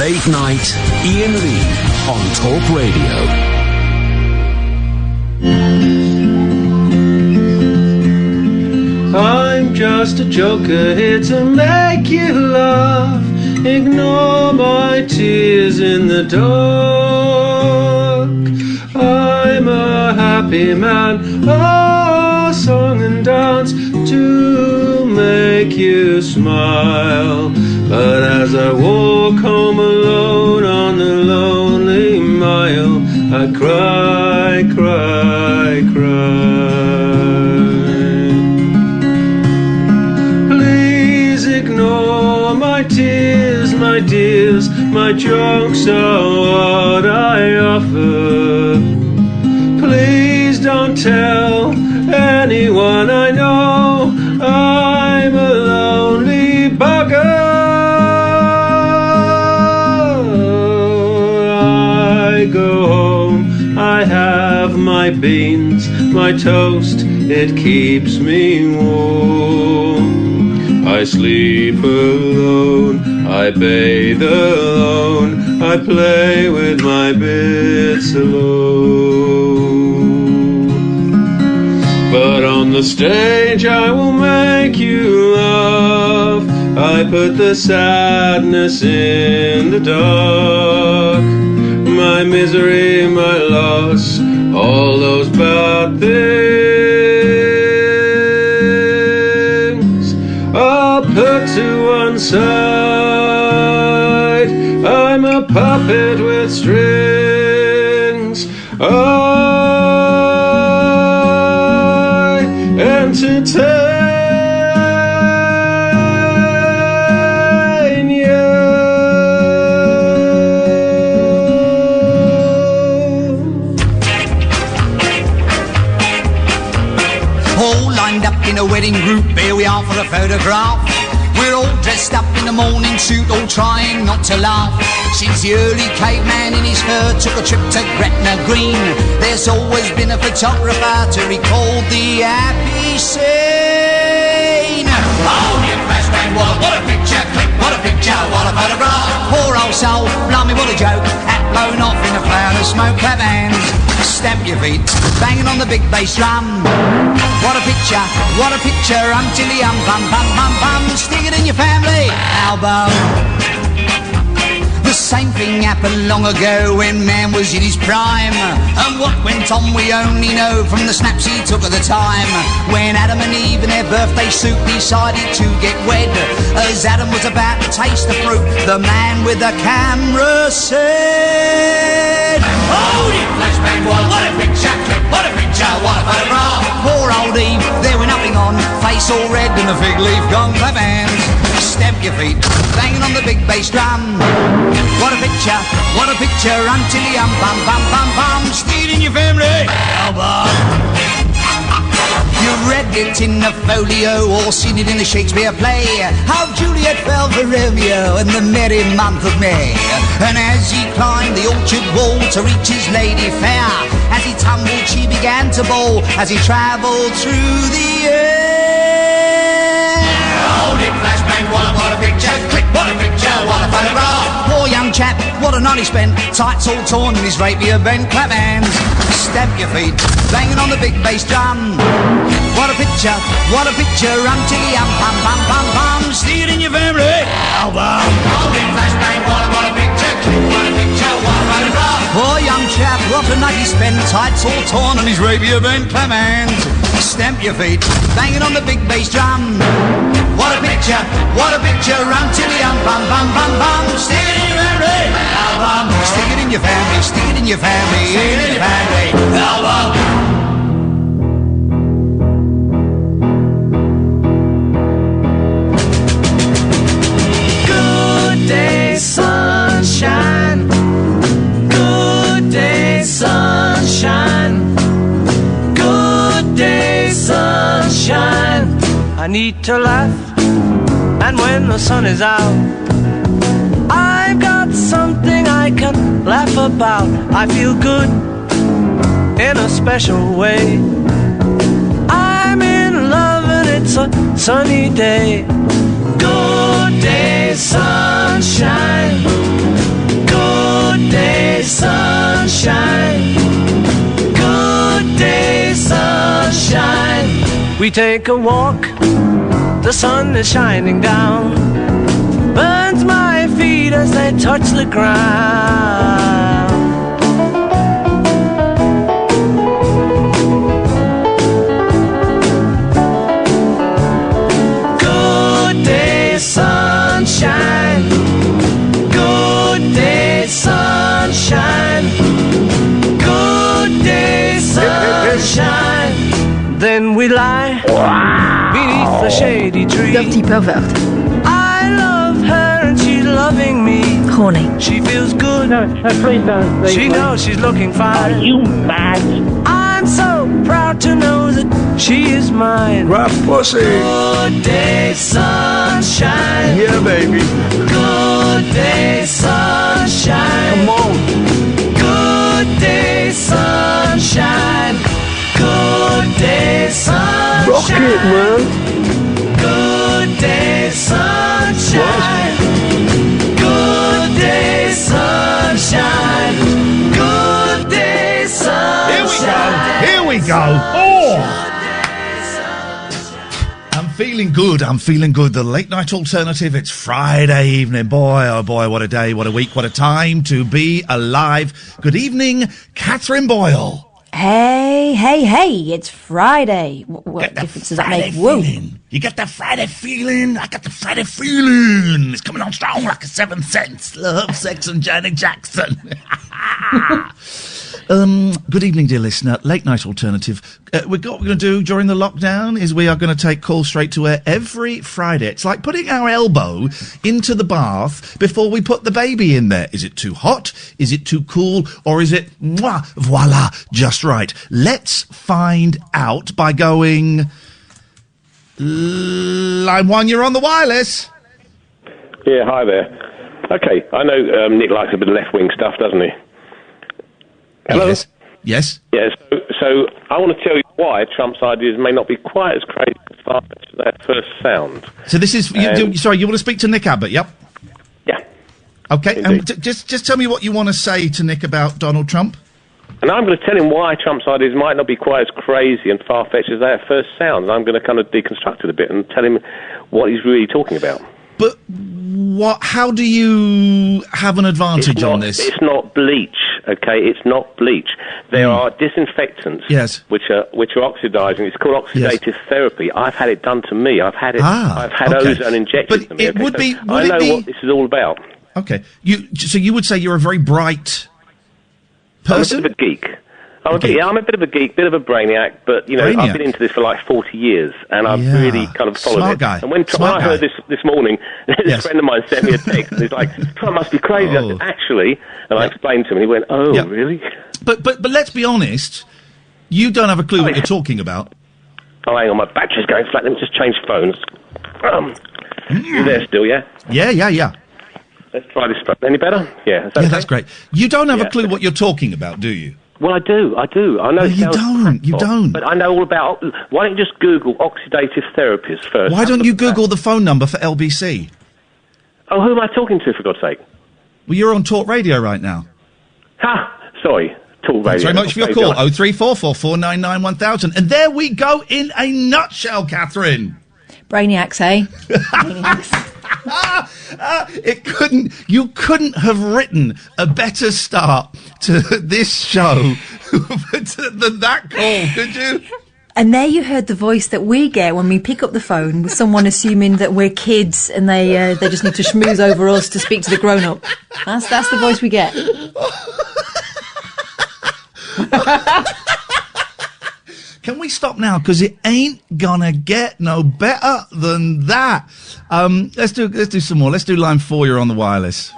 Late Night, Iain Lee on Talk Radio. I'm just a joker here to make you laugh. Ignore my tears in the dark. I'm a happy man, oh, song and dance to make you smile. But as I walk home alone on the lonely mile, I cry, cry, cry. Please ignore my tears, my dears, my jokes are what I offer. Please don't tell anyone I know I'm a lonely bugger. I go home, I have my beans, my toast, it keeps me warm. I sleep alone, I bathe alone, I play with my bits alone. But on the stage I will make you laugh. I put the sadness in the dark. My misery, my loss, all those bad things I'll put to one side. I'm a puppet with strings. I entertain you. All lined up in a wedding group, here we are for a photograph. We're all dressed up in a morning suit, all trying not to laugh. Since the early caveman in his fur took a trip to Gretna Green, there's always been a photographer to record the happy scene. Oh, you flashbang, what a picture, click, what a picture, what a photograph. Poor old soul, blimey, what a joke, hat blown off in a cloud of smoke. Clap hands, stamp your feet, banging on the big bass drum. What a picture, umptilly bum bum bum bum. Stick it in your family album. The same thing happened long ago when man was in his prime. And what went on we only know from the snaps he took at the time. When Adam and Eve in their birthday suit decided to get wed, as Adam was about to taste the fruit, the man with the camera said, "Hold it, flashbang, what a picture, click, what a picture, what a photograph." Poor old Eve, there with nothing on, face all red and the fig leaf gone. Clap hands, stamp your feet, banging on the big bass drum. What a picture, umptilly bum bum bum bum. Stick it in your family album. You read it in the folio or seen it in a Shakespeare play, how Juliet fell for Romeo in the merry month of May. And as he climbed the orchard wall to reach his lady fair, as he tumbled she began to bawl as he travelled through the air. Hold it, flashbang, what a picture, click, what a picture, what a photograph. Poor young chap, what a night he spent, tights all torn and his rapier bent. Clap hands, stamp your feet, banging on the big bass drum. What a picture, umptilly bum bum bum bum. Stick it in your family album. Hold it, flashbang, what a picture, click, what a picture, what a photograph. Poor young chap, what a night he spent, tights all torn and his rapier bent. Clap hands, stamp your feet, banging on the big bass drum. What a picture, umptilly bum bum bum bum. Stick it in your family album. Stick it in your family, stick it in your family, in your family album. Good day, sunshine. Good day, sunshine. Good day, sunshine. I need to laugh, and when the sun is out, I've got something I can laugh about. I feel good in a special way. I'm in love and it's a sunny day. Good day, sunshine. We take a walk, the sun is shining down, burns my feet as they touch the ground. Good day, sunshine. Good day, sunshine. Good day, sunshine. Then we lie beneath the shady tree. Dirty pervert. I love her and she's loving me. Horny. She feels good. No, please don't. She knows she's looking fine. Are you mad? I'm so proud to know that she is mine. Rough pussy. Good day, sunshine. Yeah, baby. Good day, sunshine. Come on. Good day, sunshine. Good day, sunshine. Rock it, man. Good day, sunshine. Good day, sunshine. Good day, sunshine. Here we go. Oh! I'm feeling good. I'm feeling good. The late night alternative. It's Friday evening. Boy, oh boy, what a day, what a week, what a time to be alive. Good evening, Katherine Boyle. Hey, it's Friday. What difference does that make? Whoa. You get that Friday feeling? I got the Friday feeling. It's coming on strong like a Seventh Sense. Love, sex and Janet Jackson. Good evening, dear listener. Late night alternative. What we're going to do during the lockdown is we are going to take calls straight to air every Friday. It's like putting our elbow into the bath before we put the baby in there. Is it too hot? Is it too cool? Or is it, voila, just right? Let's find out by going... Line 1, you're on the wireless. Yeah, hi there. Okay, I know Nick likes a bit of left-wing stuff, doesn't he? Hello? Yes. Yeah, so I want to tell you why Trump's ideas may not be quite as crazy as far as that first sound. So this is... sorry, you want to speak to Nick Abbott, yep? Yeah. Okay, just tell me what you want to say to Nick about Donald Trump. And I'm going to tell him why Trump's ideas might not be quite as crazy and far-fetched as they at first sound. And I'm going to kind of deconstruct it a bit and tell him what he's really talking about. But how do you have an advantage on this? It's not bleach, okay? It's not bleach. There are disinfectants which are oxidizing. It's called oxidative therapy. I've had it done to me. I've had ozone injected to me. It would be... I know what this is all about. Okay. So you would say you're a very bright person? I'm a bit of a geek. I'm a bit of a geek, bit of a brainiac, but, you know, I've been into this for like 40 years, and I've really kind of followed Smart it. Guy. And when I heard this morning, this friend of mine sent me a text, and he's like, Trump must be crazy. I said, actually, and I explained to him, and he went, really? But let's be honest, you don't have a clue what you're talking about. Oh, hang on, my battery's going flat. Let me just change phones. You there still, yeah? Yeah. Let's try this phone. Any better? Yeah. That's great. You don't have a clue what you're talking about, do you? Well, I do. I know. No, you don't. But I know all about... Why don't you just Google oxidative therapies first? Why don't you Google the phone number for LBC? Oh, who am I talking to, for God's sake? Well, you're on Talk Radio right now. Sorry. Talk Radio. Thanks very much for your call. 03444991000. And there we go in a nutshell, Katherine. Brainiacs, eh? Brainiacs. You couldn't have written a better start to this show than that call, could you? And there you heard the voice that we get when we pick up the phone with someone assuming that we're kids and they just need to schmooze over us to speak to the grown-up. That's the voice we get. Can we stop now? Because it ain't gonna get no better than that. Let's do some more. Let's do line 4. You're on the wireless.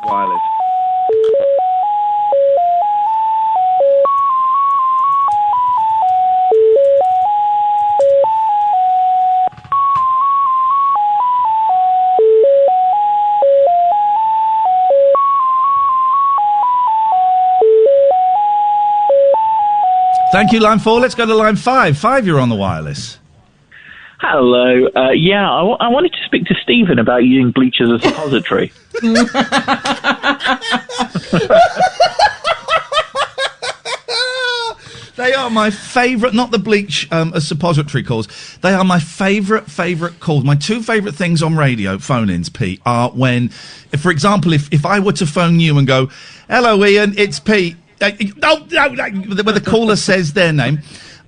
Thank you, line 4. Let's go to line 5. 5, you're on the wireless. Hello. I wanted to speak to Stephen about using bleach as a suppository. They are my favourite, not the bleach as suppository calls. They are my favourite calls. My two favourite things on radio, phone-ins, Pete, are when, for example, if I were to phone you and go, hello, Ian, it's Pete. Where the caller says their name.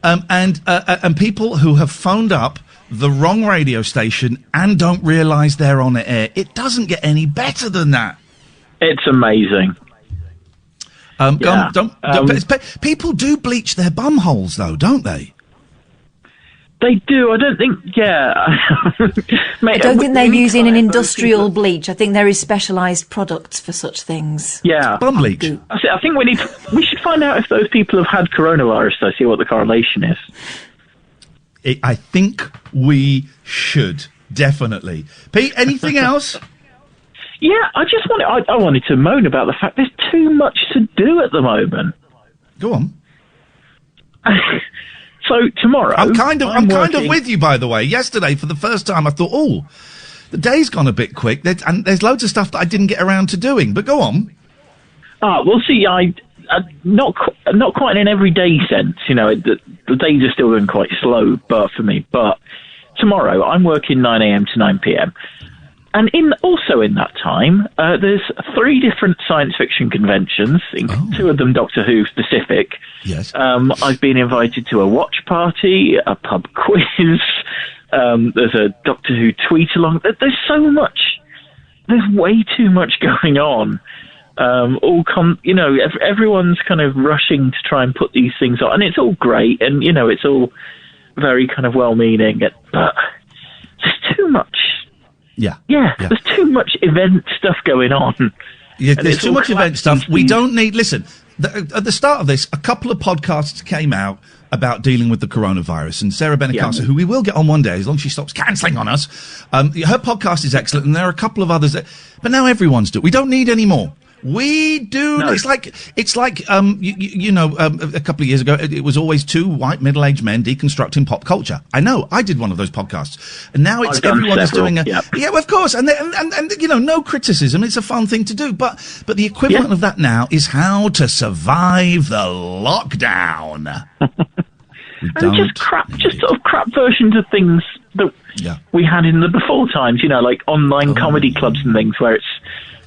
And people who have phoned up the wrong radio station and don't realise they're on the air. It doesn't get any better than that. It's amazing. People do bleach their bum holes, though, don't they? They do. I don't think. Yeah. Mate, I don't think they're using an industrial bleach. I think there is specialised products for such things. Yeah. Bum bleach. I think we should find out if those people have had coronavirus, though, see what the correlation is. I think we should, definitely. Pete, anything else? Yeah, I wanted to moan about the fact there's too much to do at the moment. Go on. So tomorrow, I'm kind of with you, by the way. Yesterday, for the first time, I thought, the day's gone a bit quick, and there's loads of stuff that I didn't get around to doing. But go on. Well, see, not quite in an everyday sense. You know, the days are still going quite slow, for me. But tomorrow, I'm working 9 a.m. to 9 p.m. And also in that time, there's 3 different science fiction conventions, 2 of them Doctor Who specific. Yes. I've been invited to a watch party, a pub quiz. There's a Doctor Who tweet along. There's so much. There's way too much going on. Everyone's kind of rushing to try and put these things on, and it's all great, and it's all very kind of well-meaning, but there's too much. Yeah, there's too much event stuff going on. Yeah, there's too much event stuff. We don't need... Listen, at the start of this, a couple of podcasts came out about dealing with the coronavirus, and Sarah Benacasa, who we will get on one day, as long as she stops cancelling on us, her podcast is excellent, and there are a couple of others but now everyone's doing it. We don't need any more. We do. No. It's like a couple of years ago, it was always 2 white middle-aged men deconstructing pop culture. I know. I did one of those podcasts, and now it's everyone is doing it. Yeah, well, of course, and no criticism. It's a fun thing to do, but the equivalent of that now is how to survive the lockdown. Just sort of crap versions of things that we had in the before times. Like online comedy clubs and things where it's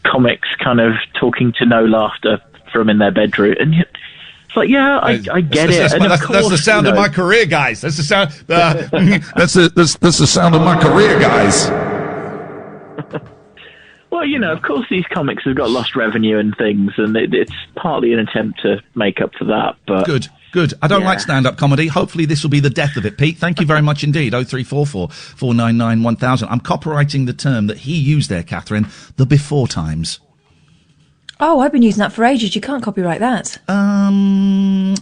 comics kind of talking to no laughter from in their bedroom, and it's like, I get it. That's the sound of my career, guys. That's the sound. That's the sound of my career, guys. Well, of course, these comics have got lost revenue and things, and it's partly an attempt to make up for that. But Good. I don't like stand-up comedy. Hopefully this will be the death of it, Pete. Thank you very much indeed. 0344 499 1000. I'm copyrighting the term that he used there, Catherine, the before times. Oh, I've been using that for ages. You can't copyright that.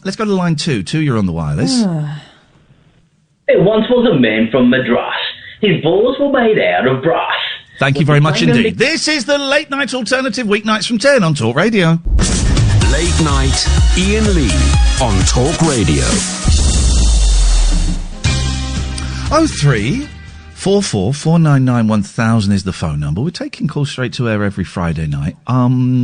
Let's go to line 2. 2, you're on the wireless. There once was a man from Madras. His balls were made out of brass. Thank you very much indeed. This is the Late Night Alternative, weeknights from 10 on Talk Radio. Late Night, Iain Lee on Talk Radio. 0344 499 1000 is the phone number. We're taking calls straight to air every Friday night.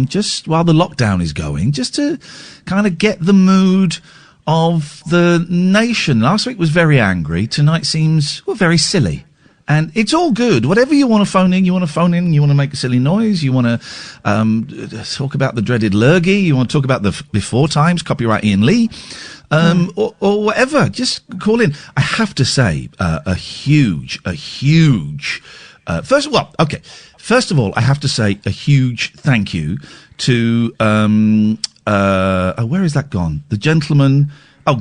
Just while the lockdown is going, just to kind of get the mood of the nation. Last week was very angry. Tonight seems, very silly. And it's all good. Whatever you want to phone in, you want to make a silly noise, you want to talk about the dreaded lurgy, you want to talk about the before times, copyright Iain Lee, or whatever. Just call in. I have to say, a huge, first of all, I have to say a huge thank you to, where is that gone? The gentleman,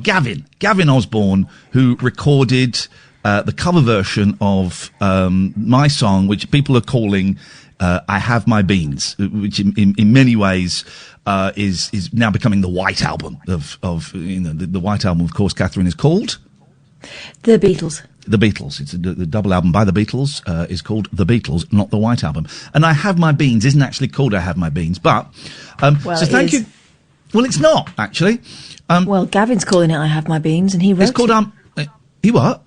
Gavin Osborne, who recorded the cover version of my song, which people are calling I Have My Beans, which in many ways is now becoming the White Album of the White Album, of course, Katherine, is called The Beatles. The Beatles. It's the double album by the Beatles is called The Beatles, not the White Album. And I Have My Beans isn't actually called I Have My Beans, but so thank you. Well, it's not actually. Gavin's calling it I Have My Beans, and he wrote it's called he what?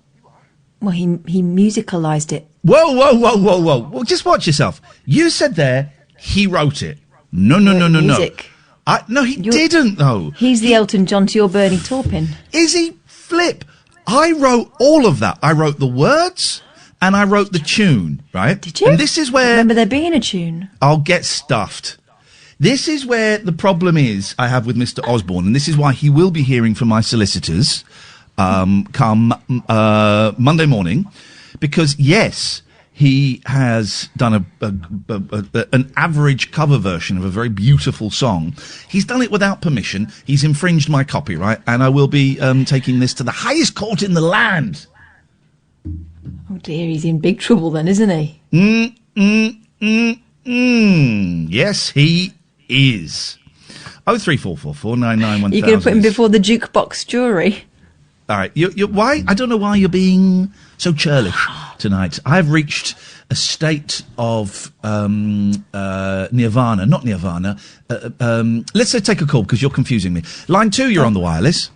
Well, he musicalised it. Whoa. Well, just watch yourself. You said there, he wrote it. No. Music. No, he didn't, though. He's the Elton John to your Bernie Taupin. Is he? Flip. I wrote all of that. I wrote the words and I wrote the tune, right? Did you? And this is where... I remember there being a tune. I'll get stuffed. This is where the problem is I have with Mr. Osborne, and this is why he will be hearing from my solicitors come Monday morning, because, yes... He has done an average cover version of a very beautiful song. He's done it without permission. He's infringed my copyright, and I will be taking this to the highest court in the land. Oh dear, he's in big trouble then, isn't he? Yes, he is. 03444 991 You're going to put him before the jukebox jury? All right. Why? I don't know why you're being so churlish tonight. I've reached a state of nirvana. Not nirvana. Let's take a call because you're confusing me. Line 2, you're on the wireless.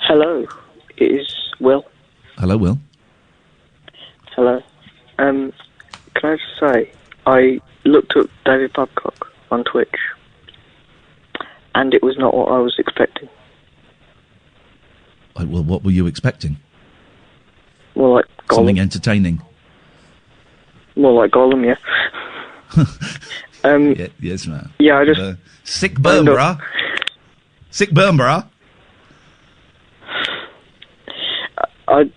Hello. It is Will. Hello, Will. Hello. Can I just say, I looked up David Babcock on Twitch, and it was not what I was expecting. Well, what were you expecting? More like Gollum. Something entertaining. More like Gollum, yeah. Yes, man. Yeah, I just... sick burn, bruh. Sick burn, bruh. I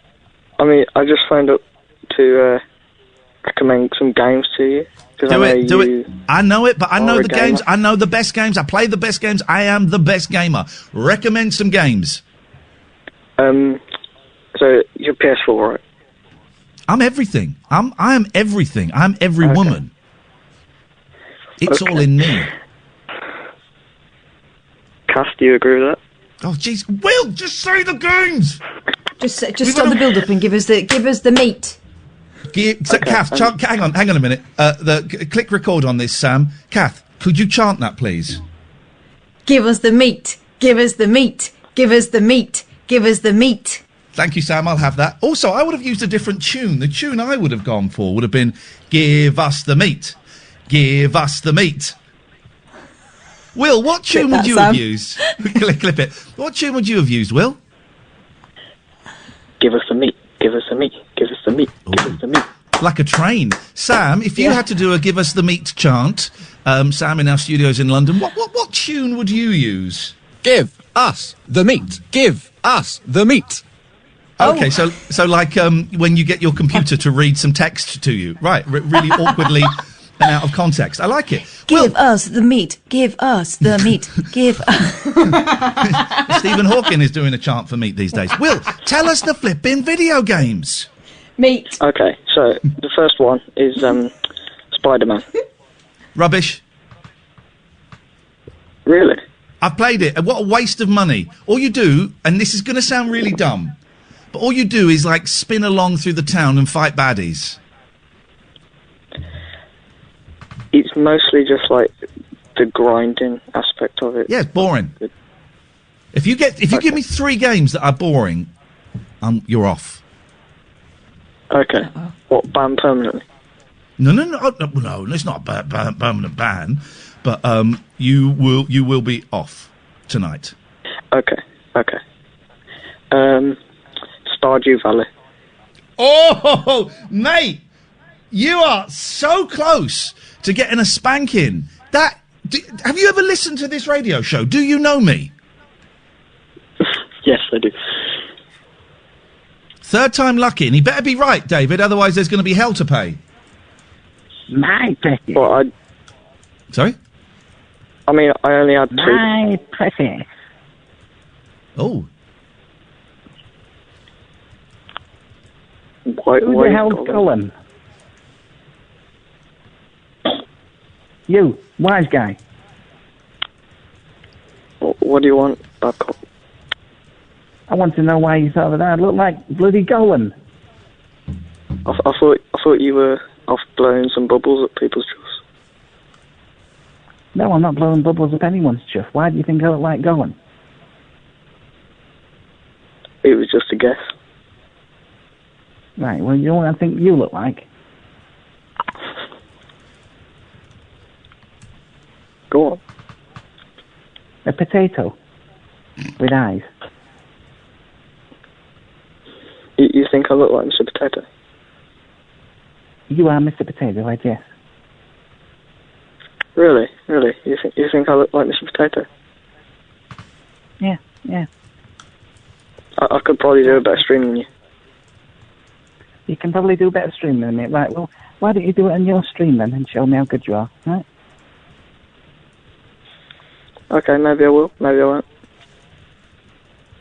mean, I just phoned up to recommend some games to you. Do it. I know it, but I know the games. I know the best games. I play the best games. I am the best gamer. Recommend some games. So you're PS4, right? I'm everything. I am everything. I'm every woman. It's all in me. Cass, do you agree with that? Oh, jeez, Will, just say the games. Just start the build up and give us the meat. Kath, hang on a minute. Click record on this, Sam. Kath, could you chant that, please? Give us the meat. Give us the meat. Give us the meat. Give us the meat. Thank you, Sam. I'll have that. Also, I would have used a different tune. The tune I would have gone for would have been "Give us the meat, give us the meat." Will, what tune would you have used? Clip it. What tune would you have used, Will? Give us the meat. Give us the meat. Give us the meat. Give us the meat. Like a train. Sam, if you had to do a "Give us the meat" chant, Sam in our studios in London, what tune would you use? Give us the meat. Give us the meat. Okay, so like when you get your computer to read some text to you, right? Really awkwardly and out of context. I like it. Give us the meat. Give us the meat. Give us. Stephen Hawking is doing a chant for meat these days. Will, tell us the flipping video games. Meat. Okay, so the first one is Spider-Man. Rubbish. Really? I've played it. What a waste of money. All you do, and this is going to sound really dumb, but all you do is like spin along through the town and fight baddies. It's mostly just like the grinding aspect of it. Yeah, it's boring. If you give me 3 games that are boring, you're off. Okay. What, ban permanently? No, it's not a permanent ban, but you will be off tonight. Okay. Stardew Valley. Oh, mate, you are so close to getting a spanking. Have you ever listened to this radio show? Do you know me? Yes, I do. Third time lucky, and he better be right, David, otherwise there's going to be hell to pay. My precious. Well, Sorry? I mean, I only had 2. My precious. Oh. Who the hell's Gollum? You, wise guy. What do you want, Babcock? I want to know why you thought that. I look like bloody Gollum. I thought you were off blowing some bubbles at people's chuffs. No, I'm not blowing bubbles up anyone's chuff. Why do you think I look like Gollum? It was just a guess. Right, well, you know what I think you look like? Go on. A potato with eyes. You think I look like Mr. Potato? You are Mr. Potato, I guess. Really? You think I look like Mr. Potato? Yeah. I could probably do a better stream than you. You can probably do a better stream than me. Right, well, why don't you do it on your stream then and show me how good you are, right? Okay, maybe I will, maybe I won't.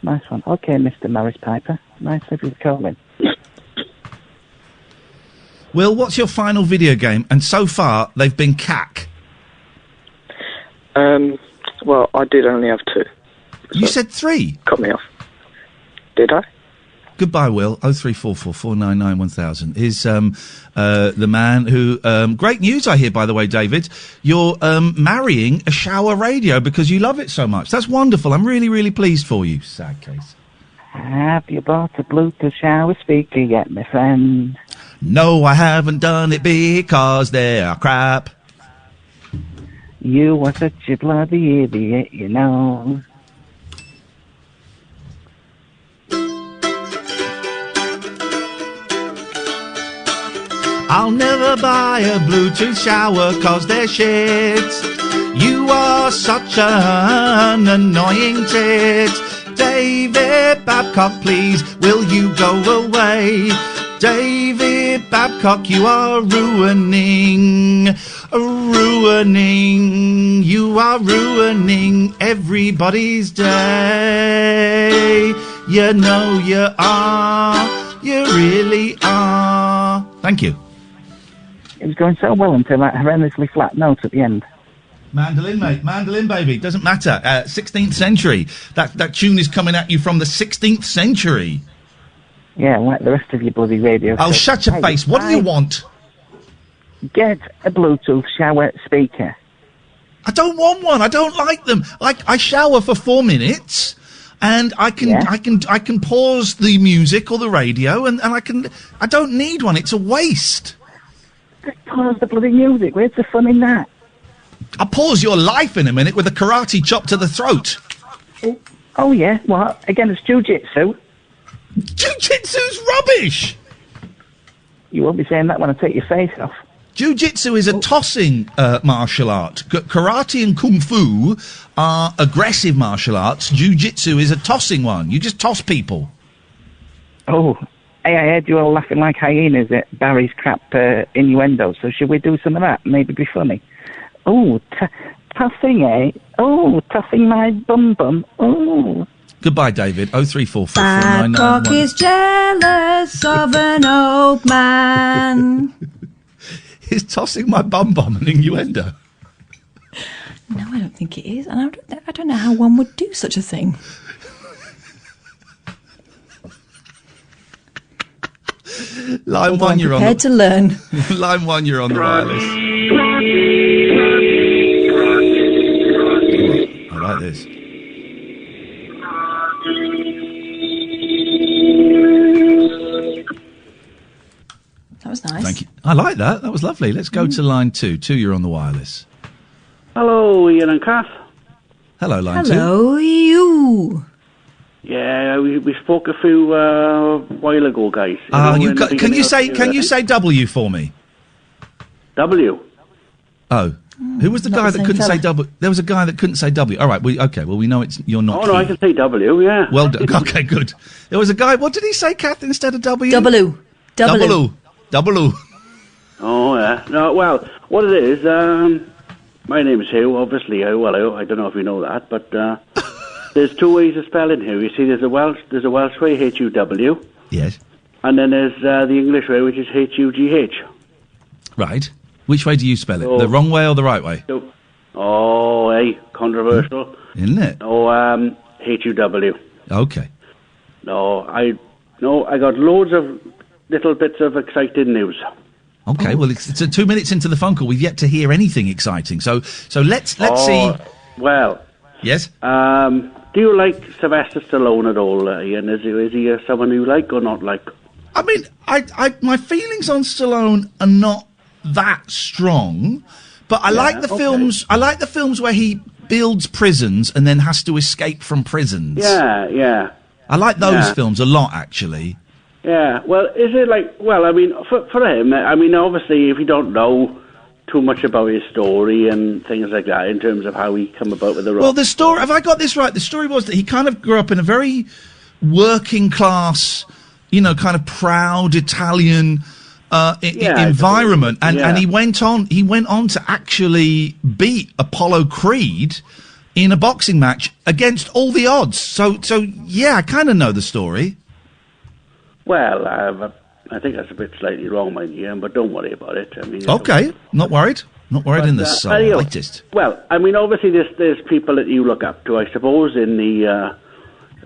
Nice one. Okay, Mr. Morris Piper. Nice of you to call in. Will, what's your final video game? And so far, they've been cack. Well, I did only have 2. You said 3? Cut me off. Did I? Goodbye, Will. 0344 499 1000 is the man who... great news, I hear, by the way, David. You're marrying a shower radio because you love it so much. That's wonderful. I'm really, really pleased for you. Sad case. Have you bought a Bluetooth shower speaker yet, my friend? No, I haven't done it because they're crap. You are such a bloody idiot, you know. I'll never buy a Bluetooth shower 'cause they're shit. You are such an annoying tit. David Babcock, please, will you go away? David Babcock, you are ruining everybody's day. You know you are, you really are. Thank you. It was going so well until that horrendously flat note at the end. Mandolin, mate. Mandolin, baby. Doesn't matter. 16th century. That tune is coming at you from the 16th century. Yeah, like the rest of your bloody radio. Oh, shut your face. What do you want? Get a Bluetooth shower speaker. I don't want one. I don't like them. I shower for 4 minutes, and I can pause the music or the radio, and I don't need one. It's a waste. Just pause the bloody music. Where's the fun in that? I'll pause your life in a minute with a karate chop to the throat. Oh yeah? What? Against jiu-jitsu? Jiu-jitsu's rubbish! You won't be saying that when I take your face off. Jiu-jitsu is a tossing martial art. Karate and kung fu are aggressive martial arts. Jiu-jitsu is a tossing one. You just toss people. Oh, hey, I heard you all laughing like hyenas at Barry's crap innuendo, so should we do some of that? Maybe be funny. Oh, tossing, eh? Oh, tossing my bum. Oh. Goodbye, David. 0344 Babcock is jealous of an old man. Is tossing my bum an innuendo? No, I don't think it is. And I don't know how one would do such a thing. Line 1, you're on. Prepared to learn. Line 1, you're on the wireless. I like this. That was nice. Thank you. I like that. That was lovely. Let's go to line 2. 2, you're on the wireless. Hello, Ian and Kath. Hello, line 2. Hello, you. Yeah, we spoke a few while ago, guys. Can you say W for me? W. Oh. Who was the guy that couldn't say W? There was a guy that couldn't say W. All right. Okay. Well, we know you're not. Oh no, I can say W. Yeah. Well done. Okay, good. There was a guy. What did he say, Kath, instead of W? W. Oh yeah. No. Well, what it is. My name is Hugh. Obviously, Hugh. Well, I don't know if you know that, but there's 2 ways of spelling Hugh. You see, there's a Welsh way, H-U-W. Yes. And then there's the English way, which is H-U-G-H. Right. Which way do you spell it? The wrong way or the right way? Oh, hey, controversial. Isn't it? No, H-U-W. Okay. No, I got loads of little bits of exciting news. Okay, well, it's 2 minutes into the phone call. We've yet to hear anything exciting. So let's see. Well. Yes? Do you like Sylvester Stallone at all, Ian? Is he someone you like or not like? I mean, my feelings on Stallone are not that strong, but I like the films. I like the films where he builds prisons and then has to escape from prisons. Yeah. I like those films a lot, actually. Yeah, well, is it like... Well, I mean, for him, I mean, obviously, if you don't know too much about his story and things like that in terms of how he come about with the role... Well, the story... Have I got this right? The story was that he kind of grew up in a very working class, kind of proud Italian environment, and he went on to actually beat Apollo Creed in a boxing match against all the odds. So yeah, I kind of know the story. Well, I think that's a bit slightly wrong, my dear, but don't worry about it. I mean, okay, not worried. Not worried in the slightest. Well, I mean, obviously, there's people that you look up to, I suppose, in the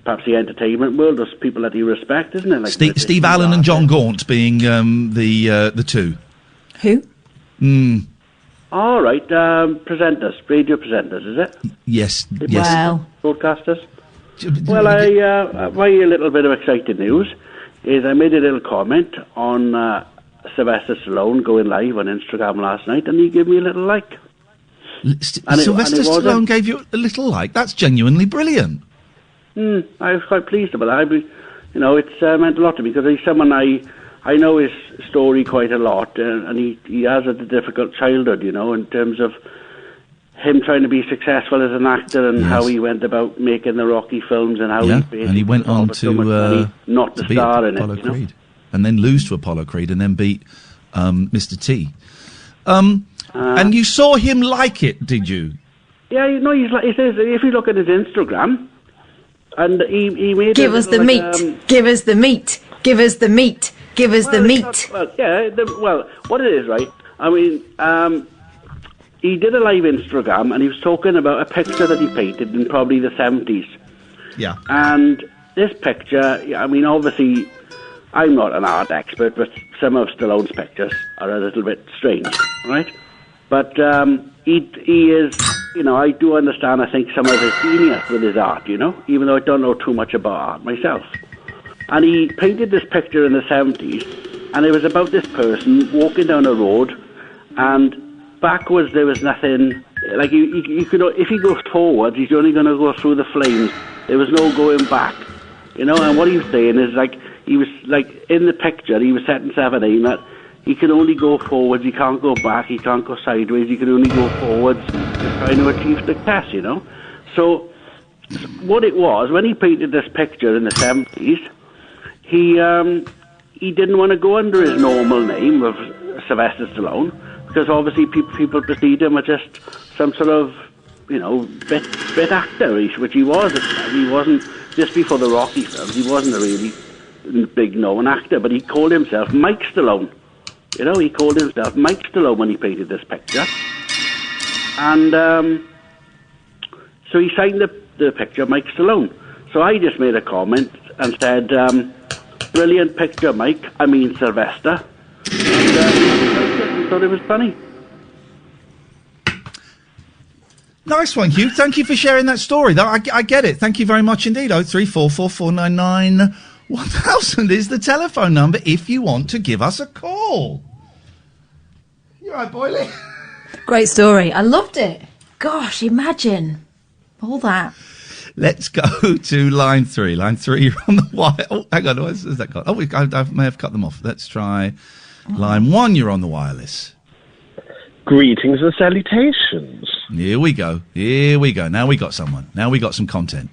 perhaps the entertainment world. There's people that you respect, isn't it? Like Steve Allen and John Gaunt being the two. Who? All right, presenters, radio presenters, is it? Yes. Wow. Broadcasters. Well, my little bit of exciting news is I made a little comment on Sylvester Stallone going live on Instagram last night, and he gave me a little like. Sylvester Stallone gave you a little like? That's genuinely brilliant. I was quite pleased about that. It's meant a lot to me because he's someone I know his story quite a lot, and he has a difficult childhood, in terms of him trying to be successful as an actor and how he went about making the Rocky films and how he went on to not to beat star in Apollo Creed, and then lose to Apollo Creed, and then beat Mr. T. And you saw him like it, did you? Yeah, he says if you look at his Instagram, and he made give us the meat, give us the meat, give us the meat, give us the meat. What it is, right? I mean, he did a live Instagram, and he was talking about a picture that he painted in probably the 70s. Yeah. And this picture, I mean, obviously, I'm not an art expert, but some of Stallone's pictures are a little bit strange, right? But he is, I do understand, I think, some of his genius with his art, even though I don't know too much about art myself. And he painted this picture in the 70s, and it was about this person walking down a road, and backwards there was nothing. Like you could, if he goes forwards, he's only going to go through the flames. There was no going back, And what he was saying is he was in the picture, he was setting 17 that he can only go forwards. He can't go back. He can't go sideways. He can only go forwards, trying to achieve success. So what it was when he painted this picture in the 70s, he didn't want to go under his normal name of Sylvester Stallone, because obviously people perceived him as just some sort of, bit actor, which he was. He wasn't, just before the Rocky films, he wasn't a really big known actor, but he called himself Mike Stallone. He called himself Mike Stallone when he painted this picture. And so he signed the picture Mike Stallone. So I just made a comment and said, brilliant picture, Mike. I mean Sylvester. And thought it was funny. Nice one, Hugh. Thank you for sharing that story. I get it. Thank you very much indeed. 0344499 1000 is the telephone number if you want to give us a call. You all right, Boyley? Great story. I loved it. Gosh, imagine all that. Let's go to line 3. Line 3, you're on the wire. Oh, hang on. What has that got? Oh, I may have cut them off. Let's try line 1. You're on the wireless. Greetings and salutations. Here we go. Now we got someone. Now we got some content.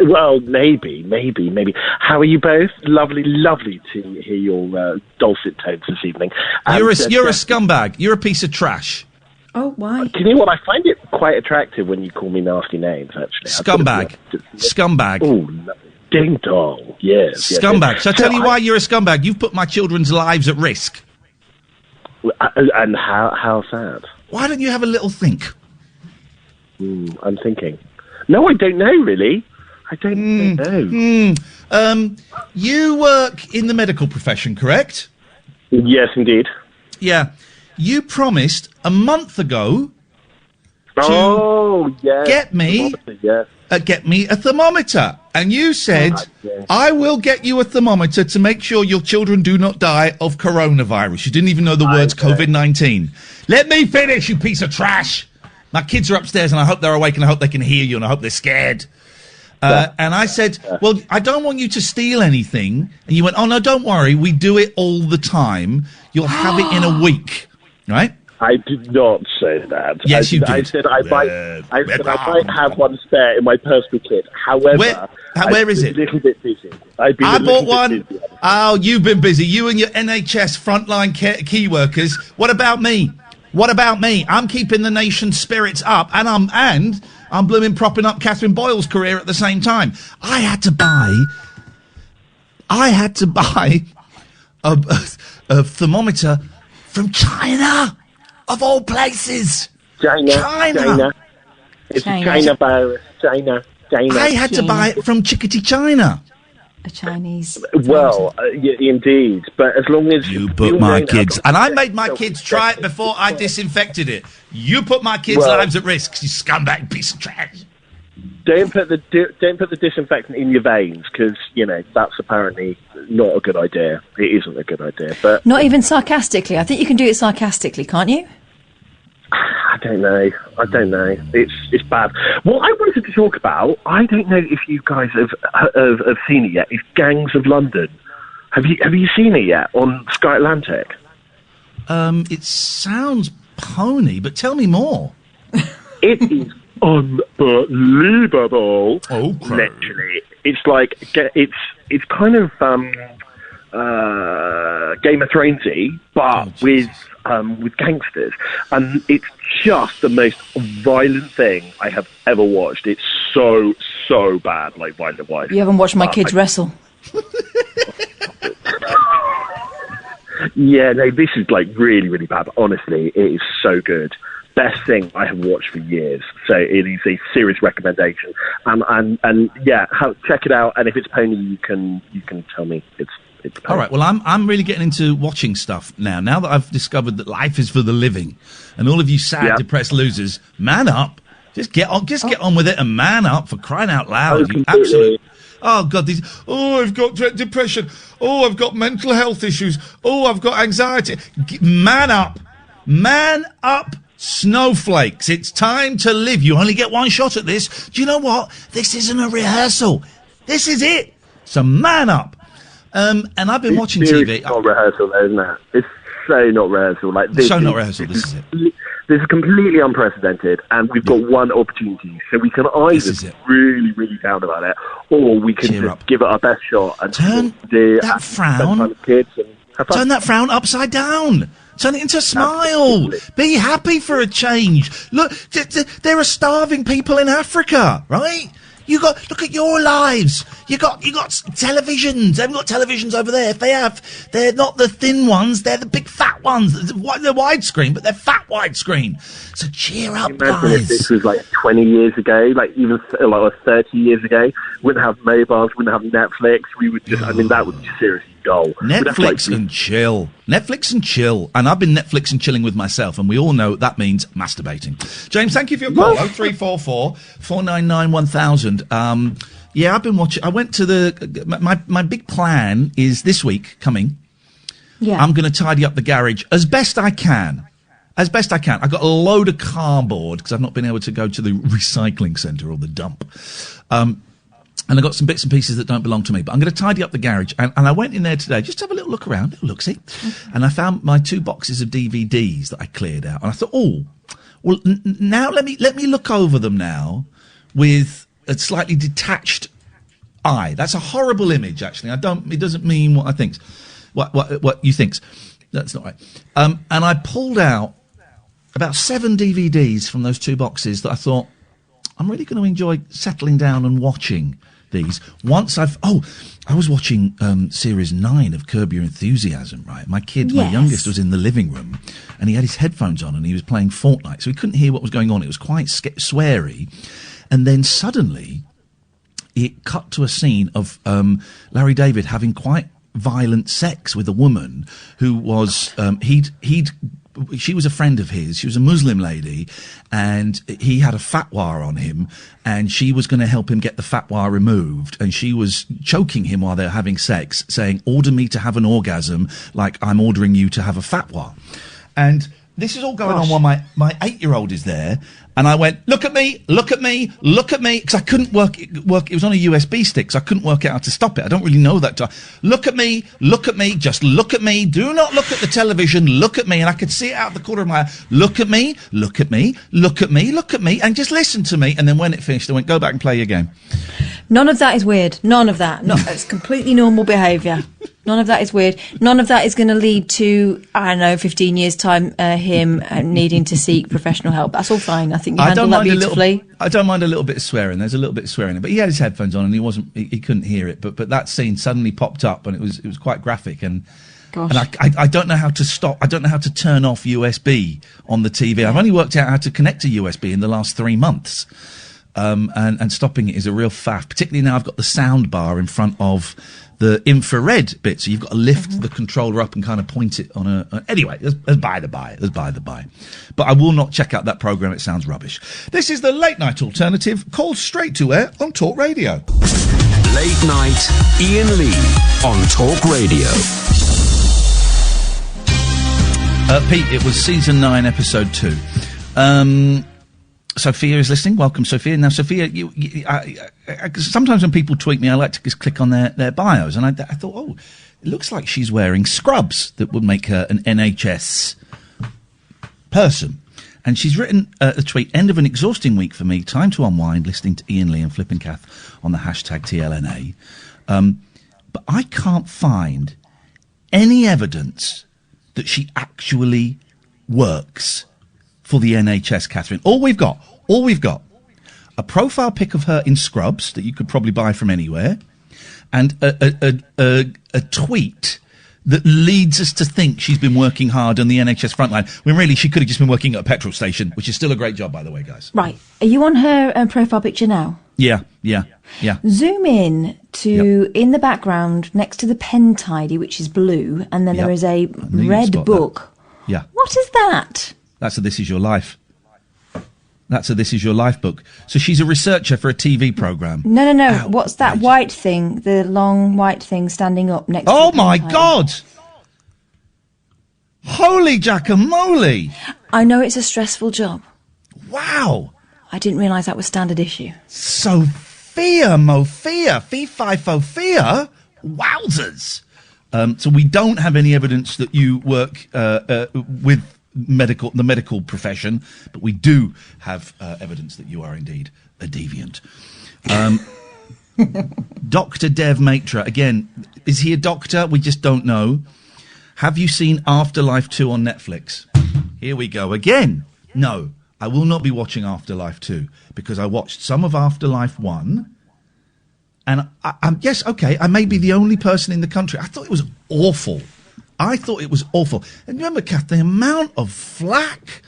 Well, maybe. How are you both? Lovely to hear your dulcet tones this evening. You're a scumbag. You're a piece of trash. Oh, why? Do you know what? I find it quite attractive when you call me nasty names, actually. Scumbag. Oh, ding dong. Yes. Scumbag. Yes. So I tell you why you're a scumbag. You've put my children's lives at risk. And how's that? Why don't you have a little think? I'm thinking. No, I don't know, really. I don't know. You work in the medical profession, correct? Yes, indeed. Yeah. You promised a month ago to get me a thermometer. And you said, I will get you a thermometer to make sure your children do not die of coronavirus. You didn't even know the words COVID-19. Let me finish, you piece of trash. My kids are upstairs, and I hope they're awake, and I hope they can hear you, and I hope they're scared. And I said, well, I don't want you to steal anything. And you went, oh, no, don't worry. We do it all the time. You'll have it in a week, right? I did not say that. Yes, you did. I said I might have one spare in my personal kit. However, where is it? A little bit busy. I bought one. Oh, you've been busy. You and your NHS frontline key workers. What about me? What about me? I'm keeping the nation's spirits up, and I'm blooming propping up Catherine Boyle's career at the same time. I had to buy a thermometer from China, of all places. China. It's a China virus. China. I had to buy it from Chickadee, China. A Chinese. Well, yeah, indeed. But as long as you put my kids, and I made my kids try it before I disinfected it. You put my kids' lives at risk, you scumbag piece of trash. Don't put the disinfectant in your veins, because that's apparently not a good idea. It isn't a good idea. But not even sarcastically. I think you can do it sarcastically, can't you? I don't know. It's bad. What I wanted to talk about, I don't know if you guys have seen it yet, is Gangs of London. Have you seen it yet on Sky Atlantic? It sounds pony, but tell me more. It is unbelievable. Oh, literally. It's like it's kind of Game of Thronesy, but with gangsters, and it's just the most violent thing I have ever watched. It's so bad, like violent wise. You haven't watched my kids wrestle. Yeah, no, this is like really, really bad. But honestly, it is so good. Best thing I have watched for years. So it is a serious recommendation. And yeah, check it out. And if it's pony, you can tell me it's pony. All right. Well, I'm really getting into watching stuff now. Now that I've discovered that life is for the living, and all of you sad, depressed losers, man up. Just get on with it and man up, for crying out loud. You absolute. Oh, God, I've got depression. Oh, I've got mental health issues. Oh, I've got anxiety. Man up. Man up, snowflakes. It's time to live. You only get one shot at this. Do you know what? This isn't a rehearsal. This is it. So man up. And I've been watching TV. It's not rehearsal, though, isn't it? It's so not rehearsal. This is it. This is completely unprecedented, and we've got one opportunity. So we can either be really, really down about it, or we can just give it our best shot and turn that frown upside down. Turn it into a smile. Absolutely. Be happy for a change. Look, there are starving people in Africa, right? Look at your lives. You got televisions. They haven't got televisions over there. If they have, they're not the thin ones. They're the big fat ones. They're widescreen, but they're fat widescreen. So cheer up, guys. If this was like 20 years ago, like even like 30 years ago, we wouldn't have mobiles, wouldn't have Netflix. We would just, that would be seriously dull. Netflix and chill. Netflix and chill. And I've been Netflix and chilling with myself, and we all know that means masturbating. James, thank you for your call. 0344 499 1000. Yeah, I've been watching. I went to my big plan is this week coming. Yeah. I'm going to tidy up the garage as best I can. I've got a load of cardboard because I've not been able to go to the recycling centre or the dump. And I've got some bits and pieces that don't belong to me. But I'm going to tidy up the garage. And I went in there today just to have a little look around, look-see. Mm-hmm. And I found my 2 boxes of DVDs that I cleared out. And I thought, now let me look over them now with a slightly detached eye. That's a horrible image, actually. It doesn't mean what I think. What you think's. That's not right. And I pulled out about 7 DVDs from those 2 boxes that I thought, I'm really going to enjoy settling down and watching these. I was watching series 9 of Curb Your Enthusiasm, right? My youngest was in the living room, and he had his headphones on, and he was playing Fortnite, so he couldn't hear what was going on. It was quite sweary. And then suddenly, it cut to a scene of Larry David having quite violent sex with a woman who was she was a friend of his. She was a Muslim lady, and he had a fatwa on him, and she was going to help him get the fatwa removed, and she was choking him while they were having sex, saying, "Order me to have an orgasm like I'm ordering you to have a fatwa." And this is all going on while my 8-year-old is there, And I went, look at me, look at me, look at me, because I couldn't work. It was on a USB stick, so I couldn't work out how to stop it. I don't really know that. Look at me, just look at me. Do not look at the television, look at me. And I could see it out the corner of my eye. Look at me, look at me, look at me, look at me, and just listen to me. And then when it finished, I went, go back and play your game. None of that is weird. None of that. No, it's completely normal behaviour. None of that is weird. None of that is going to lead to, I don't know, 15 years' time, him needing to seek professional help. That's all fine. I think you handle that beautifully. I don't mind a little bit of swearing. There's a little bit of swearing. But he had his headphones on and he couldn't hear it. But that scene suddenly popped up and it was quite graphic. And I don't know how to stop. I don't know how to turn off USB on the TV. I've only worked out how to connect to USB in the last 3 months. And stopping it is a real faff, particularly now I've got the sound bar in front of the infrared bit, so you've got to lift the controller up and kind of point it on anyway, there's by the by. But I will not check out that programme, it sounds rubbish. This is the Late Night Alternative, called straight to air on Talk Radio. Late Night, Iain Lee on Talk Radio. Pete, it was season 9, episode 2. Sophia is listening. Welcome, Sophia. Now, Sophia, sometimes when people tweet me, I like to just click on their bios, and I thought, it looks like she's wearing scrubs that would make her an NHS person. And she's written a tweet, end of an exhausting week for me, time to unwind, listening to Iain Lee and Flippin' Kath on the hashtag TLNA. But I can't find any evidence that she actually works for the NHS, Katherine. All we've got, a profile pic of her in scrubs that you could probably buy from anywhere, and a tweet that leads us to think she's been working hard on the NHS frontline, when really she could have just been working at a petrol station, which is still a great job, by the way, guys. Right. Are you on her profile picture now? Yeah. Zoom in to, in the background, next to the pen tidy, which is blue, and then there is a red book. That. Yeah. What is that? That's a This Is Your Life. That's a This Is Your Life book. So she's a researcher for a TV programme. No. Ow, what's that white thing? The long white thing standing up next to Oh, my God! Holy jackamole! I know it's a stressful job. Wow! I didn't realise that was standard issue. Sophia Mofia, Fee-Fi-Fo-Fia? Wowzers! So we don't have any evidence that you work with the medical profession, but we do have evidence that you are indeed a deviant. Dr. Dev Matra, again, is he a doctor? We just don't know. Have you seen Afterlife 2 on Netflix? Here we go again. No, I will not be watching Afterlife 2 because I watched some of Afterlife 1 and yes, okay, I may be the only person in the country. I thought it was awful. And remember, Kath, the amount of flack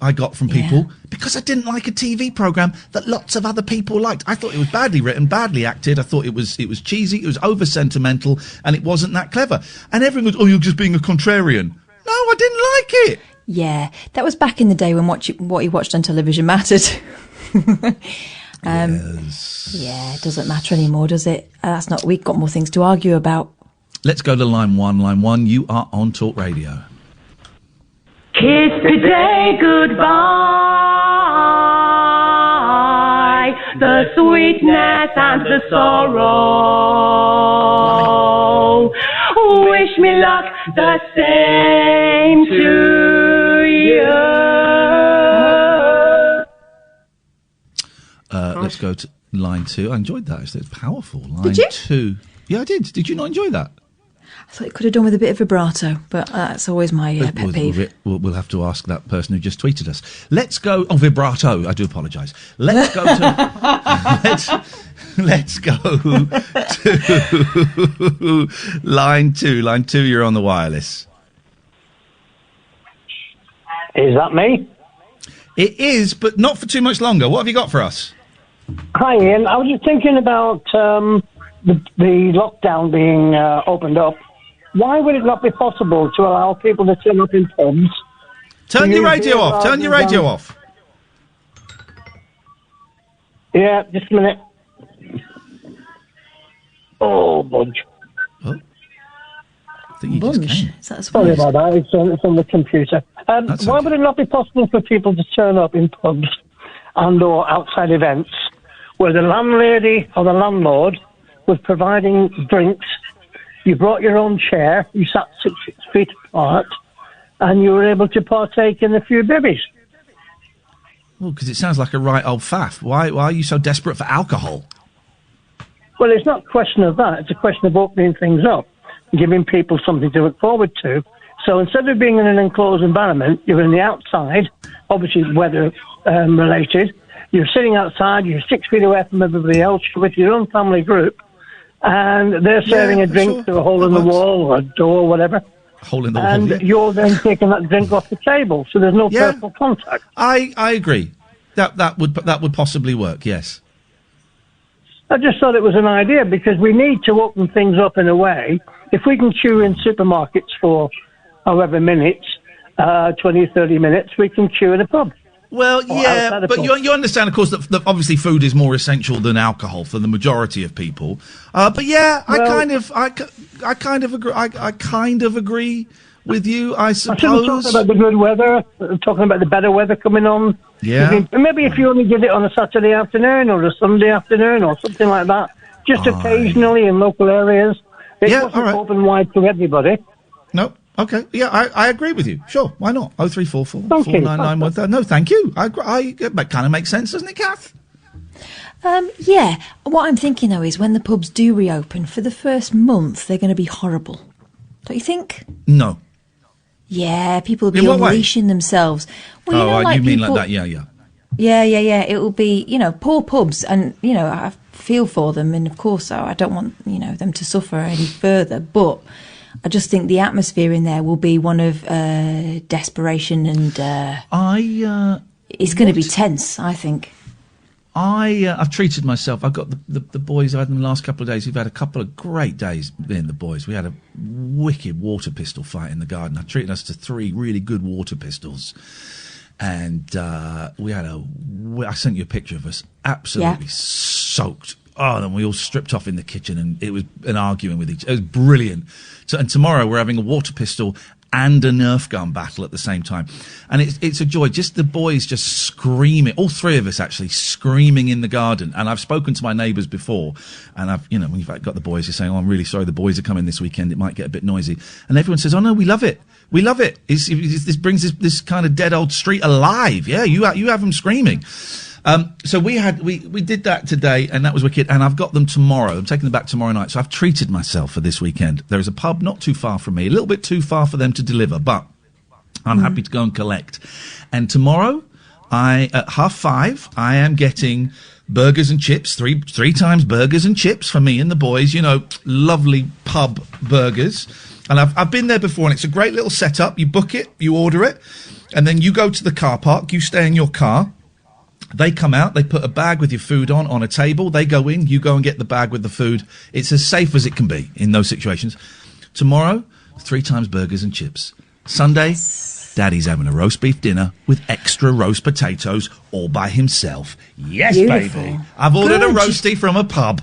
I got from people because I didn't like a TV programme that lots of other people liked. I thought it was badly written, badly acted. I thought it was cheesy, it was over-sentimental, and it wasn't that clever. And everyone goes, you're just being a contrarian. No, I didn't like it. Yeah, that was back in the day when what you watched on television mattered. Yes. Yeah, it doesn't matter anymore, does it? We've got more things to argue about. Let's go to line one. Line 1, you are on Talk Radio. Kiss today goodbye, the sweetness and the sorrow. Wish me luck, the same to you. Let's go to line 2. I enjoyed that. It's powerful. Line Did you? 2. Yeah, I did. Did you not enjoy that? I thought it could have done with a bit of vibrato, but that's always my pet peeve. We'll have to ask that person who just tweeted us. Let's go. Oh, vibrato. I do apologise. Let's go to. let's go to line 2. Line 2. You're on the wireless. Is that me? It is, but not for too much longer. What have you got for us? Hi, Ian. I was just thinking about the lockdown being opened up. Why would it not be possible to allow people to turn up in pubs? Turn your radio off. Turn your radio off. Yeah, just a minute. Oh, budge. Oh. I think you just came. Sorry about that. It's on the computer. Why would it not be possible for people to turn up in pubs and or outside events where the landlady or the landlord was providing drinks. You brought your own chair, you sat 6 feet apart, and you were able to partake in a few bibbies. Well, because it sounds like a right old faff. Why are you so desperate for alcohol? Well, it's not a question of that. It's a question of opening things up, giving people something to look forward to. So instead of being in an enclosed environment, you're in the outside, obviously weather related. You're sitting outside, you're 6 feet away from everybody else, you're with your own family group, and they're serving a drink through a hole in the wall or a door or whatever. Hole in the wall. And you're then taking that drink off the table, so there's no personal contact. I agree. That would possibly work, yes. I just thought it was an idea because we need to open things up in a way. If we can queue in supermarkets for however minutes, 20, 30 minutes, we can queue in a pub. Well, yeah, but you understand, of course, that obviously food is more essential than alcohol for the majority of people. But yeah, I kind of agree with you, I suppose. I'm talking about the good weather, talking about the better weather coming on. Yeah. Maybe if you only did it on a Saturday afternoon or a Sunday afternoon or something like that, just occasionally in local areas. It wasn't open wide to everybody. No. Okay, yeah, I agree with you. Sure, why not? 0344 499 1000. No, thank you. That kind of makes sense, doesn't it, Kath? Yeah. What I'm thinking, though, is when the pubs do reopen, for the first month, they're going to be horrible. Don't you think? No. Yeah, people will be unleashing themselves. Well, you mean like that, yeah. Yeah. It will be, poor pubs, and, I feel for them, and of course, I don't want, them to suffer any further, but I just think the atmosphere in there will be one of desperation and it's going to be tense, I think. I've treated myself. I've got the boys I've had in the last couple of days. We've had a couple of great days being the boys. We had a wicked water pistol fight in the garden. I treated us to 3 really good water pistols. And we had I sent you a picture of us absolutely soaked. Oh, and we all stripped off in the kitchen and arguing with each other. It was brilliant. And tomorrow we're having a water pistol and a Nerf gun battle at the same time. And it's a joy. Just the boys just screaming, all 3 of us actually screaming in the garden. And I've spoken to my neighbours before, and when you've got the boys, you're saying, I'm really sorry the boys are coming this weekend. It might get a bit noisy. And everyone says, oh no, we love it. We love it. This brings this kind of dead old street alive. Yeah, you have them screaming. So we did that today, and that was wicked. And I've got them tomorrow. I'm taking them back tomorrow night. So I've treated myself for this weekend. There is a pub not too far from me, a little bit too far for them to deliver, but I'm happy to go and collect. And tomorrow, at 5:30, I am getting burgers and chips, three times burgers and chips for me and the boys. Lovely pub burgers. And I've been there before, and it's a great little setup. You book it, you order it, and then you go to the car park. You stay in your car. They come out, they put a bag with your food on a table, they go in, you go and get the bag with the food. It's as safe as it can be in those situations. Tomorrow, 3 times burgers and chips. Sunday, Daddy's having a roast beef dinner with extra roast potatoes all by himself. Yes, beautiful. Baby. I've ordered a roastie from a pub.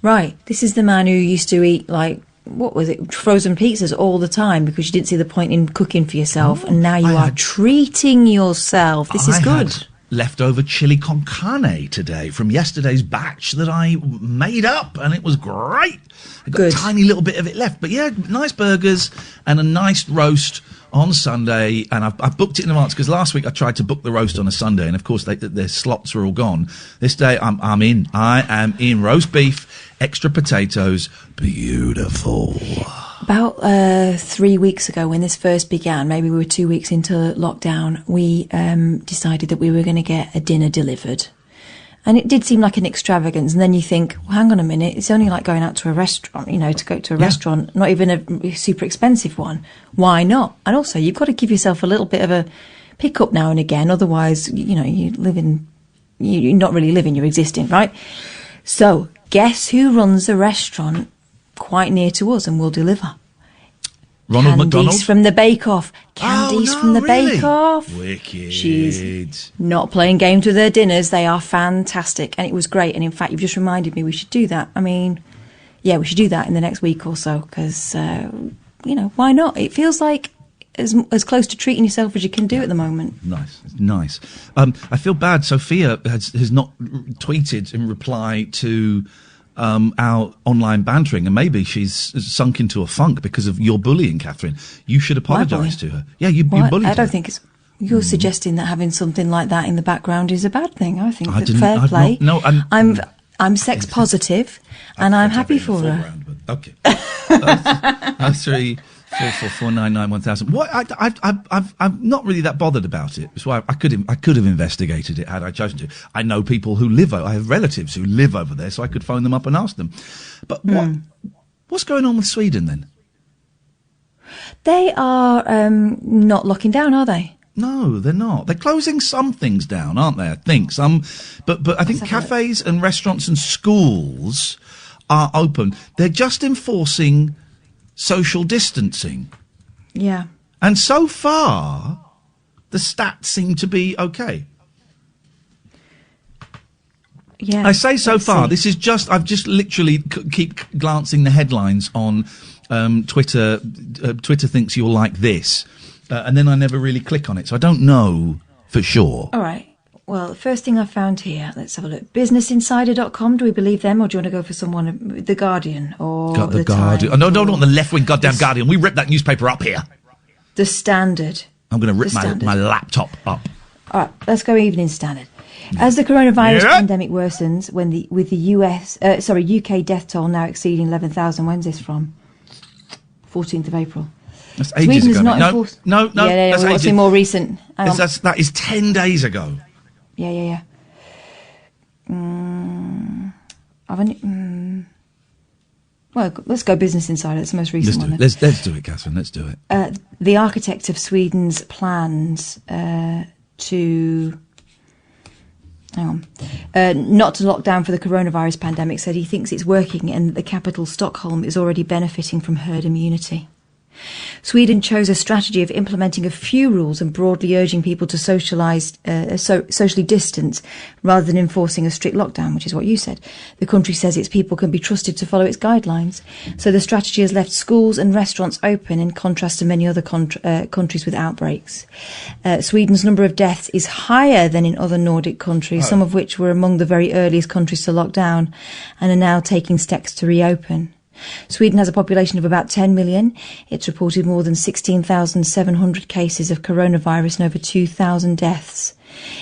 Right, this is the man who used to eat, frozen pizzas all the time because you didn't see the point in cooking for yourself, and now you are treating yourself. This is good. Leftover chili con carne today from yesterday's batch that I made up, and it was great. I got a tiny little bit of it left, but yeah, nice burgers and a nice roast on Sunday. And I've booked it in advance because last week I tried to book the roast on a Sunday, and of course their slots were all gone. This day I'm in. I am in. Roast beef, extra potatoes, beautiful. About 3 weeks ago, when this first began, maybe we were 2 weeks into lockdown, we decided that we were going to get a dinner delivered. And it did seem like an extravagance. And then you think, well, hang on a minute, it's only like going out to a restaurant, to go to a restaurant, not even a super expensive one. Why not? And also, you've got to give yourself a little bit of a pick up now and again. Otherwise, you're not really living, you're existing, right? So, guess who runs the restaurant quite near to us and will deliver? Ronald McDonald? Candice from the Bake Off. Candice from the Bake Off. Wicked. She's not playing games with her dinners. They are fantastic. And it was great. And in fact, you've just reminded me we should do that. I mean, yeah, we should do that in the next week or so because, why not? It feels like as close to treating yourself as you can do at the moment. Nice. I feel bad. Sophia has not tweeted in reply to our online bantering, and maybe she's sunk into a funk because of your bullying, Catherine. You should apologise to her. Yeah, you bullied her. I don't think it's... You're suggesting that having something like that in the background is a bad thing. I think that fair play. I'm sex positive, and I'm happy for her. Okay. 34449911000. What? I'm not really that bothered about it. That's why I could have investigated it had I chosen to. I know people who live. I have relatives who live over there, so I could phone them up and ask them. But what's going on with Sweden then? They are not locking down, are they? No, they're not. They're closing some things down, aren't they? I think some, but I think cafes and restaurants and schools are open. They're just enforcing social distancing. Yeah. And so far, the stats seem to be okay. Yeah. I say so far. This is just, I've just literally keep glancing the headlines on Twitter. Twitter thinks you're like this. And then I never really click on it, so I don't know for sure. All right. Well, the first thing I found here, let's have a look. BusinessInsider.com, do we believe them, or do you want to go for someone, The Guardian, or The Guardian? Times, no, don't want the left-wing goddamn Guardian. We ripped that newspaper up here. The Standard. I'm going to rip my laptop up. All right, let's go Evening Standard. As the coronavirus pandemic worsens, with the UK death toll now exceeding 11,000, when's this from? 14th of April. That's ages Sweden ago. is not enforced. No. Yeah, what's more recent? That is 10 days ago. Yeah. Well, let's go Business Insider. It's the most recent one. Let's do it, Catherine. Let's do it. The architect of Sweden's plans to... not to lock down for the coronavirus pandemic said he thinks it's working and that the capital, Stockholm, is already benefiting from herd immunity. Sweden chose a strategy of implementing a few rules and broadly urging people to socially distance rather than enforcing a strict lockdown, which is what you said. The country says its people can be trusted to follow its guidelines. So the strategy has left schools and restaurants open in contrast to many other countries with outbreaks. Sweden's number of deaths is higher than in other Nordic countries, some of which were among the very earliest countries to lock down and are now taking steps to reopen. Sweden has a population of about 10 million. It's reported more than 16,700 cases of coronavirus and over 2,000 deaths.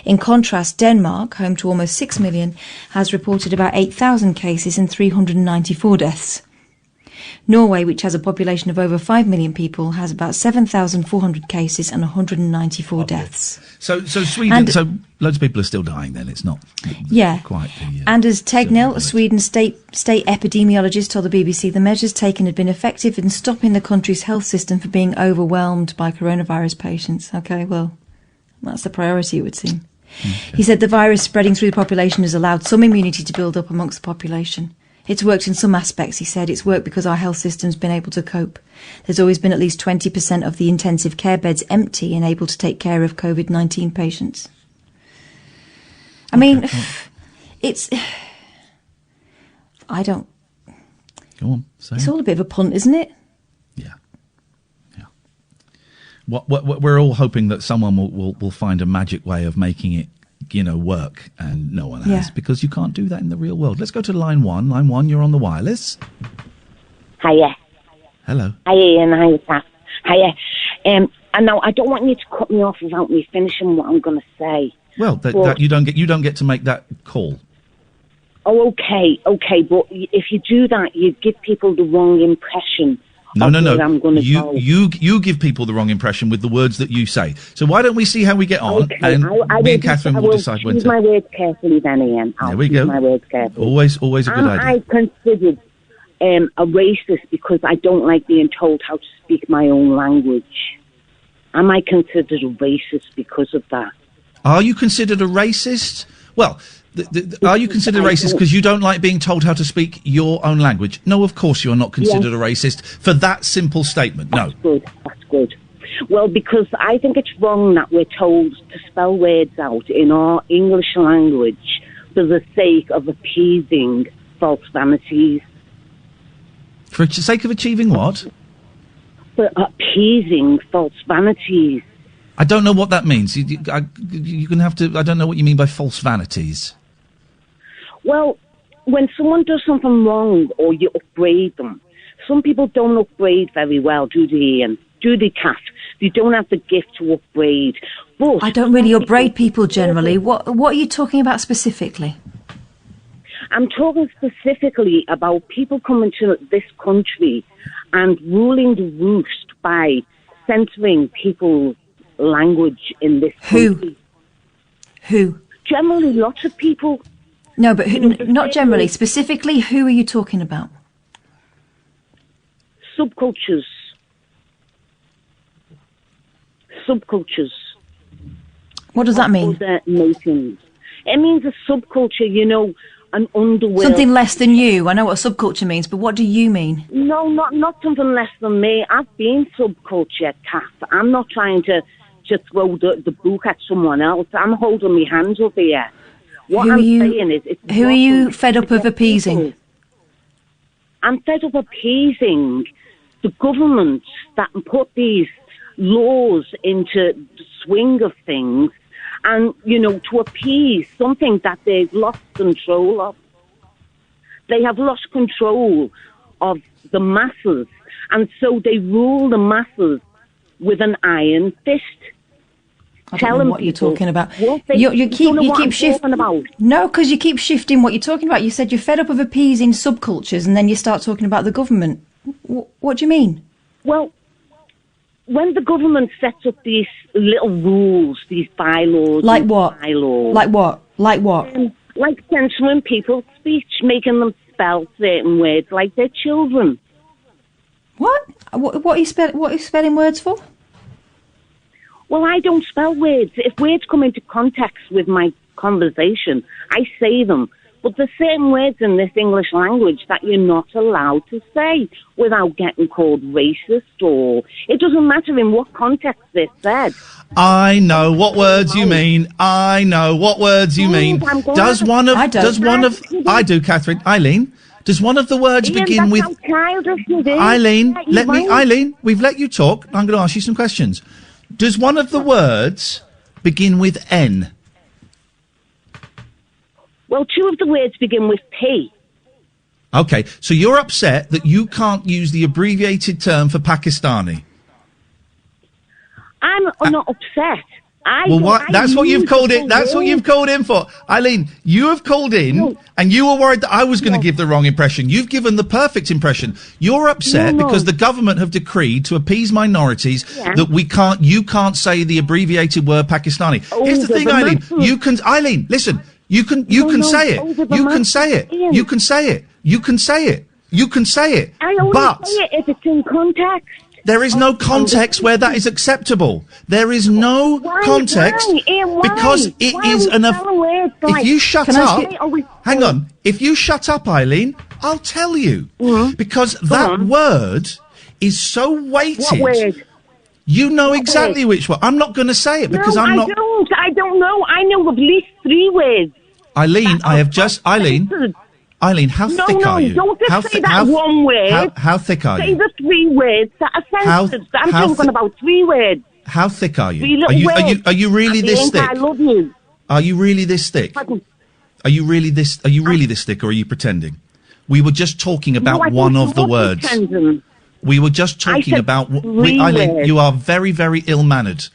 In contrast, Denmark, home to almost 6 million, has reported about 8,000 cases and 394 deaths. Norway, which has a population of over 5 million people, has about 7,400 cases and 194 deaths. So Sweden, so loads of people are still dying then, it's not quite the... Anders Tegnell, Sweden's state epidemiologist, told the BBC the measures taken had been effective in stopping the country's health system from being overwhelmed by coronavirus patients. OK, well, that's the priority, it would seem. Okay. He said the virus spreading through the population has allowed some immunity to build up amongst the population. It's worked in some aspects, he said. It's worked because our health system's been able to cope. There's always been at least 20% of the intensive care beds empty and able to take care of COVID-19 patients. I mean, it's... I don't... Go on, say It's all a bit of a punt, isn't it? Yeah. We're all hoping that someone will find a magic way of making it, work, and no one has, because you can't do that in the real world. Let's go to line one. Line one, you're on the wireless. Hiya. Hello. Hi, Ian. Hi, Pat. Hiya. And now I don't want you to cut me off without me finishing what I'm going to say. Well, that you don't get to make that call. Oh, okay, but if you do that, you give people the wrong impression. No. You give people the wrong impression with the words that you say. So why don't we see how we get on, and me and Catherine will decide when to... Use my words carefully then, Ian. There we go. My words carefully. Always a good idea. I considered a racist because I don't like being told how to speak my own language. Am I considered a racist because of that? Are you considered a racist? Well... are you considered racist because you don't like being told how to speak your own language? No, of course you are not considered a racist for that simple statement. That's good. Well, because I think it's wrong that we're told to spell words out in our English language for the sake of appeasing false vanities. For the sake of achieving what? for appeasing false vanities. I don't know what that means. You're going to have to... I don't know what you mean by false vanities. Well, when someone does something wrong or you upbraid them, some people don't upbraid very well, do they, Ian? Do they, Kath? They don't have the gift to upbraid. But I don't really upbraid people generally. What are you talking about specifically? I'm talking specifically about people coming to this country and ruling the roost by censoring people's language in this country. Who? Generally, lots of people. No, but not generally. Specifically, who are you talking about? Subcultures. What does that mean? Other nations. It means a subculture, an underworld. Something less than you. I know what a subculture means, but what do you mean? No, not something less than me. I've been subculture, Kath. I'm not trying to just throw the book at someone else. I'm holding my hands up here. What I'm saying is... Who are you fed up of appeasing? I'm fed up appeasing the governments that put these laws into the swing of things and, to appease something that they've lost control of. They have lost control of the masses, and so they rule the masses with an iron fist. I don't know what you're talking about. You keep shifting. About. No, because you keep shifting what you're talking about. You said you're fed up of appeasing subcultures, and then you start talking about the government. What do you mean? Well, when the government sets up these little rules, these bylaws... Like what? Like what? Like censoring people's speech, making them spell certain words like they're children. What? What are you spelling words for? Well, I don't spell words. If words come into context with my conversation, I say them. But there's certain words in this English language that you're not allowed to say without getting called racist, or it doesn't matter in what context they're said. I know what words you mean. I do, Katherine. Eileen, does one of the words Ian, begin with... Eileen, Eileen, we've let you talk. I'm going to ask you some questions. Does one of the words begin with N? Well, two of the words begin with P. Okay, so you're upset that you can't use the abbreviated term for Pakistani? I'm not upset. That's what you've called it. That's what you've called in for. Eileen, you have called in and you were worried that I was going to give the wrong impression. You've given the perfect impression. You're upset because the government have decreed to appease minorities that you can't say the abbreviated word Pakistani. Here's the thing, Eileen. Eileen, listen. You can say it. You can say it. You can say it. You can say it. You can say it. I only say it if it's in context. There is no context where that is acceptable. There is no context because it is an... If you shut up... Hang on. If you shut up, Eileen, I'll tell you. Because that word is so weighted. What word? You know exactly which one. I'm not going to say it because I'm not... I don't know. I know at least 3 words. Eileen, I have just... Eileen, how thick are you? Don't just say that one word. How thick are you? Say the 3 words that are censored. I'm talking about 3 words. How thick are you? 3 little words. Are you really this thick? I love you. Are you really this thick? Are you really this thick, or are you pretending? We were just talking about one of the words. We were just talking about... Eileen, you are very, very ill-mannered.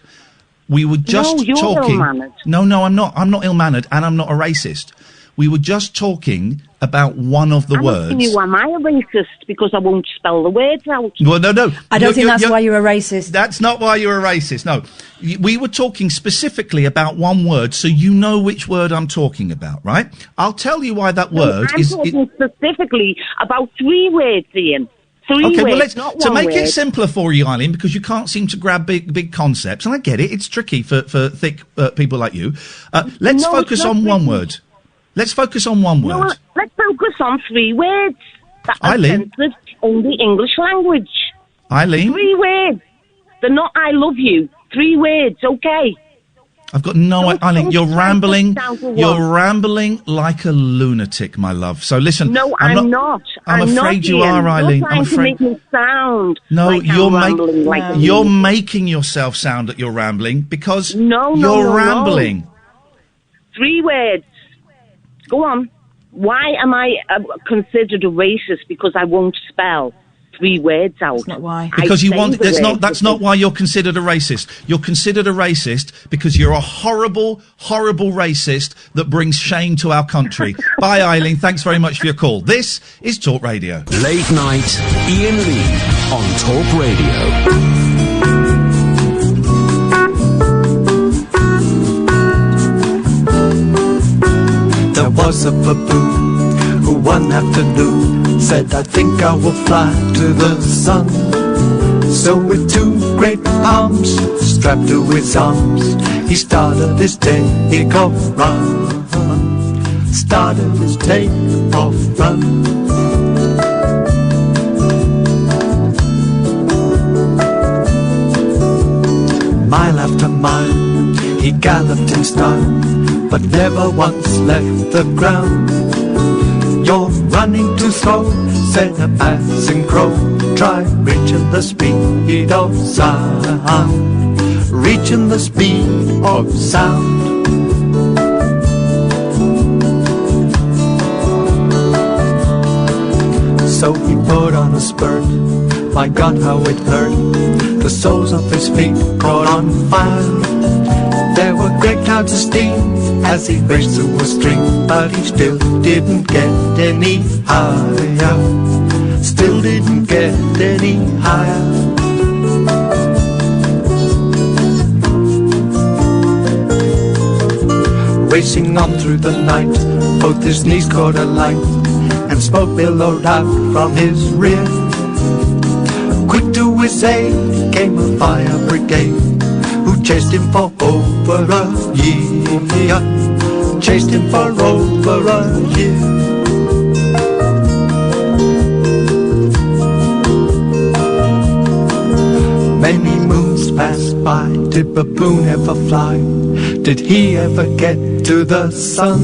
We were just talking... ill-mannered. No, I'm not. I'm not ill-mannered, and I'm not a racist. We were just talking about one of the words. I'm asking you, am I a racist because I won't spell the words out? Well, no. I don't think that's why you're a racist. That's not why you're a racist, no. We were talking specifically about one word, so you know which word I'm talking about, right? I'll tell you why that word is... I'm talking specifically about 3 words, Ian. 3 words, not 1 to make word. it simpler for you, Eileen, because you can't seem to grab big concepts, and I get it, it's tricky for thick people like you. Let's focus on one word. Let's focus on one word. No, let's focus on 3 words that are censored in the English language. Eileen? 3 words. They're not I love you. 3 words, okay. I've got no... Eileen, you're rambling. You're rambling like a lunatic, my love. So listen... No, I'm not. I'm afraid you are, Eileen. You're trying to make me sound like you're making yourself sound that you're rambling because you're rambling. No. 3 words. Go on. Why am I considered a racist because I won't spell 3 words out? That's not why. Because you want... That's not why you're considered a racist. You're considered a racist because you're a horrible, horrible racist that brings shame to our country. Bye, Eileen. Thanks very much for your call. This is Talk Radio. Late Night, Iain Lee on Talk Radio. There was a baboon who one afternoon said, I think I will fly to the sun. So with 2 great arms strapped to his arms, he started his take-off run. Started his take-off run. Mile after mile, he galloped in style, but never once left the ground. You're running too slow, said a passing crow. Try reaching the speed of sound. Reaching the speed of sound. So he put on a spurt. My God, how it hurt. The soles of his feet caught on fire. There were great clouds of steam as he raced through a stream, but he still didn't get any higher. Still didn't get any higher. Racing on through the night, both his knees caught alight, and smoke billowed out from his rear. Quick to his aid came a fire brigade, who chased him for over a year. Chased him for over a year. Many moons passed by. Did Baboon ever fly? Did he ever get to the sun?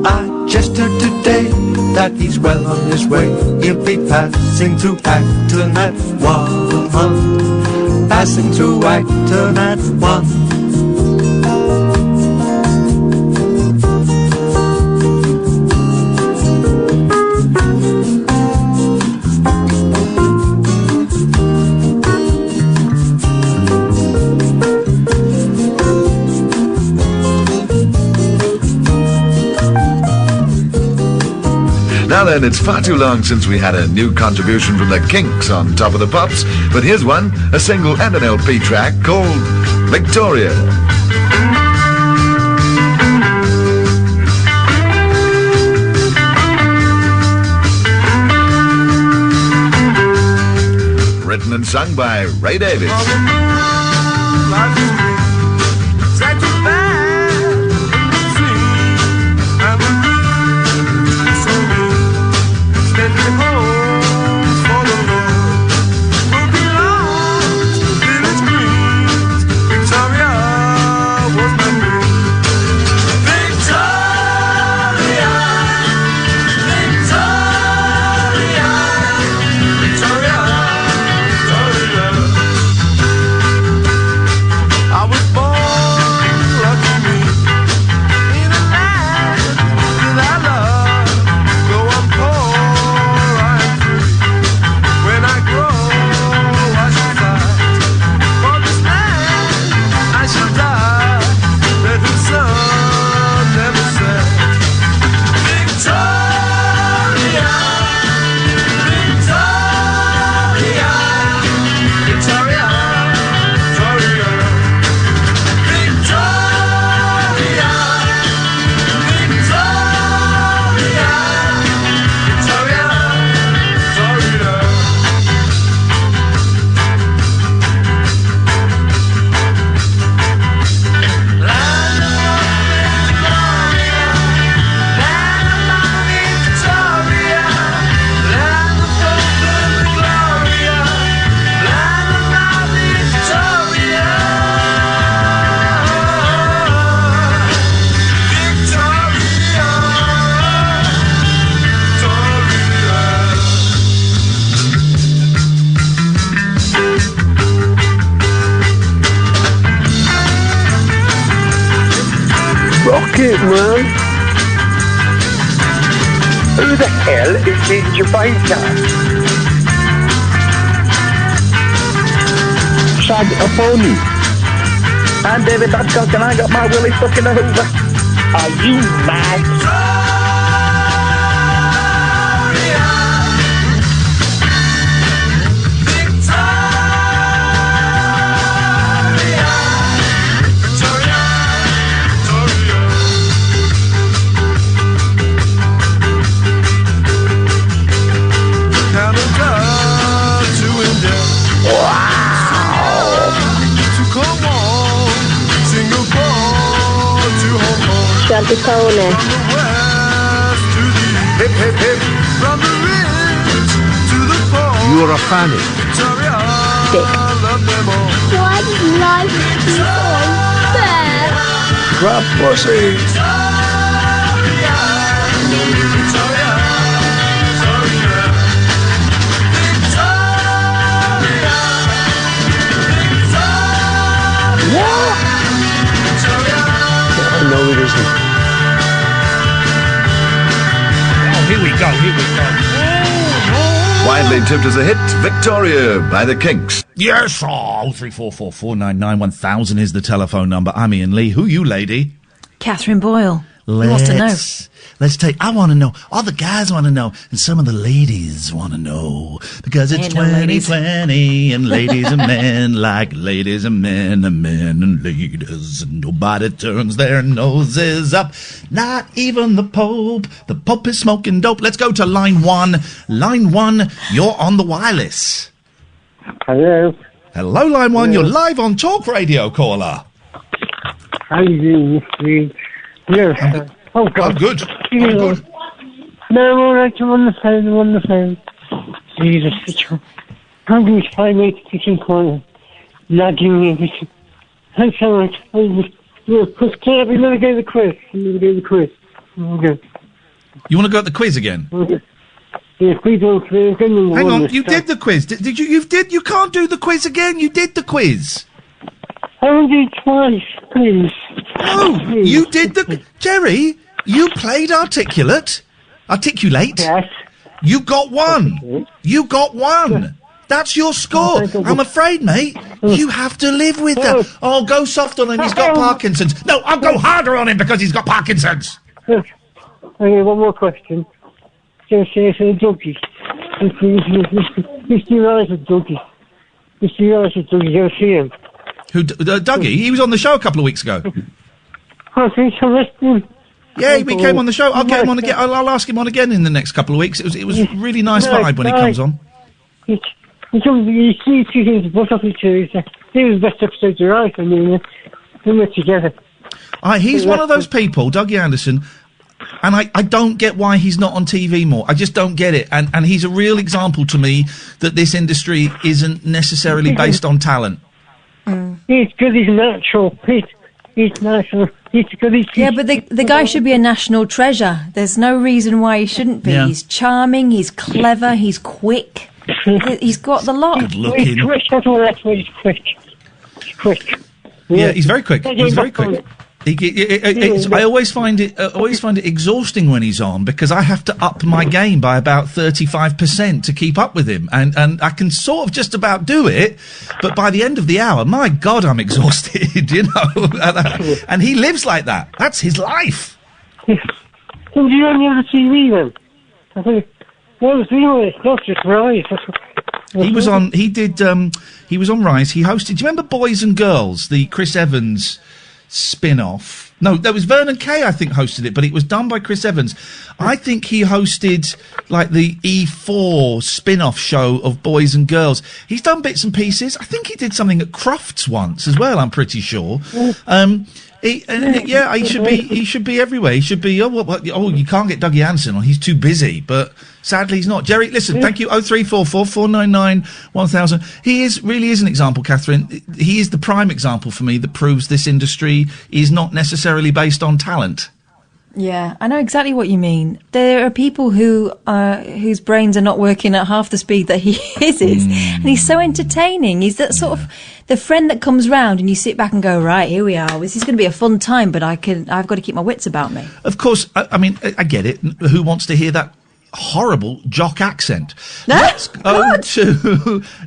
I just heard today that he's well on his way. He'll be passing through Acton at 1. Passing through Acton at 1. Now then, it's far too long since we had a new contribution from the Kinks on Top of the Pops, but here's one, a single and an LP track called Victoria. Written and sung by Ray Davies. I Who the hell is in Jamaica? Shag a pony. I'm David Babcock and I got my willy stuck in a hoover. Are you mad? Pony. Hip, hip, hip. From the rich to the poor. You're a fanny. Dick. Why does life be so unfair? Grab pussy. What? No, it isn't. Here we go. Widely tipped as a hit, Victoria by the Kinks. Yes! Oh, 0344 499 1000 is the telephone number. I'm Iain Lee. Who you, lady? Catherine Boyle. Who wants to know? I want to know. All the guys want to know. And some of the ladies want to know. Because it's 2020 and ladies and men like ladies and men and ladies. And nobody turns their noses up. Not even the Pope. The Pope is smoking dope. Let's go to line one. Line one, you're on the wireless. Hello. Hello, line one. You're live on Talk Radio, caller. How you doing? Yes. Oh, God. I'm good. No, all right, I'm on the phone. Jesus, I'm going to find my kitchen corner. Nagging me everything. Thanks so much. I'm going to go to the quiz. Okay. You want to go at the quiz again? Yeah, quiz on. Hang on, you did the quiz. Did you? You can't do the quiz again. You did the quiz. I only did twice, please. No, you did the... Jerry, you played Articulate. Yes. You got one. You got one. That's your score. I'm afraid, mate, you have to live with that. Oh, go soft on him. He's got Parkinson's. No, I'll go harder on him because he's got Parkinson's. Okay, one more question. Just say for the doggy. Mr. Rice is doggy. You ever see him? Who, Dougie? He was on the show a couple of weeks ago. Yeah, he came on the show. I'll get him on again. I'll ask him on again in the next couple of weeks. It was a really nice vibe when he comes on. He was best episode of life. I mean, we were together. He's one of those people, Dougie Anderson, and I don't get why he's not on TV more. I just don't get it. And he's a real example to me that this industry isn't necessarily based on talent. He's good, he's natural. He's natural. He's good, yeah, but the guy should be a national treasure. There's no reason why he shouldn't be. Yeah. He's charming, he's clever, he's quick. He's got the lot. Good looking. He's quick. He's quick. Yeah, he's very quick. He's very quick. I always find it exhausting when he's on because I have to up my game by about 35% to keep up with him, and I can sort of just about do it, but by the end of the hour, my God, I'm exhausted, you know. And he lives like that. That's his life. Did you only have the TV then? I think it's not just Rise. He was on. He was on Rise. He hosted. Do you remember Boys and Girls, the Chris Evans spin-off? No, that was Vernon Kay, I think, hosted it, but it was done by Chris Evans. I think he hosted, like, the E4 spin-off show of Boys and Girls. He's done bits and pieces. I think he did something at Crufts once as well, I'm pretty sure. He should be everywhere. He should be, you can't get Dougie Anderson on, he's too busy, but sadly he's not. Jerry, listen, thank you, 0344 499 1000. He really is an example, Catherine. He is the prime example for me that proves this industry is not necessarily based on talent. Yeah, I know exactly what you mean. There are people whose brains are not working at half the speed that his is, and he's so entertaining. He's that sort of the friend that comes round and you sit back and go, right, here we are. This is going to be a fun time, but I've got to keep my wits about me. Of course, I mean, I get it. Who wants to hear that horrible jock accent. No?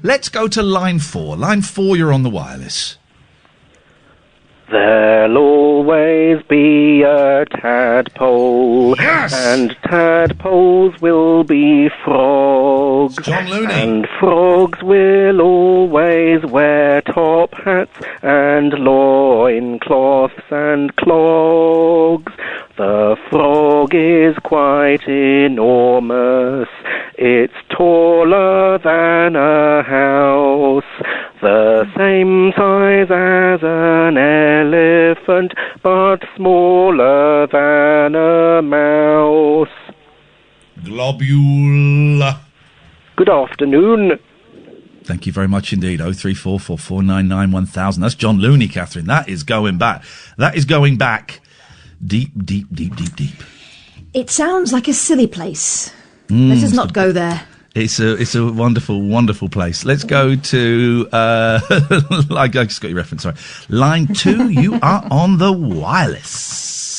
Let's go to line 4. Line 4, you're on the wireless. There'll always be a tadpole, and tadpoles will be frogs. John Looney. And frogs will always wear top hats and loincloths and clogs. The frog is quite enormous. It's taller than a house. The same size as an elephant, but smaller than a mouse. Globule. Good afternoon. Thank you very much indeed. 03444991000. That's John Looney, Catherine. That is going back. That is going back deep, deep, deep, deep, deep. It sounds like a silly place. Let us not go there. It's a wonderful, wonderful place. Let's go to I just got your reference, sorry. Line 2, you are on the wireless.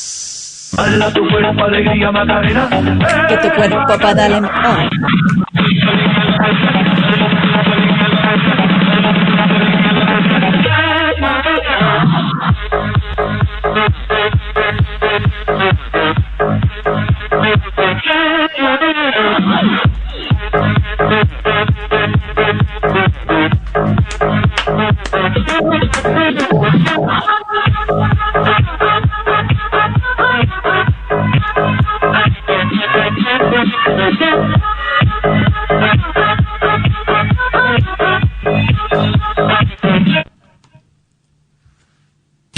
Dala tu cuerpo alegría Macarena. Que tu cuerpo pa' darle.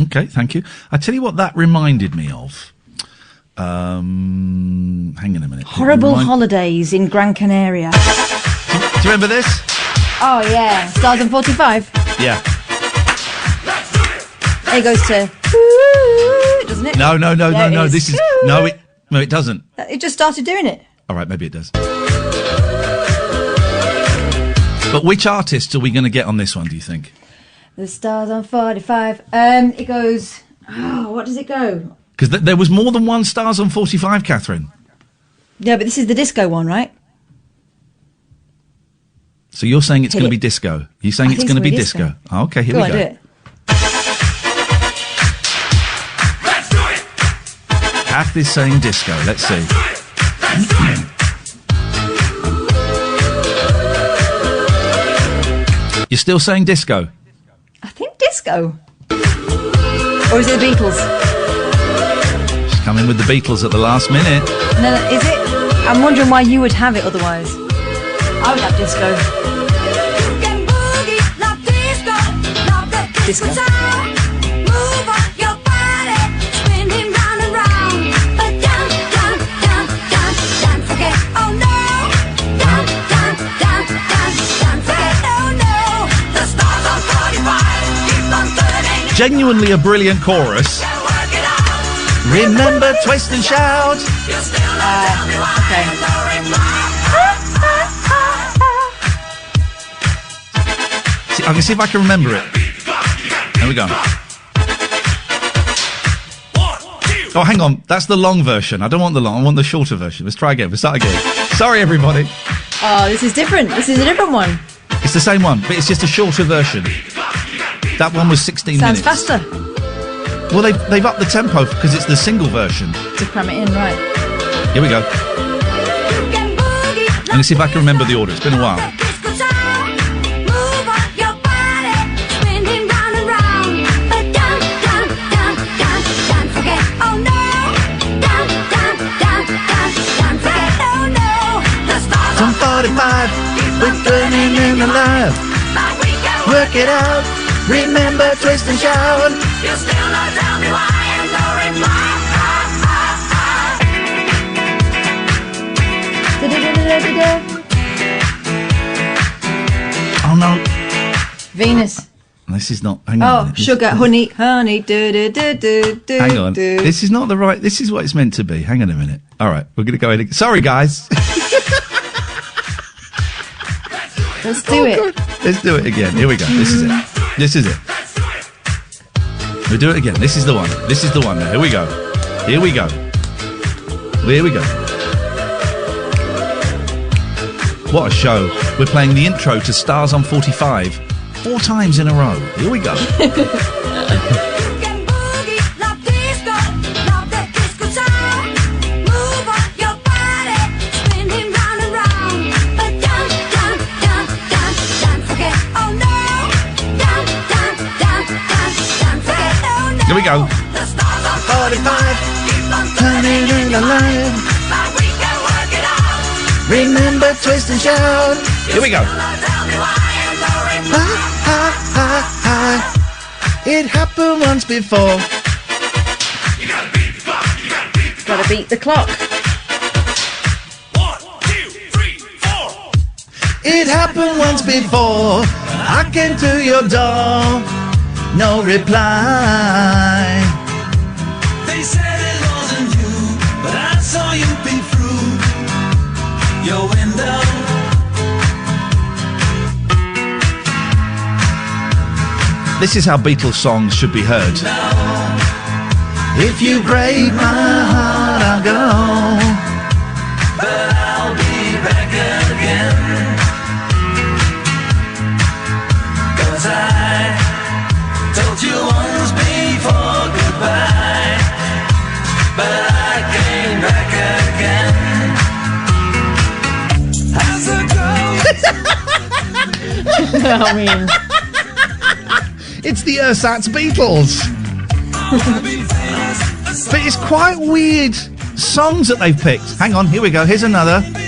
Okay, thank you. I tell you what that reminded me of. Hang on a minute. Horrible holidays in Gran Canaria. Do you remember this? Oh, yeah. Stars on 45. Yeah. It goes to... doesn't it? No. Yeah, This is... No, it doesn't. It just started doing it. All right, maybe it does. But which artists are we going to get on this one, do you think? The stars on 45. It goes... Oh, what does it go? Because there was more than one Stars on 45, Catherine. Yeah, but this is the disco one, right? So you're saying it's going to be disco? You're saying it's going to be disco? Oh, okay, here we go. Do it. Kath is saying disco. Let's see. You're still saying disco? I think disco. Or is it the Beatles? She's coming with the Beatles at the last minute. No, is it? I'm wondering why you would have it otherwise. I would have disco. Disco. Genuinely a brilliant chorus. Remember, twist and shout. Okay. See, I can see if I can remember it. There we go. Oh, hang on. That's the long version. I don't want the long. I want the shorter version. Let's try again. Let's start again. Sorry, everybody. Oh, this is different. This is a different one. It's the same one, but it's just a shorter version. That one was 16 Sounds minutes. faster. Well, they've upped the tempo because it's the single version. To cram it in, right. Here we go. Let me see if I can remember the order. It's been a while. Some 45, we're burning in the life. Work it out. Remember, twist and shout. You still not tell me why and no reply. Oh no. Venus. This is not. Hang on. Oh, sugar, honey, do do do do do. Hang on. This is not the right. This is what it's meant to be. Hang on a minute. All right, we're going to go in. Sorry, guys. Let's do it. God. Let's do it again. Here we go. This is it. This is it. We'll do it again. This is the one. This is the one. Here we go. Here we go. Here we go. What a show. We're playing the intro to Stars on 45 4 times in a row. Here we go. Here we go. 45, turning it alive. Remember, twist and shout. Here we go. It happened once before. Gotta beat the clock. 1, 2, 3, 4. It happened once before. I came to your door. No reply. They said it wasn't you, but I saw you peek through your window. This is how Beatles songs should be heard. If you break my heart, I'll go. But I'll be back again. 'Cause I told you once before goodbye, but I came back again. As a girl. I mean, it's the Ersatz Beatles. But it's quite weird songs that they've picked. Hang on, here we go. Here's another. Baby,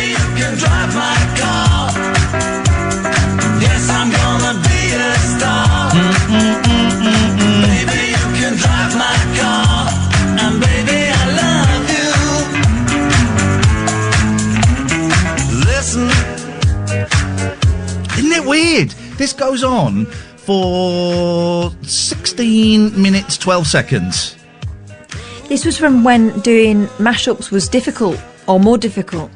you can drive my car. Yes, I'm gonna be a star. Baby, you can drive my car. And baby, I love you. Listen. Isn't it weird? This goes on for 16 minutes, 12 seconds. this was from when doing mashups was difficult, or more difficult.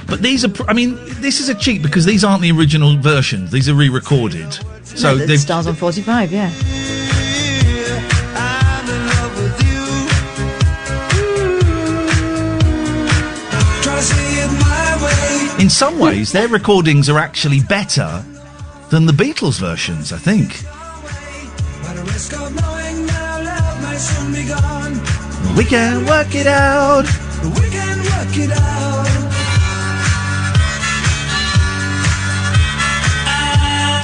But these are, I mean, this is a cheat because these aren't the original versions. These are re-recorded. So no, they've Stars on 45, yeah. In some ways, their recordings are actually better than the Beatles versions, I think. We can work it out. We can work it out.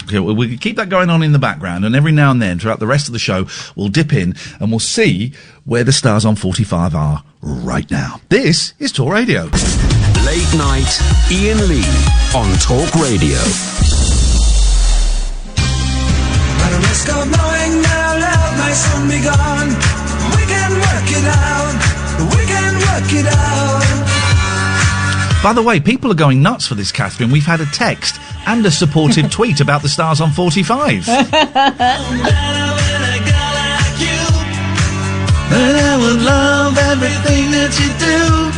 Okay, well, we can keep that going on in the background, and every now and then, throughout the rest of the show, we'll dip in and we'll see where the Stars on 45 are right now. This is Talk Radio. Late night, Iain Lee on Talk Radio. At the risk of knowing that love may soon be gone, we can work it out. We can work it out. By the way, people are going nuts for this, Katherine. We've had a text and a supportive tweet about the Stars on 45. And I would love everything that you do.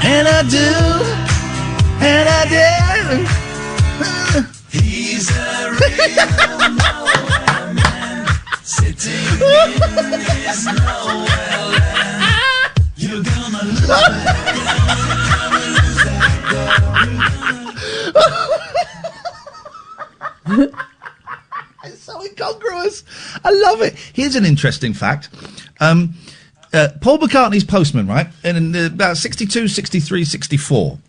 And I do. And I do. He's a real man sitting in his nowhere land. You're gonna lose that. It's so incongruous. I love it. Here's an interesting fact. Paul McCartney's Postman, right? And in about 62, 63, 64.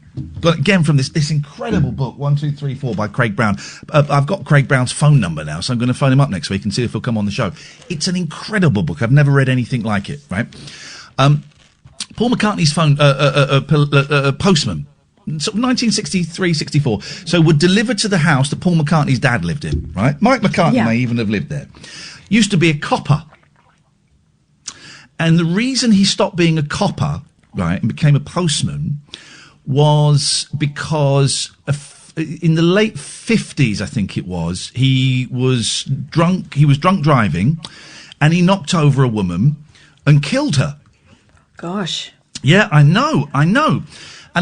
Got it again from this incredible book, 1, 2, 3, 4 by Craig Brown. I've got Craig Brown's phone number now, so I'm going to phone him up next week and see if he'll come on the show. It's an incredible book. I've never read anything like it, right? Paul McCartney's Postman, sort of 1963, 64. So would deliver to the house that Paul McCartney's dad lived in, right? Mike McCartney may even have lived there. Used to be a copper. And the reason he stopped being a copper, right, and became a postman was because in the late 50s, I think it was, he was drunk driving, and he knocked over a woman and killed her. Gosh. Yeah, I know. And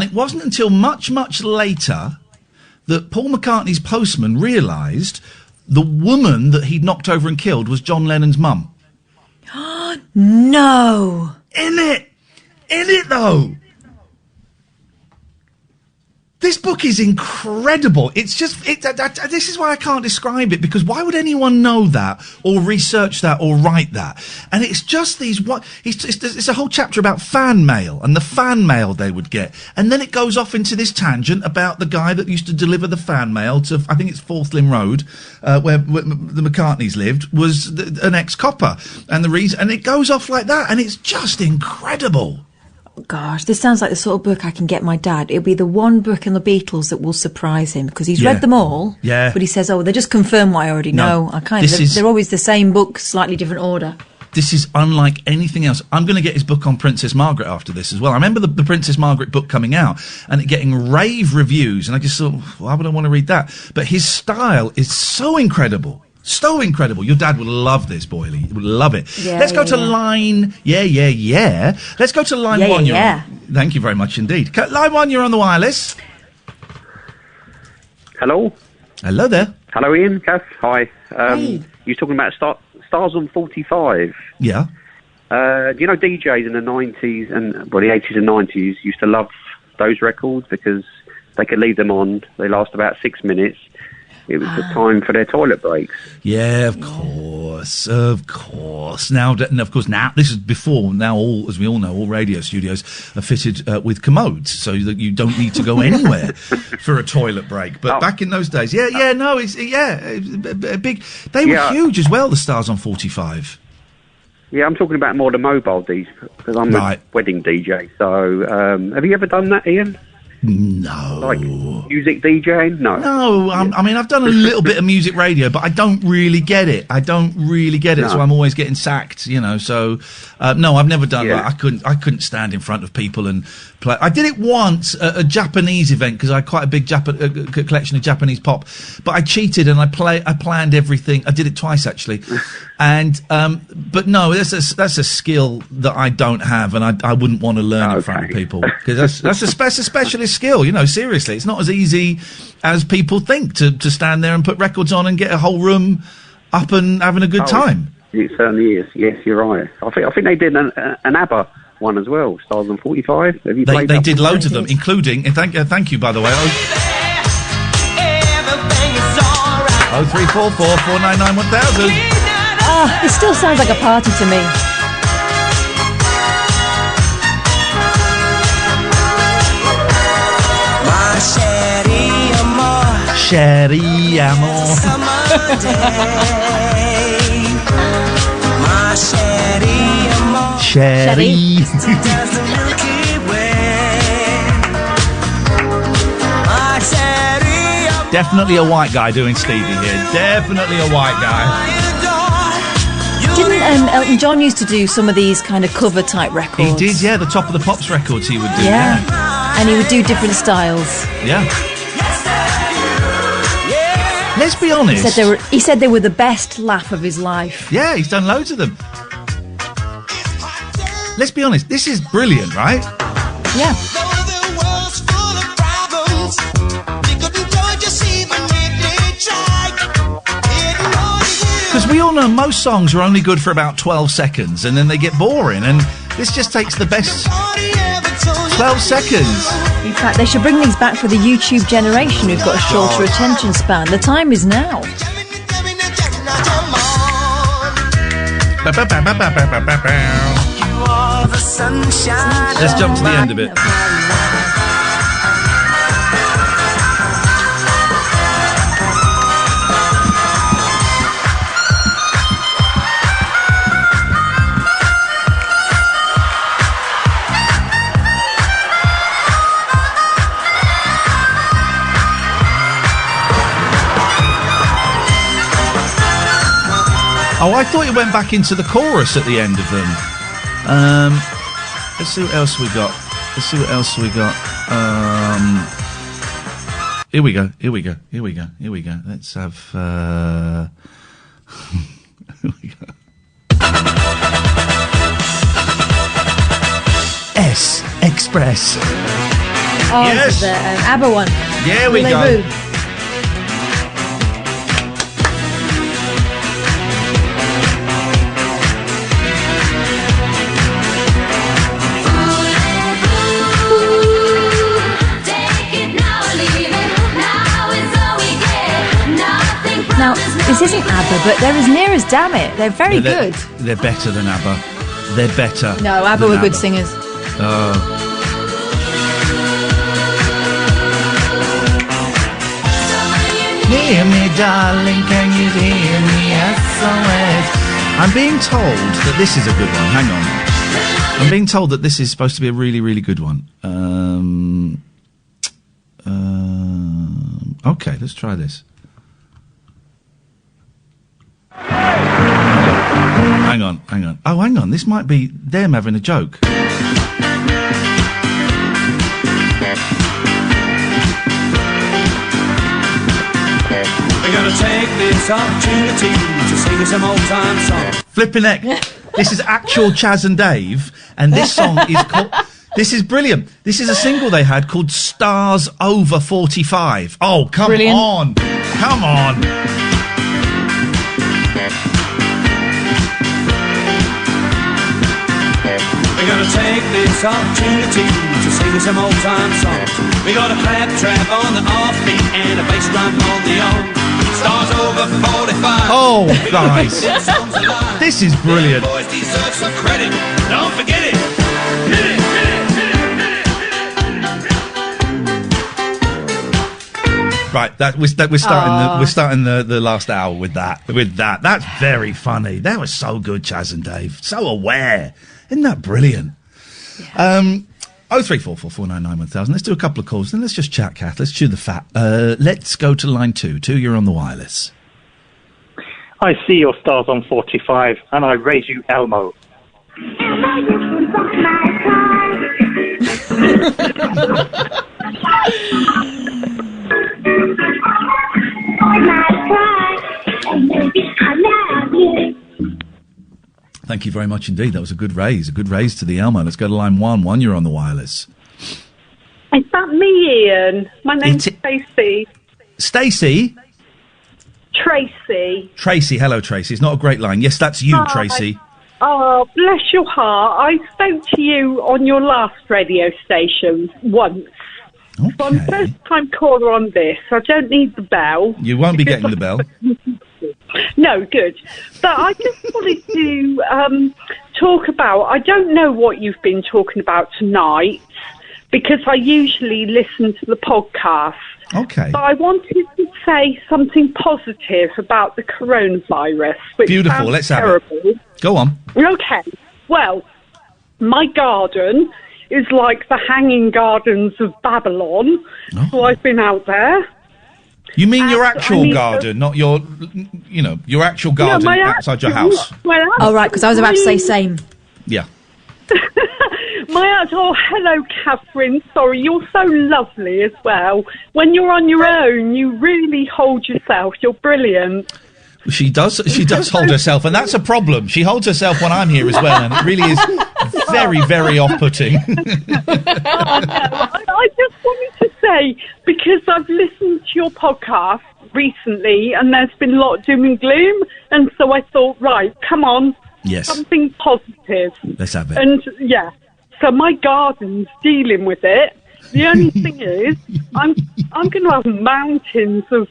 it wasn't until much, much later that Paul McCartney's Postman realised the woman that he'd knocked over and killed was John Lennon's mum. No. In it though. This book is incredible. It's just, this is why I can't describe it, because why would anyone know that, or research that, or write that? And it's just it's a whole chapter about fan mail, and the fan mail they would get. And then it goes off into this tangent about the guy that used to deliver the fan mail to, I think it's Fourth Lynn Road, where the McCartneys lived, was an ex-copper. And and it goes off like that, and it's just incredible. Gosh, this sounds like the sort of book I can get my dad. It'll be the one book in the Beatles that will surprise him, because he's read them all. Yeah. But he says, they just confirm what I already know. They're always the same book, slightly different order. This is unlike anything else. I'm going to get his book on Princess Margaret after this as well. I remember the Princess Margaret book coming out and it getting rave reviews, and I just thought, why would I want to read that? But his style is so incredible. So incredible. Your dad would love this, Boyley. He would love it. Yeah, Let's go to line... Yeah. Let's go to line one. Thank you very much indeed. Line one, you're on the wireless. Hello. Hello there. Hello, Ian. Kath. Hi. Hey. You're talking about Stars on 45. Yeah. Do you know DJs in the 90s and, the 80s and 90s used to love those records because they could leave them on. They last about 6 minutes. It was the time for their toilet breaks. Yeah, of course. Now, and of course, now this is before. Now, as we all know, all radio studios are fitted with commodes, so that you don't need to go anywhere for a toilet break. But back in those days, big. They were huge as well. The Stars on 45. Yeah, I'm talking about more the mobile DJs because I'm a wedding DJ. So, have you ever done that, Ian? No. Like music DJing? No. No, I mean, I've done a little bit of music radio, but I don't really get it. No. So I'm always getting sacked, so, no, I've never done that. I couldn't stand in front of people and play. I did it once at a Japanese event, because I had quite a big collection of Japanese pop, but I cheated and I planned everything. I did it twice, actually. And, but no, that's a skill that I don't have, and I wouldn't want to learn in front of people, because that's a specialist skill, seriously. It's not as easy as people think to stand there and put records on and get a whole room up and having a good time. It certainly is. Yes, you're right. I think they did an ABBA one as well, Stars on 45. Have you played They did loads of them, including, and thank you, by the way, 0344 499 1000. It still sounds like a party to me. Sherry amor. Sherry. Definitely a white guy doing Stevie here. Definitely a white guy. Didn't Elton John used to do some of these kind of cover type records? He did, yeah. The Top of the Pops records he would do. Yeah. And he would do different styles. Yeah. Let's be honest. He said they were the best laugh of his life. Yeah, he's done loads of them. Let's be honest. This is brilliant, right? Yeah. Because we all know most songs are only good for about 12 seconds and then they get boring, and this just takes the best 12 seconds. In fact, they should bring these back for the YouTube generation who've got a shorter attention span. The time is now. Let's jump to the end of it. Oh, I thought it went back into the chorus at the end of them. Let's see what else we got. Here we go. Let's have... Here we go. S Express. Oh, yes. This is the ABBA one. Yeah, we go. This isn't ABBA, but they're as near as damn it. They're very good. They're better than ABBA. They're better. No, ABBA than were good ABBA. singers. Oh. Hear me, darling, can you hear me? SOS. I'm being told that this is a good one. Hang on. I'm being told that this is supposed to be a really, really good one. Okay, let's try this. Hang on. Oh, hang on. This might be them having a joke. We're gonna take this opportunity to sing some old time song. Flipping heck. This is actual Chaz and Dave, and this song is called... This is brilliant. This is a single they had called Stars Over 45. Oh, come on. Come on. We're gonna take this opportunity to sing some old time songs. We got a clap trap on the offbeat and a bass drum on the on. Stars over 45. Oh, guys. This is brilliant. Boys deserve some credit. Don't forget it. Right, we're starting the last hour with that. That's very funny. That was so good, Chaz and Dave. So aware. Isn't that brilliant? Yeah. 03444991000. Let's do a couple of calls, then let's just chat, Kath. Let's chew the fat. Let's go to line 2. 2, you're on the wireless. I see your stars on 45, and I raise you Elmo. Thank you very much indeed. That was a good raise to the Elmo. Let's go to line 1. 1, you're on the wireless. Is that me, Ian? My name's Stacey. Stacey? Tracy. Tracy, hello Tracy. It's not a great line. Yes, that's you, Hi. Tracy. Oh, bless your heart. I spoke to you on your last radio station once. Okay. So I'm first time caller on this. I don't need the bell. You won't be getting the bell. No, good. But I just wanted to talk about, I don't know what you've been talking about tonight, because I usually listen to the podcast. Okay. But I wanted to say something positive about the coronavirus, which Beautiful, sounds let's have terrible. it. Go on. Okay. Well, my garden is like the hanging gardens of Babylon. Oh. So I've been out there. You mean your actual garden, not your, your actual garden outside your house? Oh, right, because I was about to say same. Yeah. Hello, Katherine. Sorry, you're so lovely as well. When you're on your own, you really hold yourself. You're brilliant. She does hold herself, and that's a problem. She holds herself when I'm here as well, and it really is very, very off-putting. I just wanted to say, because I've listened to your podcast recently, and there's been a lot of doom and gloom, and so I thought, right, come on, yes, something positive. Let's have it. And, yeah, so my garden's dealing with it. The only thing is, I'm going to have mountains of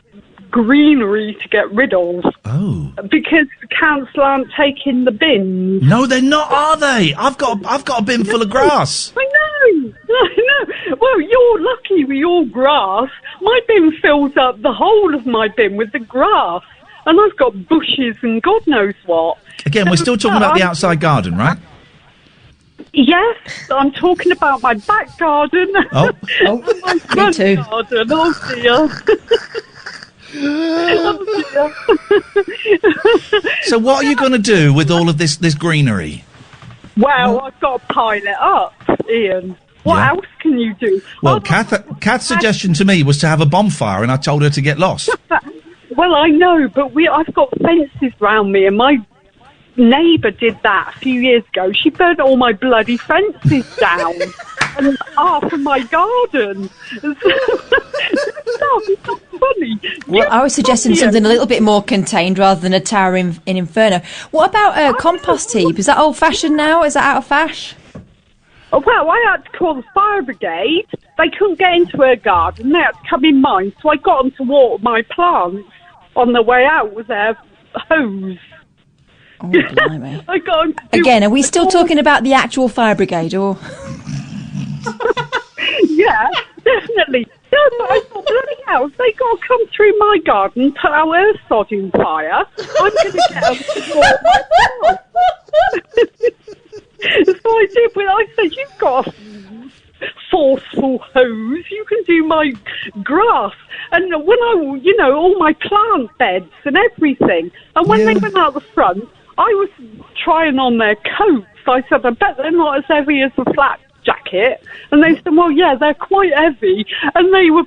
greenery to get rid of. Oh. Because the council aren't taking the bins. No, they're not, are they? I've got a bin full of grass. I know. Well, you're lucky with your grass. My bin fills up the whole of my bin with the grass. And I've got bushes and God knows what. Again, we're still talking about the outside garden, right? Yes, I'm talking about my back garden. Oh. My Me too. garden. Oh, dear. So what are you going to do with all of this greenery? Well, I've got to pile it up, Ian. What Yeah. else can you do? Well, Kath's suggestion to me was to have a bonfire, and I told her to get lost. Well, I know, but I've got fences round me, and my neighbour did that a few years ago. She burnt all my bloody fences down and half of my garden. It's not funny. Well, I was suggesting something a little bit more contained rather than a tower in Inferno. What about a compost heap? Is that old-fashioned now? Is that out of fash? Well, I had to call the fire brigade. They couldn't get into her garden. They had to come in mine, so I got them to water my plants. on the way out with their hose. Oh, blimey. I got Again, are we still talking about the actual fire brigade, or...? Yeah, definitely. No, but I thought, bloody hell, they got to come through my garden, put our sod in fire. I'm going to get them to warm myself. So I did, but I said, you've got a forceful hose, you can do my grass. And when all my plant beds and everything. And when they went out the front, I was trying on their coats. I said, I bet they're not as heavy as a flat jacket. And they said, well, yeah, they're quite heavy. And they were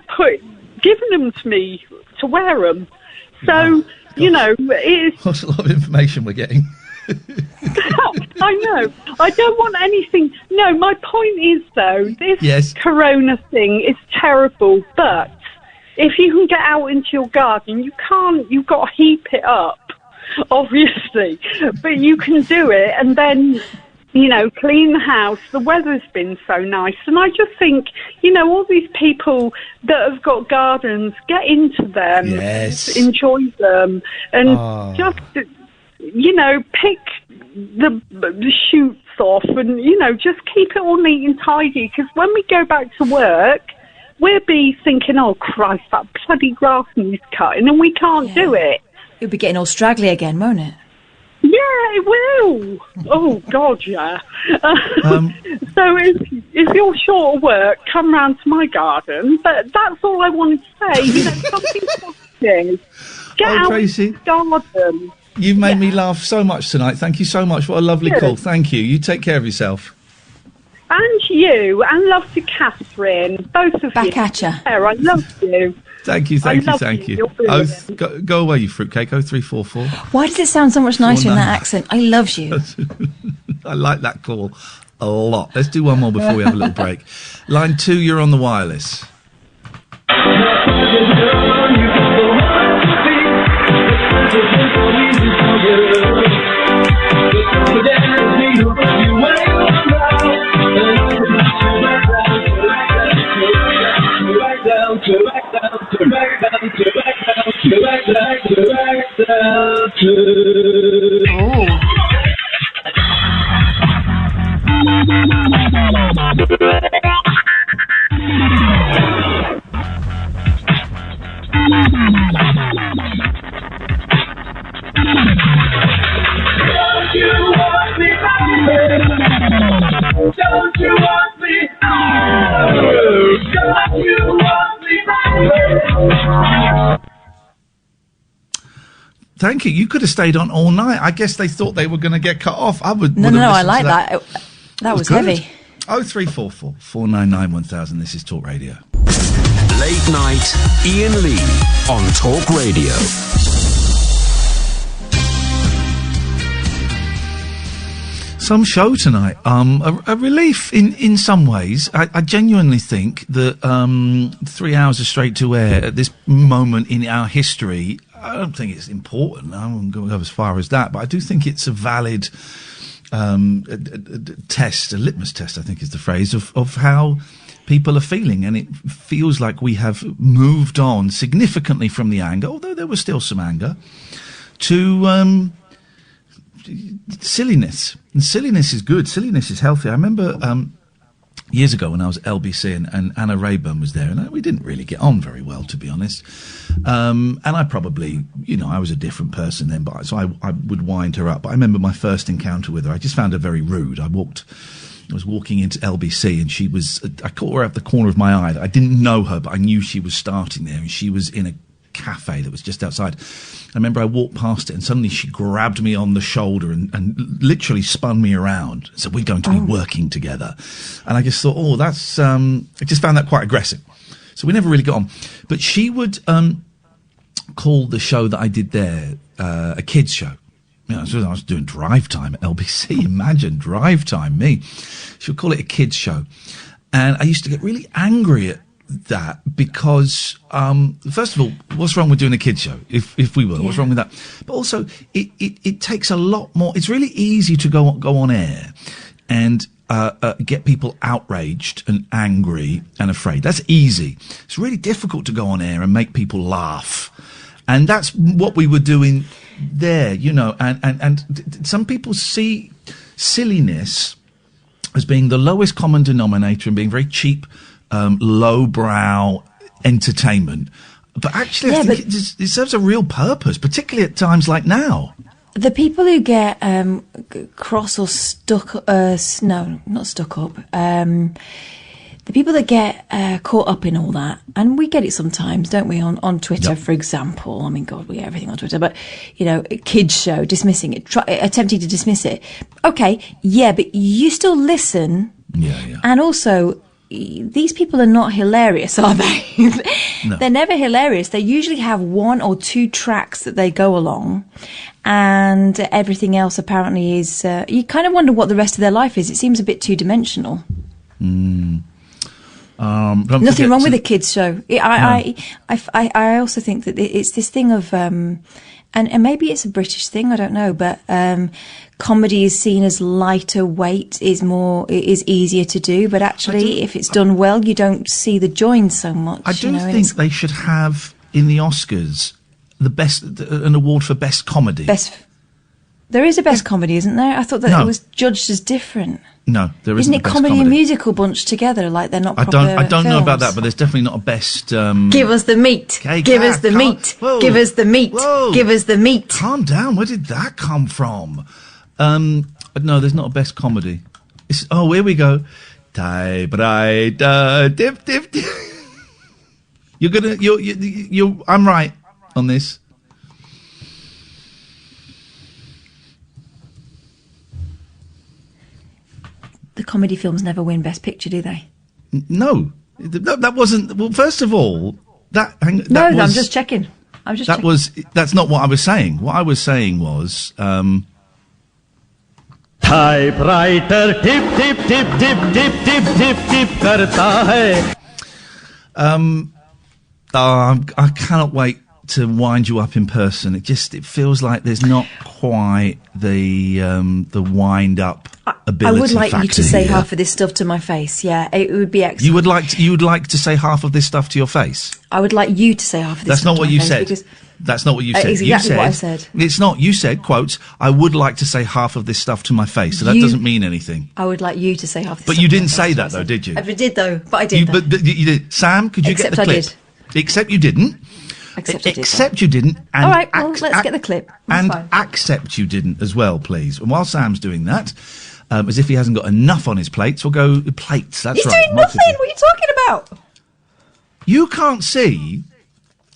giving them to me to wear them. So, it's... That's a lot of information we're getting. I know. I don't want anything... No, my point is, though, this corona thing is terrible, but if you can get out into your garden, you've got to heap it up, obviously. But you can do it, and then... clean the house. The weather's been so nice. And I just think, all these people that have got gardens, get into them. Yes. Enjoy them. And just, pick the shoots off and, just keep it all neat and tidy. Because when we go back to work, we'll be thinking, oh, Christ, that bloody grass needs cutting, and we can't do it. You'll be getting all straggly again, won't it? Yeah, it will. Oh, God, yeah. So if you're short of work, come round to my garden. But that's all I wanted to say. Something positive. Get out Tracy, in the garden. You've made me laugh so much tonight. Thank you so much. What a lovely call. Thank you. You take care of yourself. And you. And love to Catherine. Both of you. Back at ya. I love you. Thank you. Go away, you fruitcake. 0344. Why does it sound so much nicer in that accent? I love you. I like that call a lot. Let's do one more before we have a little break. Line 2, you're on the wireless. Thank you. You could have stayed on all night. I guess they thought they were going to get cut off. I would. No, I like that. That was heavy. 0344 499 1000. This is Talk Radio. Late night, Iain Lee on Talk Radio. Some show tonight. A relief in some ways. I genuinely think that 3 hours of straight to air at this moment in our history, I don't think it's important. I won't go as far as that, but I do think it's a valid test, a litmus test, I think is the phrase, of how people are feeling. And it feels like we have moved on significantly from the anger, although there was still some anger, to silliness. And silliness is good. Silliness is healthy. I remember years ago when I was at LBC and Anna Rayburn was there, and we didn't really get on very well, to be honest. And I probably, I was a different person then, but so I would wind her up. But I remember my first encounter with her. I just found her very rude. I was walking into LBC and I caught her out the corner of my eye. I didn't know her, but I knew she was starting there, and she was in a cafe that was just outside. I remember I walked past it and suddenly she grabbed me on the shoulder and literally spun me around and said, "We're going to be working together." And I just thought, that's, I just found that quite aggressive. So we never really got on. But she would call the show that I did there a kids show. So I was doing drive time at LBC. Imagine drive time, me. She would call it a kids show. And I used to get really angry at that because, first of all, what's wrong with doing a kids show? If we will, what's wrong with that? But also, it takes a lot more. It's really easy to go on air and get people outraged and angry and afraid. That's easy. It's really difficult to go on air and make people laugh And that's what we were doing there, you know. And some people see silliness as being the lowest common denominator and being very cheap, lowbrow entertainment. But actually, I think it serves a real purpose, particularly at times like now. The people who get cross or stuck, no, not stuck up, the people that get caught up in all that, and we get it sometimes, don't we, on Twitter, for example. I mean, God, we get everything on Twitter, but, you know, a kids show, dismissing it, attempting to dismiss it. Okay, yeah, but you still listen. Yeah. And also, these people are not hilarious, are they? No. They're never hilarious. They usually have 1 or 2 tracks that they go along, and everything else apparently is... you kind of wonder what the rest of their life is. It seems a bit two-dimensional. Nothing wrong with a kids' show. I also think that it's this thing of... and maybe it's a British thing, I don't know, but comedy is seen as lighter weight, is easier to do, but actually, if it's done well, you don't see the join so much. I do think they should have, in the Oscars, an award for best comedy. There is a best comedy, isn't there? I thought that it was judged as different. No, there isn't. Isn't it comedy and musical bunched together, like they're not proper I don't know about films? that, but there's definitely not a best... Give us the meat. Give us the meat. Give us the meat. Give us the meat. Calm down. Where did that come from? No, there's not a best comedy. Here we go. Dip, dip, dip. I'm right on this. The comedy films never win Best Picture, do they? No, that wasn't. Well, first of all, I'm just checking. That's not what I was saying. What I was saying was. Typewriter tip tip tip tip tip tip tip tip karta hai. I cannot wait to wind you up in person. It feels like there's not quite the wind up ability. I would like you to say here. half of this stuff to my face. Yeah, it would be excellent. You would like to say half of this stuff to your face? I would like you to say half of this stuff to my face. That's not what you said. It's exactly what I said. It's not. You said, quotes, I would like to say half of this stuff to my face. So that doesn't mean anything. I would like you to say half of this stuff. But you didn't say that, though, did you? I did, though. But I did. But you did. Sam, could you get the clip? Except you didn't. Except you didn't. And all right, well, let's get the clip. That's fine. Accept you didn't as well, please. And while Sam's doing that, as if he hasn't got enough on his plates, we'll go plates. That's right. He's doing nothing. What are you talking about? You can't see.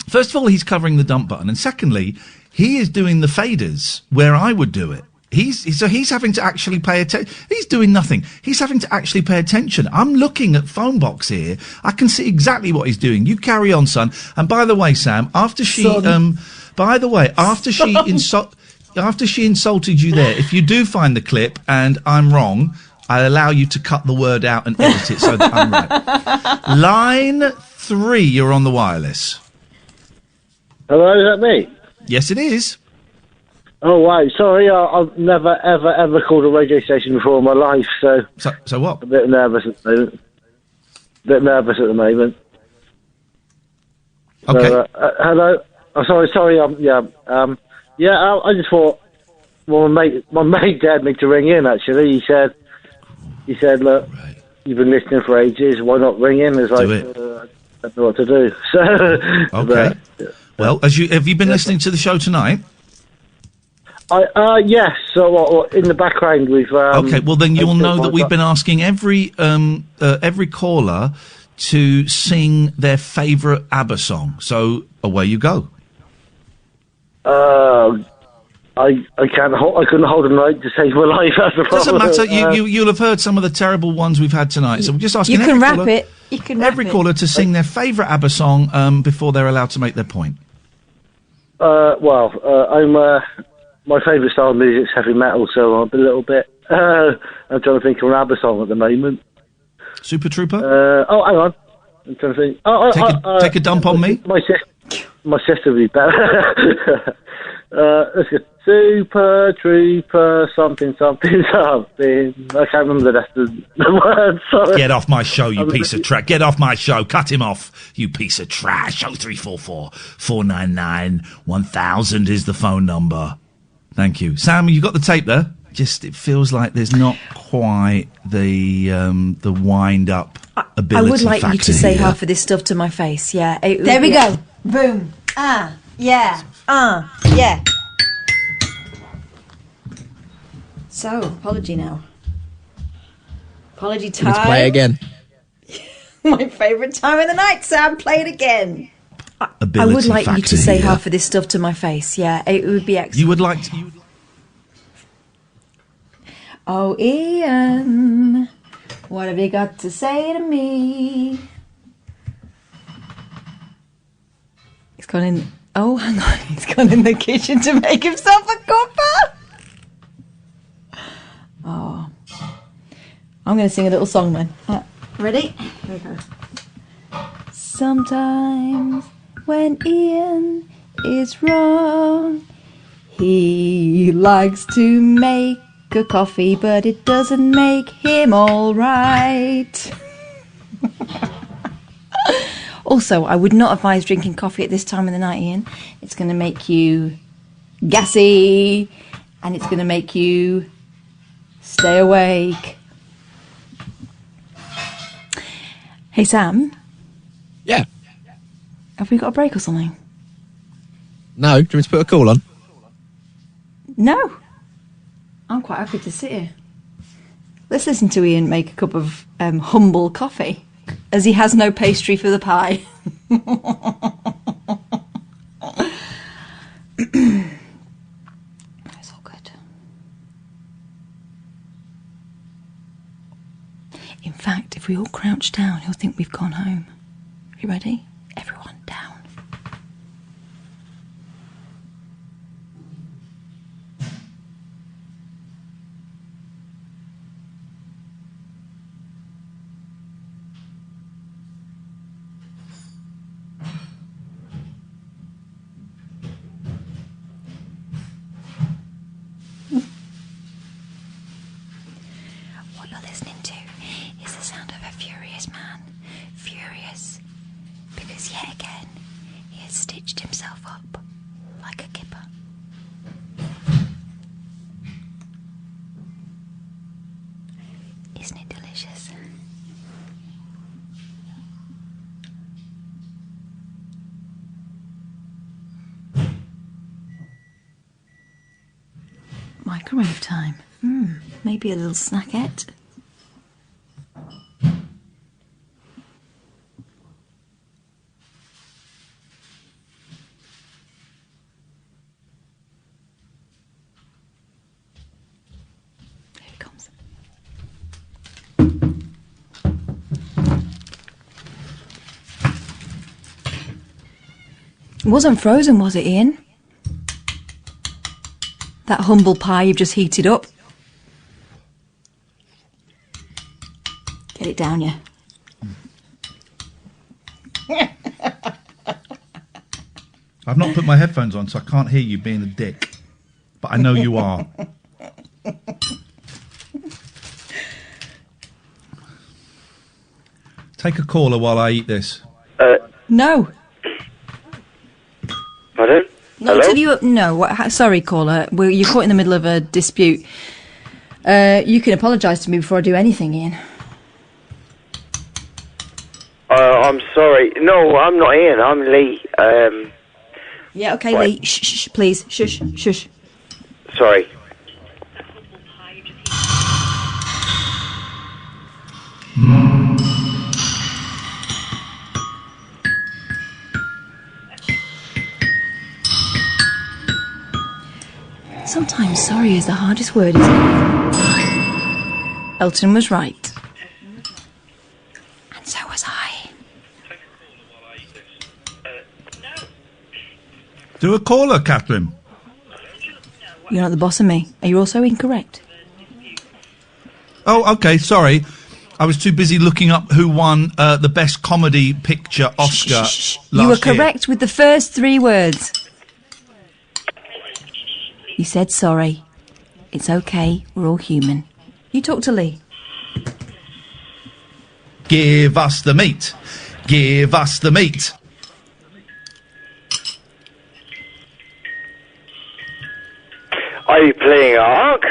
First of all, he's covering the dump button, and secondly, he is doing the faders where I would do it. He's having to actually pay attention. He's doing nothing. He's having to actually pay attention. I'm looking at phone box here. I can see exactly what he's doing. You carry on, son. And by the way, Sam, after she insulted you there, if you do find the clip and I'm wrong, I allow you to cut the word out and edit it so that I'm right. Line 3, you're on the wireless. Hello, is that me? Yes, it is. Oh, wow. Sorry, I've never, ever called a radio station before in my life, so... So what? A bit nervous at the moment. Okay. So, hello? Oh, sorry, I just thought... Well, my mate dared me to ring in, actually. He said, look, you've been listening for ages, why not ring in? It's like, I don't know what to do. So... Okay. Well, have you been listening to the show tonight? Yes. So in the background we've. Okay. Well, then you'll know that we've been asking every caller to sing their favourite ABBA song. So away you go. I can't. I couldn't hold a note to save my life. Doesn't matter. You'll have heard some of the terrible ones we've had tonight. So we're just asking. You can rap it. You can rap every caller to sing their favourite ABBA song before they're allowed to make their point. My favourite style of music is heavy metal, so I'm a little bit... I'm trying to think of an ABBA song at the moment. Super Trooper? Hang on. I'm trying to think... Take a dump on me? My sister would be better. Let's go. Super Trooper, something, something, something. I can't remember the rest of the words, sorry. Get off my show, you piece of trash. Get off my show. Cut him off, you piece of trash. 0344 499 1000 is the phone number. Thank you. Sam, you got the tape there? Just, it feels like there's not quite the wind-up ability. I would like you to say here. half of this stuff to my face, yeah. There we go. Boom. Yeah. Yeah. So, apology now. Apology time. Let's play again. My favourite time of the night, Sam. Play it again. I Ability would like you factor to say here. half of this stuff to my face, yeah. It would be excellent. You would like to... Oh, Ian, what have you got to say to me? He's gone in... Oh, hang on. He's gone in the kitchen to make himself a cuppa. Oh. I'm going to sing a little song then. Ready? Here we go. Sometimes when Ian is wrong, he likes to make a coffee, but it doesn't make him all right. Also, I would not advise drinking coffee at this time of the night, Ian. It's going to make you gassy, and it's going to make you stay awake. Hey, Sam? Yeah? Have we got a break or something? No, do you want me to put a call on? No. I'm quite happy to sit here. Let's listen to Ian make a cup of humble coffee, as he has no pastry for the pie. It's all good. In fact, if we all crouch down, he'll think we've gone home. You ready? Everyone down. What you're listening to is the sound of a furious man. Furious because yet again he has stitched himself up like a kipper. Isn't it delicious? Microwave time. Maybe a little snackette. Here it comes. It wasn't frozen, was it, Ian? That humble pie you've just heated up. Get it down, yeah. I've not put my headphones on, so I can't hear you being a dick. But I know you are. Take a caller while I eat this. No. Pardon? Not until you... No, sorry, caller. You're caught in the middle of a dispute. You can apologise to me before I do anything, Ian. I'm sorry. No, I'm not Ian. I'm Lee. Yeah, okay, what? Lee. Shh, please. Shush, shush. Sorry. Sometimes sorry is the hardest word, isn't it? Elton was right. And so was I. Do a caller, Katherine. You're not the boss of me. Are you also incorrect? Oh, okay, sorry. I was too busy looking up who won the Best Comedy Picture Oscar last You were year. correct with the first three words. You said sorry. It's okay. We're all human. You talk to Lee. Give us the meat. Give us the meat. Are you playing Ark?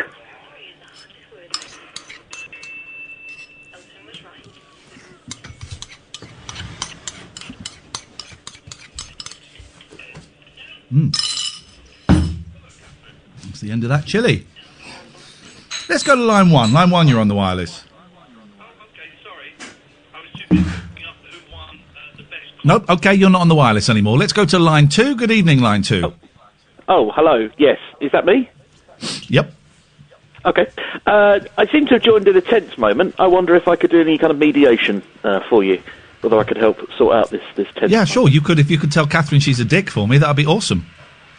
That's the end of that chili. Let's go to line 1. Line 1, you're on the wireless. Nope, okay, you're not on the wireless anymore. Let's go to line 2. Good evening, line 2. Oh, hello. Yes. Is that me? Yep. Okay. I seem to have joined in a tense moment. I wonder if I could do any kind of mediation for you. Whether I could help sort out this tense. Yeah, sure, you could. If you could tell Katherine she's a dick for me, that'd be awesome.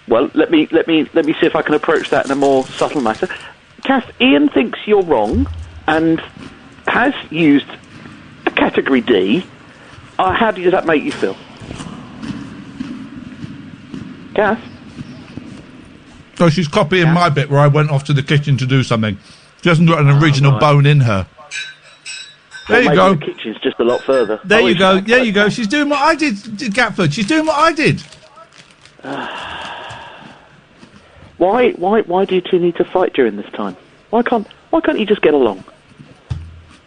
Well, let me see if I can approach that in a more subtle matter. Kath, Ian thinks you're wrong and has used a category D. How does that make you feel? Kath? So she's copying my bit where I went off to the kitchen to do something. She hasn't got an original bone in her. There you go. The kitchen's just a lot further. There you go. There you go. She's doing what I did, Gatford. She's doing what I did. Why do you two need to fight during this time? Why can't you just get along?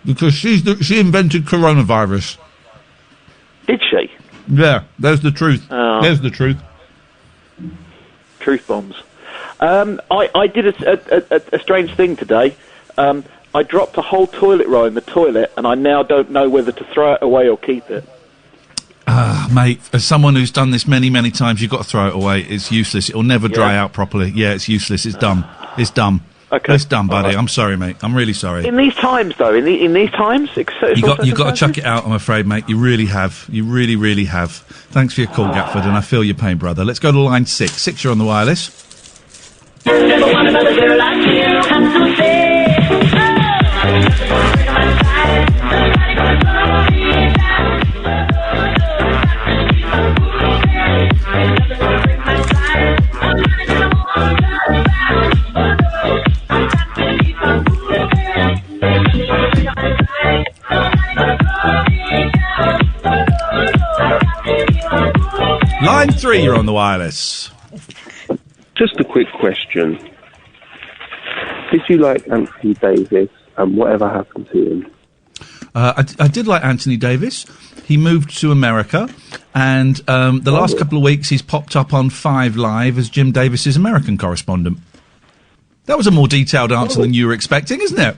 Because she invented coronavirus. Did she? Yeah, there's the truth. There's the truth. Truth bombs. I did a strange thing today. I dropped a whole toilet roll in the toilet, and I now don't know whether to throw it away or keep it. Mate, as someone who's done this many, many times, you've got to throw it away. It's useless. It'll never dry out properly. Yeah, it's useless. It's dumb. It's dumb. Okay. It's dumb, buddy. Right. I'm sorry, mate. I'm really sorry. In these times, though, in these times... You got to chuck it out, I'm afraid, mate. You really have. You really, really have. Thanks for your call, Gatford, and I feel your pain, brother. Let's go to line 6. 6, you're on the wireless. Never want another girl like you. I'm so sick. Line 3, you're on the wireless. Just a quick question. Did you like Anthony Davis and whatever happened to him? I did like Anthony Davis. He moved to America, and the last couple of weeks he's popped up on 5 Live as Jim Davis's American correspondent. That was a more detailed answer than you were expecting, isn't it?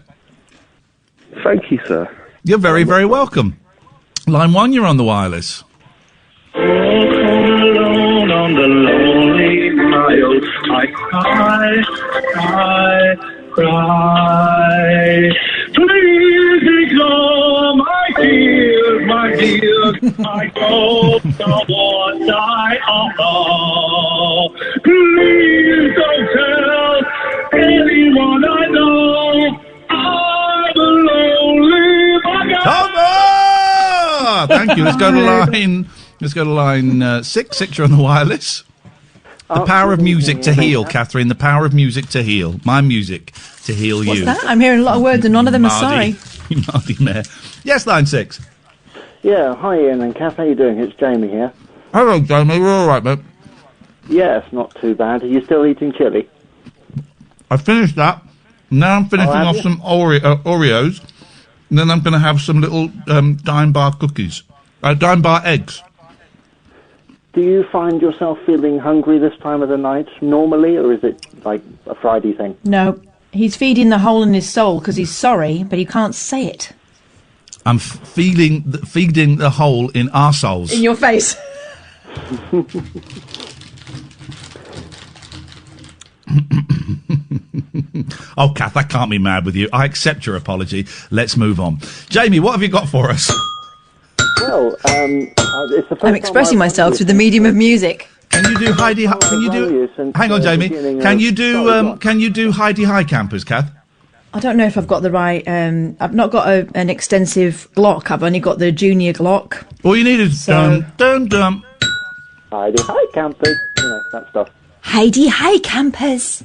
Thank you, sir. You're very, very welcome. Line 1, you're on the wireless. Alone on the lonely mile, I cry. Please ignore my tears, I hope someone die alone. Please don't tell anyone I know. I'm a lonely bugger. Thank you. Let's go to line 6. 6, you're on the wireless. The power of music to heal, Katherine. The power of music to heal. My music to heal you. What's that? I'm hearing a lot of words and none of them are sorry. You Mardy Mayor. Yes, line 6. Yeah, hi Ian and Kath, how you doing? It's Jamie here. Hello, Jamie. We're all right, mate. Yes, not too bad. Are you still eating chili? I finished that. Now I'm finishing off some Oreos. And then I'm going to have some little Dime Bar cookies. Dime Bar eggs. Do you find yourself feeling hungry this time of the night normally, or is it like a Friday thing? No, he's feeding the hole in his soul because he's sorry, but he can't say it. I'm feeding the hole in our souls. In your face. Oh, Kath, I can't be mad with you. I accept your apology. Let's move on. Jamie, what have you got for us? Well, it's the first I'm expressing myself through the medium of music. Can you do Heidi? Can you do? Hang on, Jamie. Can you do? Can you do Heidi High Campers, Kath? I don't know if I've got the right. I've not got an extensive Glock. I've only got the junior Glock. All you need is dum. Heidi High Campers, you know, that stuff. Heidi High Campers.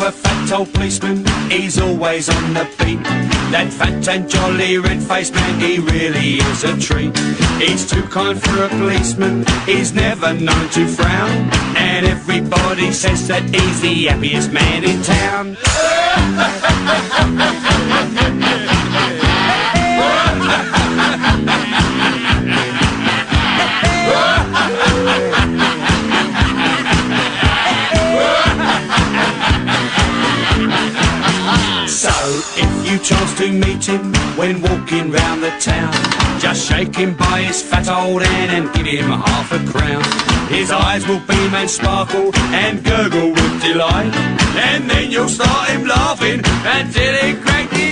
to a fat old policeman, he's always on the beat. That fat and jolly red-faced man, he really is a treat. He's too kind for a policeman, he's never known to frown, and everybody says that he's the happiest man in town. So, if you chance to meet him when walking round the town, just shake him by his fat old hand and give him half a crown. His eyes will beam and sparkle and gurgle with delight, and then you'll start him laughing until he cracks his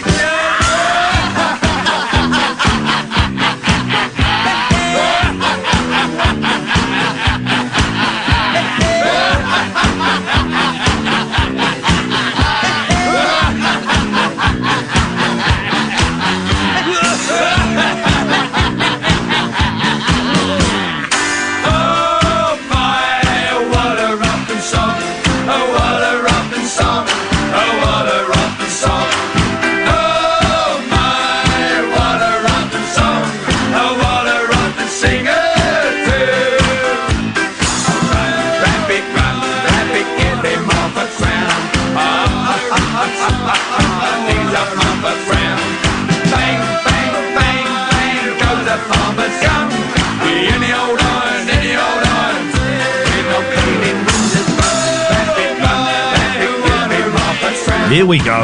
Here we go.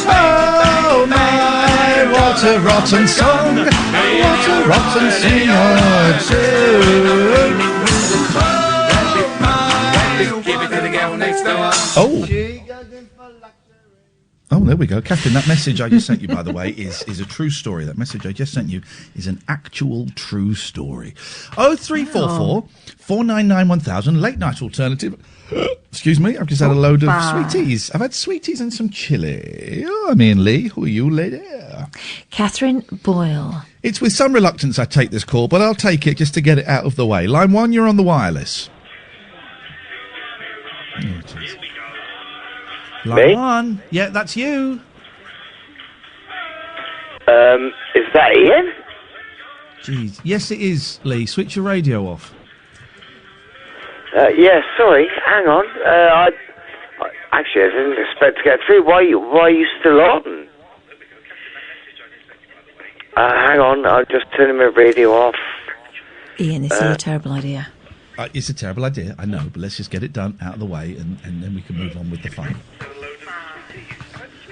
Oh my, what a rotten song. What a rotten singer too. Oh, there we go. Katherine, that message I just sent you, by the way, is a true story. That message I just sent you is an actual true story. 0344 499 1000, late night alternative. Excuse me, I've just had a load of sweeties. I've had sweeties and some chilli. Oh, I'm Ian Lee. Who are you, lady? Catherine Boyle. It's with some reluctance I take this call, but I'll take it just to get it out of the way. Line 1, you're on the wireless. Line 1. Yeah, that's you. Is that Ian? Jeez. Yes, it is, Lee. Switch your radio off. Yeah, sorry. Hang on. Actually, I didn't expect to get through. Why are you still on? Hang on. I'm just turning my radio off. Ian, this is a terrible idea. It's a terrible idea, I know, but let's just get it done out of the way, and then we can move on with the fun.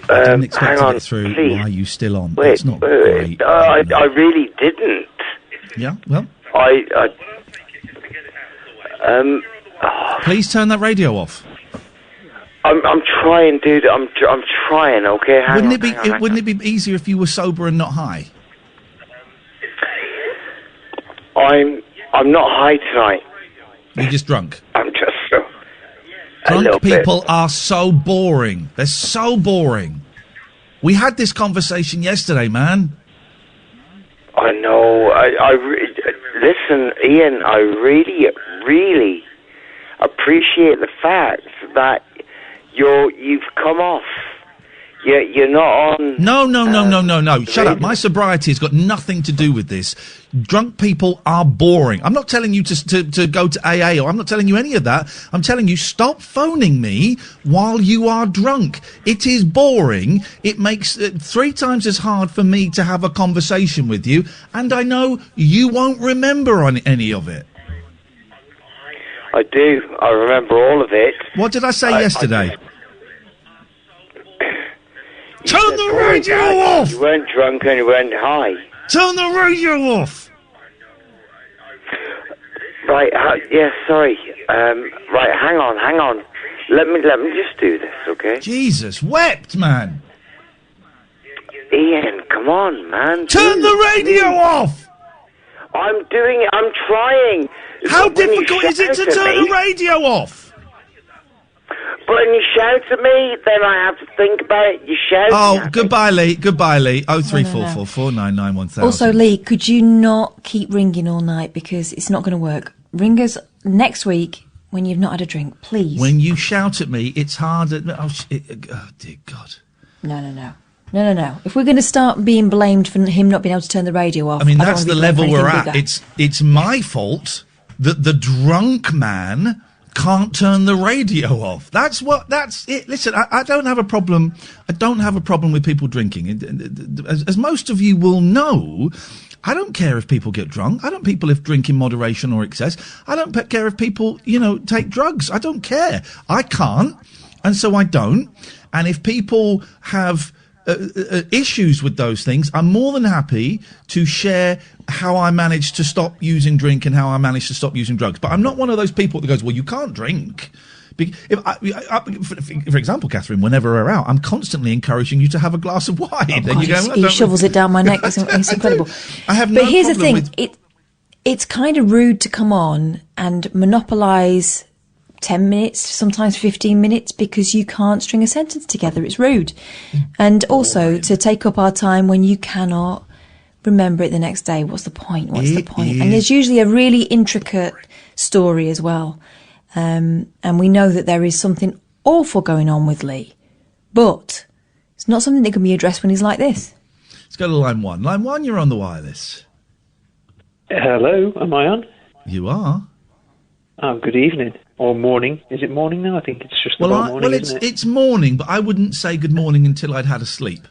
I didn't expect to get through. Please. Why are you still on? Wait, That's not great. I really didn't. Yeah, well. Please turn that radio off. I'm trying, dude. I'm trying. Okay. Wouldn't it be easier if you were sober and not high? I'm not high tonight. You're just drunk. I'm just drunk people are so boring. They're so boring. We had this conversation yesterday, man. I know. Listen, Ian. I really appreciate the fact that you've come off. You're not on. No. Shut up. My sobriety has got nothing to do with this. Drunk people are boring. I'm not telling you to go to AA, or I'm not telling you any of that. I'm telling you, stop phoning me while you are drunk. It is boring. It makes 3 times as hard for me to have a conversation with you, and I know you won't remember on any of it. I do. I remember all of it. What did I say yesterday? Turn the radio off! You weren't drunk and you weren't high. Turn the radio off! Right, yeah, sorry. Right, hang on. Let me just do this, okay? Jesus, wept, man! Ian, come on, man. Turn the radio off! I'm doing it, I'm trying. How difficult is it to turn the radio off? But when you shout at me, then I have to think about it. You shout. Oh, goodbye, Lee. 0344 499 1000. Also, Lee, could you not keep ringing all night, because it's not going to work. Ring us next week when you've not had a drink, please. When you shout at me, it's hard. Oh dear God. No. If we're going to start being blamed for him not being able to turn the radio off, I mean, don't that's wanna the be blamed for level we're anything at. bigger. It's my fault that the drunk man can't turn the radio off. That's it. Listen, I don't have a problem. I don't have a problem with people drinking. As most of you will know, I don't care if people get drunk. I don't people if drink in moderation or excess. I don't care if people, take drugs. I don't care. I can't, and so I don't. And if people have issues with those things, I'm more than happy to share how I managed to stop using drink and how I managed to stop using drugs. But I'm not one of those people that goes, well, you can't drink. For example, Catherine, whenever we're out, I'm constantly encouraging you to have a glass of wine. Oh, God, he shovels it down my neck. It's incredible. I have but no here's the problem thing. with... It's kind of rude to come on and monopolise 10 minutes, sometimes 15 minutes, because you can't string a sentence together. It's rude. And also to take up our time when you cannot remember it the next day. What's the point? And there's usually a really intricate story as well. And we know that there is something awful going on with Lee. But it's not something that can be addressed when he's like this. Let's go to line one. Line one, you're on the wireless. Hello, am I on? You are. Oh, good evening. Or morning. Is it morning now? I think it's just about morning, isn't it? It's morning, but I wouldn't say good morning until I'd had a sleep.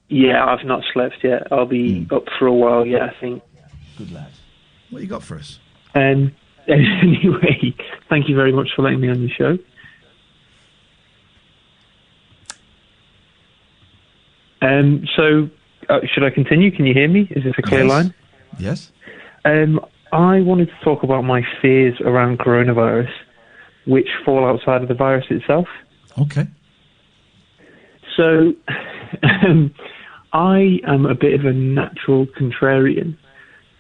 Yeah, I've not slept yet. I'll be up for a while yet, I think. Good lad. What you got for us? Anyway, thank you very much for letting me on your show. So, should I continue? Can you hear me? Is this a clear line? Yes. I wanted to talk about my fears around coronavirus, which fall outside of the virus itself. Okay. So, I am a bit of a natural contrarian,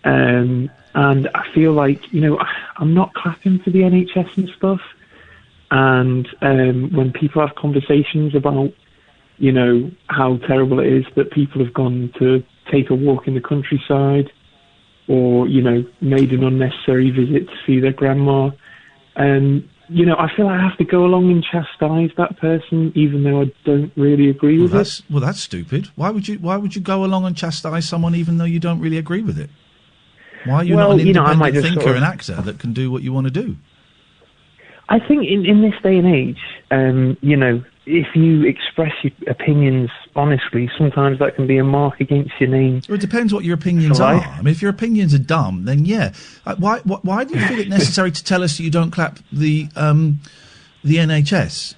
and I feel like, I'm not clapping for the NHS and stuff, and when people have conversations about, how terrible it is that people have gone to take a walk in the countryside, or, made an unnecessary visit to see their grandma. I feel I have to go along and chastise that person, even though I don't really agree with it. Well, that's stupid. Why would you go along and chastise someone even though you don't really agree with it? Why are you not an independent thinker and actor that can do what you want to do? I think in this day and age, if you express your opinions honestly, sometimes that can be a mark against your name. Well, it depends what your opinions are. I mean, if your opinions are dumb, then yeah. Why do you feel it necessary to tell us that you don't clap the NHS?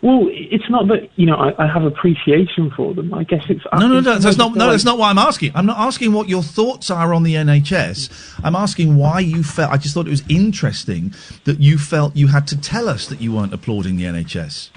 Well, it's not that I have appreciation for them. I guess it's that's not what I'm asking. I'm not asking what your thoughts are on the NHS. I'm asking why you felt. I just thought it was interesting that you felt you had to tell us that you weren't applauding the NHS.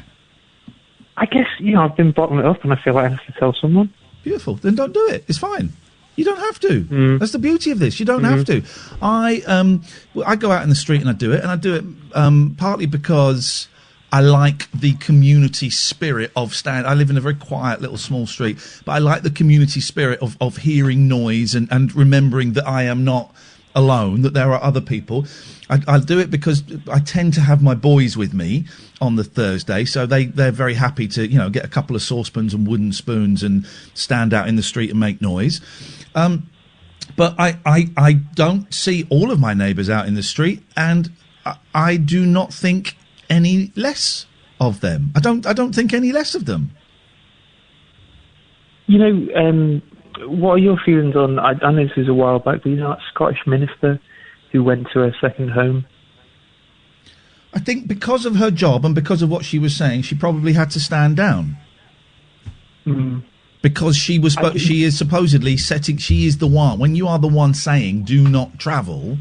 I guess I've been bottling it up, and I feel like I have to tell someone. Beautiful. Then don't do it. It's fine. You don't have to. That's the beauty of this. You don't have to. I go out in the street and I do it, partly because I like the community spirit of I live in a very quiet little small street, but I like the community spirit of hearing noise and remembering that I am not alone, that there are other people. I do it because I tend to have my boys with me on the Thursday, so they're very happy to, get a couple of saucepans and wooden spoons and stand out in the street and make noise. But I don't see all of my neighbours out in the street, and I do not think any less of them. I don't think any less of them. What are your feelings on? I know this was a while back, but that Scottish minister who went to her second home. I think because of her job and because of what she was saying, she probably had to stand down. Because she is supposedly setting. She is the one. When you are the one saying "do not travel,"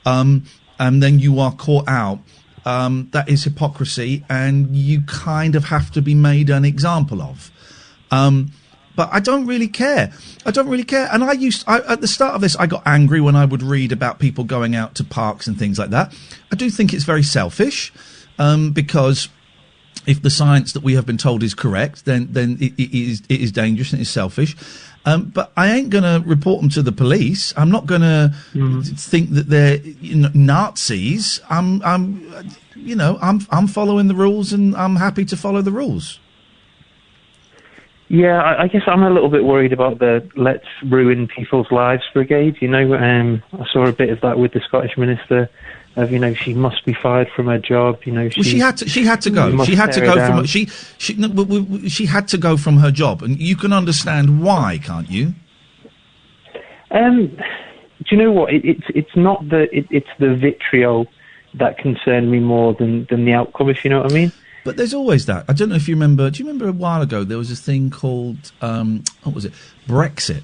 and then you are caught out. That is hypocrisy, and you kind of have to be made an example of. But I don't really care. And at the start of this, I got angry when I would read about people going out to parks and things like that. I do think it's very selfish, because if the science that we have been told is correct, then it is dangerous and it's selfish. But I ain't going to report them to the police. I'm not going to think that they're Nazis. I'm following the rules, and I'm happy to follow the rules. Yeah, I guess I'm a little bit worried about the "let's ruin people's lives" brigade. I saw a bit of that with the Scottish minister. Of she must be fired from her job. She had to go. She had to go from she had to go from her job, and you can understand why, can't you? Do you know what? It's not it's the vitriol that concerned me more than the outcome. If you know what I mean. But there's always that. I don't know if you remember. Do you remember a while ago there was a thing called what was it? Brexit,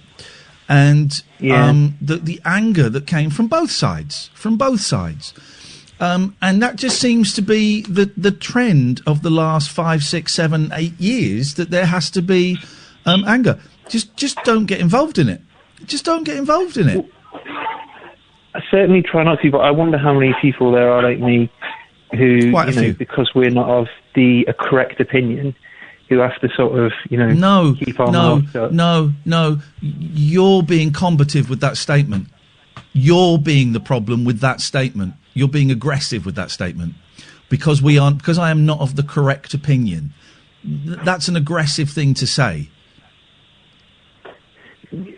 and the anger that came from both sides, and that just seems to be the trend of the last 5, 6, 7, 8 years. That there has to be anger. Just don't get involved in it. Just don't get involved in it. I certainly try not to, but I wonder how many people there are like me who, because we're not of the correct opinion, who have to sort of, keep our mouth shut. No. You're being combative with that statement. You're being the problem with that statement. You're being aggressive with that statement. Because I am not of the correct opinion. That's an aggressive thing to say.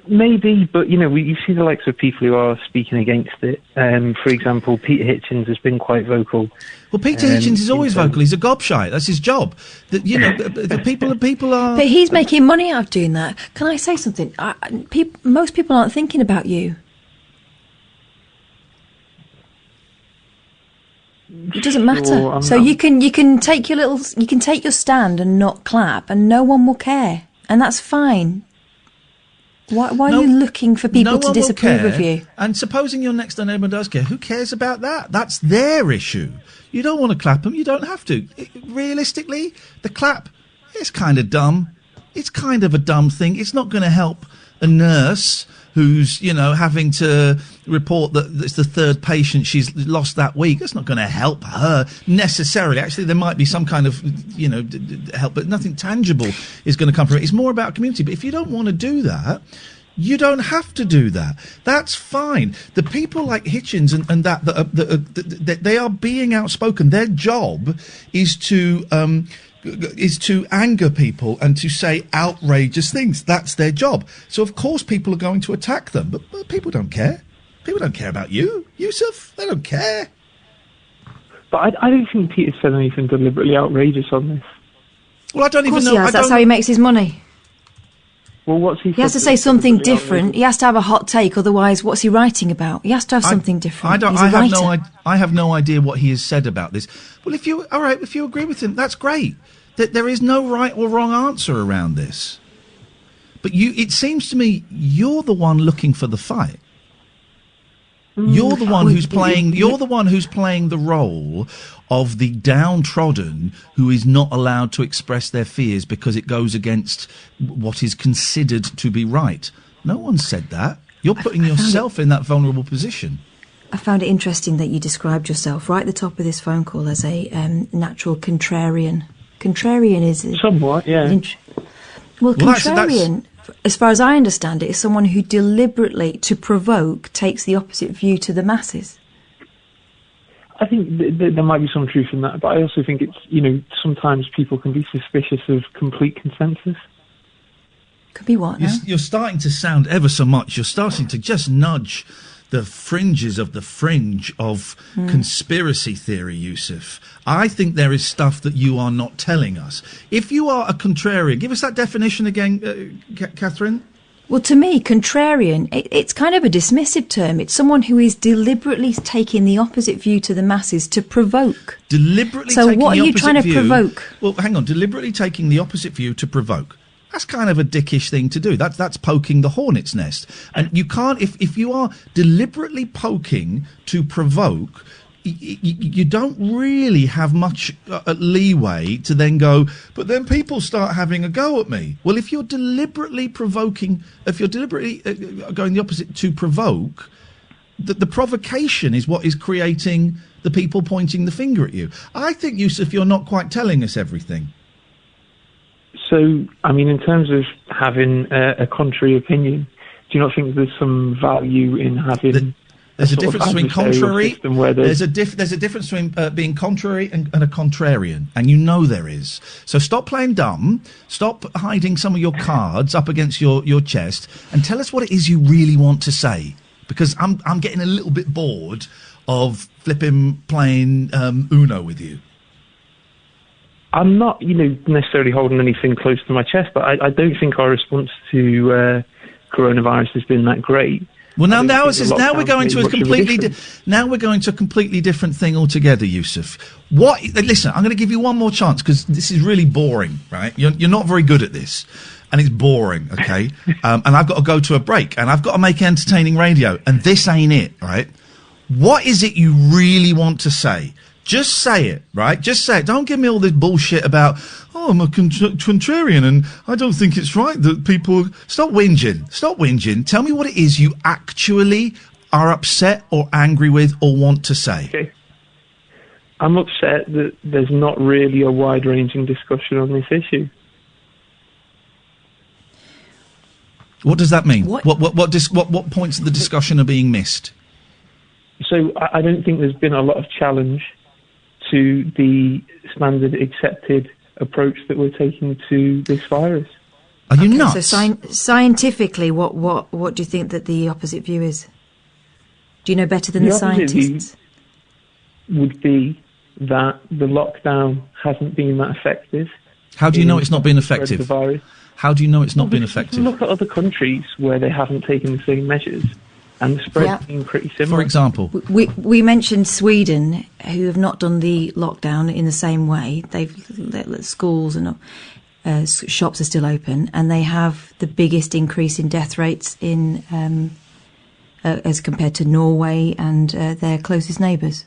Maybe, but you see the likes of people who are speaking against it. For example, Peter Hitchens has been quite vocal. Well, Peter Hitchens is always vocal. He's a gobshite. That's his job. The people are. But he's making money out of doing that. Can I say something? Most people aren't thinking about you. It doesn't matter. So you can take your stand and not clap, and no one will care, and that's fine. Why are you looking for people to disapprove of you? And supposing your next door neighbour does care, who cares about that? That's their issue. You don't want to clap them, you don't have to. Realistically, the clap, it's kind of dumb. It's kind of a dumb thing. It's not going to help a nurse who's, having to report that it's the third patient she's lost that week. That's not going to help her necessarily. Actually, there might be some kind of, help, but nothing tangible is going to come from it. It's more about community. But if you don't want to do that, you don't have to do that. That's fine. The people like Hitchens and that they are being outspoken. Their job is to anger people and to say outrageous things. That's their job. So, of course, people are going to attack them. But people don't care. People don't care about you, Yousef. They don't care. But I don't think Peter said anything deliberately outrageous on this. Well, I don't even know. That's how he makes his money. Well, what's he? He has to say something different. He has to have a hot take. Otherwise, what's he writing about? He has to have something different. I have no idea what he has said about this. Well, if you agree with him, that's great. That there is no right or wrong answer around this. But it seems to me you're the one looking for the fight. You're the one who's playing. You're the one who's playing the role of the downtrodden who is not allowed to express their fears because it goes against what is considered to be right. No one said that. You're putting yourself in that vulnerable position. I found it interesting that you described yourself right at the top of this phone call as a natural contrarian. Contrarian is somewhat, yeah. Contrarian, as far as I understand it, is someone who deliberately, to provoke, takes the opposite view to the masses. I think there might be some truth in that, but I also think it's, sometimes people can be suspicious of complete consensus. Could be what? You're starting to sound ever so much. You're starting to just nudge the fringes of the fringe of conspiracy theory, Yousef. I think there is stuff that you are not telling us. If you are a contrarian, give us that definition again, Katherine. Well, to me, contrarian, it's kind of a dismissive term. It's someone who is deliberately taking the opposite view to the masses to provoke. Deliberately so taking the opposite view. So what are you trying to provoke? Well, hang on. Deliberately taking the opposite view to provoke. That's kind of a dickish thing to do. That's poking the hornet's nest. And you can't, if you are deliberately poking to provoke, you don't really have much leeway to then go, but then people start having a go at me. Well, if you're deliberately provoking, if you're deliberately going the opposite to provoke, the provocation is what is creating the people pointing the finger at you. I think, Yousef, you're not quite telling us everything. So, I mean, in terms of having a contrary opinion, do you not think there's some value in having... There's a difference between contrary. There's a difference between being contrary and a contrarian, and you know there is. So stop playing dumb. Stop hiding some of your cards up against your chest, and tell us what it is you really want to say. Because I'm getting a little bit bored of playing Uno with you. I'm not, necessarily holding anything close to my chest, but I don't think our response to coronavirus has been that great. Well, now we're going to a completely different thing altogether, Yousef. Listen, I'm going to give you one more chance because this is really boring, right? You're not very good at this, and it's boring, okay? And I've got to go to a break, and I've got to make entertaining radio, and this ain't it, right? What is it you really want to say? Just say it, right? Just say it. Don't give me all this bullshit about, I'm a contrarian and I don't think it's right that people... Stop whinging. Tell me what it is you actually are upset or angry with or want to say. Okay. I'm upset that there's not really a wide-ranging discussion on this issue. What does that mean? What points of the discussion are being missed? So I don't think there's been a lot of challenge to the standard accepted approach that we're taking to this virus. Are you nuts? So scientifically, what do you think that the opposite view is? Do you know better than the scientists? Would be that the lockdown hasn't been that effective. How do you know it's not been effective? How do you know it's not been effective? Look at other countries where they haven't taken the same measures. And the spread's been pretty similar. For example? We mentioned Sweden, who have not done the lockdown in the same way. Schools and shops are still open, and they have the biggest increase in death rates in as compared to Norway and their closest neighbours.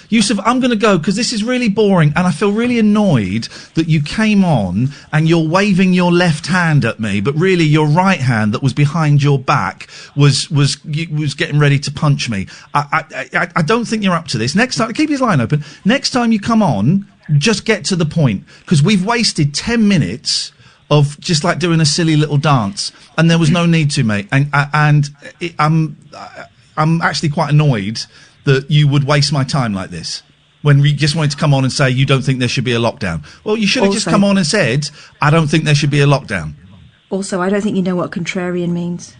Yousef, I'm going to go because this is really boring and I feel really annoyed that you came on and you're waving your left hand at me, but really your right hand that was behind your back was getting ready to punch me. I don't think you're up to this. Next time, keep your line open. Next time you come on, just get to the point because we've wasted 10 minutes of just like doing a silly little dance and there was no need to, mate. And I'm actually quite annoyed that you would waste my time like this when we just wanted to come on and say you don't think there should be a lockdown. Well, you should have just come on and said, I don't think there should be a lockdown. Also, I don't think you know what contrarian means.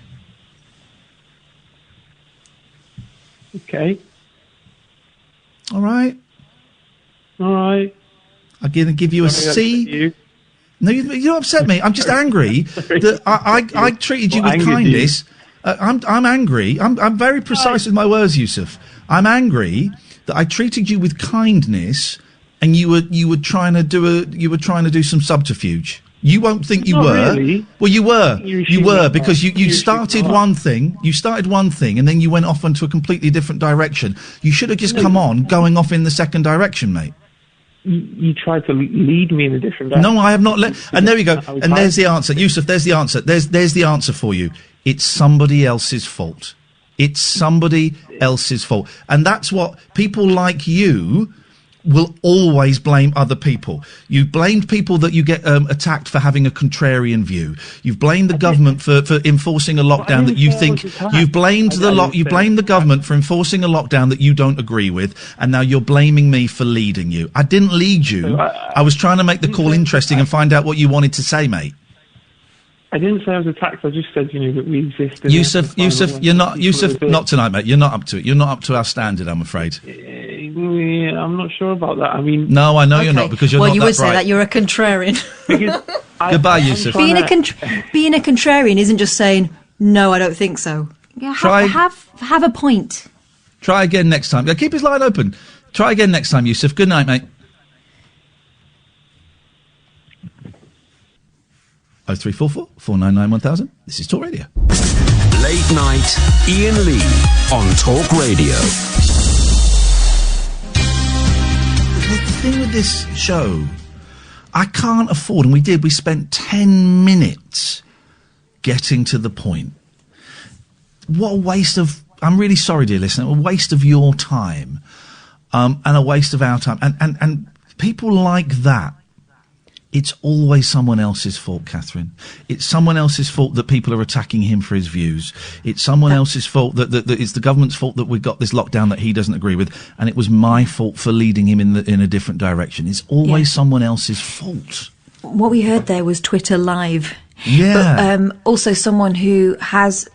Okay. All right. I'm going to give you a C. No, you don't upset me. I'm just angry that I treated you with kindness. I'm angry. I'm very precise with my words, Yousef. I'm angry that I treated you with kindness, and you were trying to do some subterfuge. You won't think you were. Really. Well, you were because you started one thing. You started one thing, and then you went off into a completely different direction. You should have just come on, going off in the second direction, mate. You tried to lead me in a different direction. No, I have not. And there we go. And there's the answer, Yousef. There's the answer. There's the answer for you. It's somebody else's fault. It's somebody else's fault. And that's what people like you will always blame other people. You blamed people that you get attacked for having a contrarian view. You've blamed the government for enforcing a lockdown that you think you've blamed the government for enforcing a lockdown that you don't agree with, and now you're blaming me for leading you. I didn't lead you. I was trying to make the call interesting and find out what you wanted to say, mate. I didn't say I was attacked. I just said, that we exist. Yousef, you're not. Yousef, not tonight, mate. You're not up to it. You're not up to our standard, I'm afraid. Yeah, I'm not sure about that. I mean, no, I know you're not because you're not that bright. Well, you would say that you're a contrarian. Goodbye, Yousef. Being a contrarian isn't just saying no, I don't think so. Yeah, have a point. Try again next time. Keep his line open. Try again next time, Yousef. Good night, mate. 0344 499 1000. This is Talk Radio. Late night, Iain Lee on Talk Radio. The thing with this show, I can't afford, and we spent 10 minutes getting to the point. What a waste of I'm really sorry, dear listener, a waste of your time, and a waste of our time. And people like that, it's always someone else's fault, Catherine. It's someone else's fault that people are attacking him for his views. It's someone else's fault that it's the government's fault that we've got this lockdown that he doesn't agree with, and it was my fault for leading him in a different direction. It's always someone else's fault. What we heard there was Twitter Live. Yeah. But also someone who has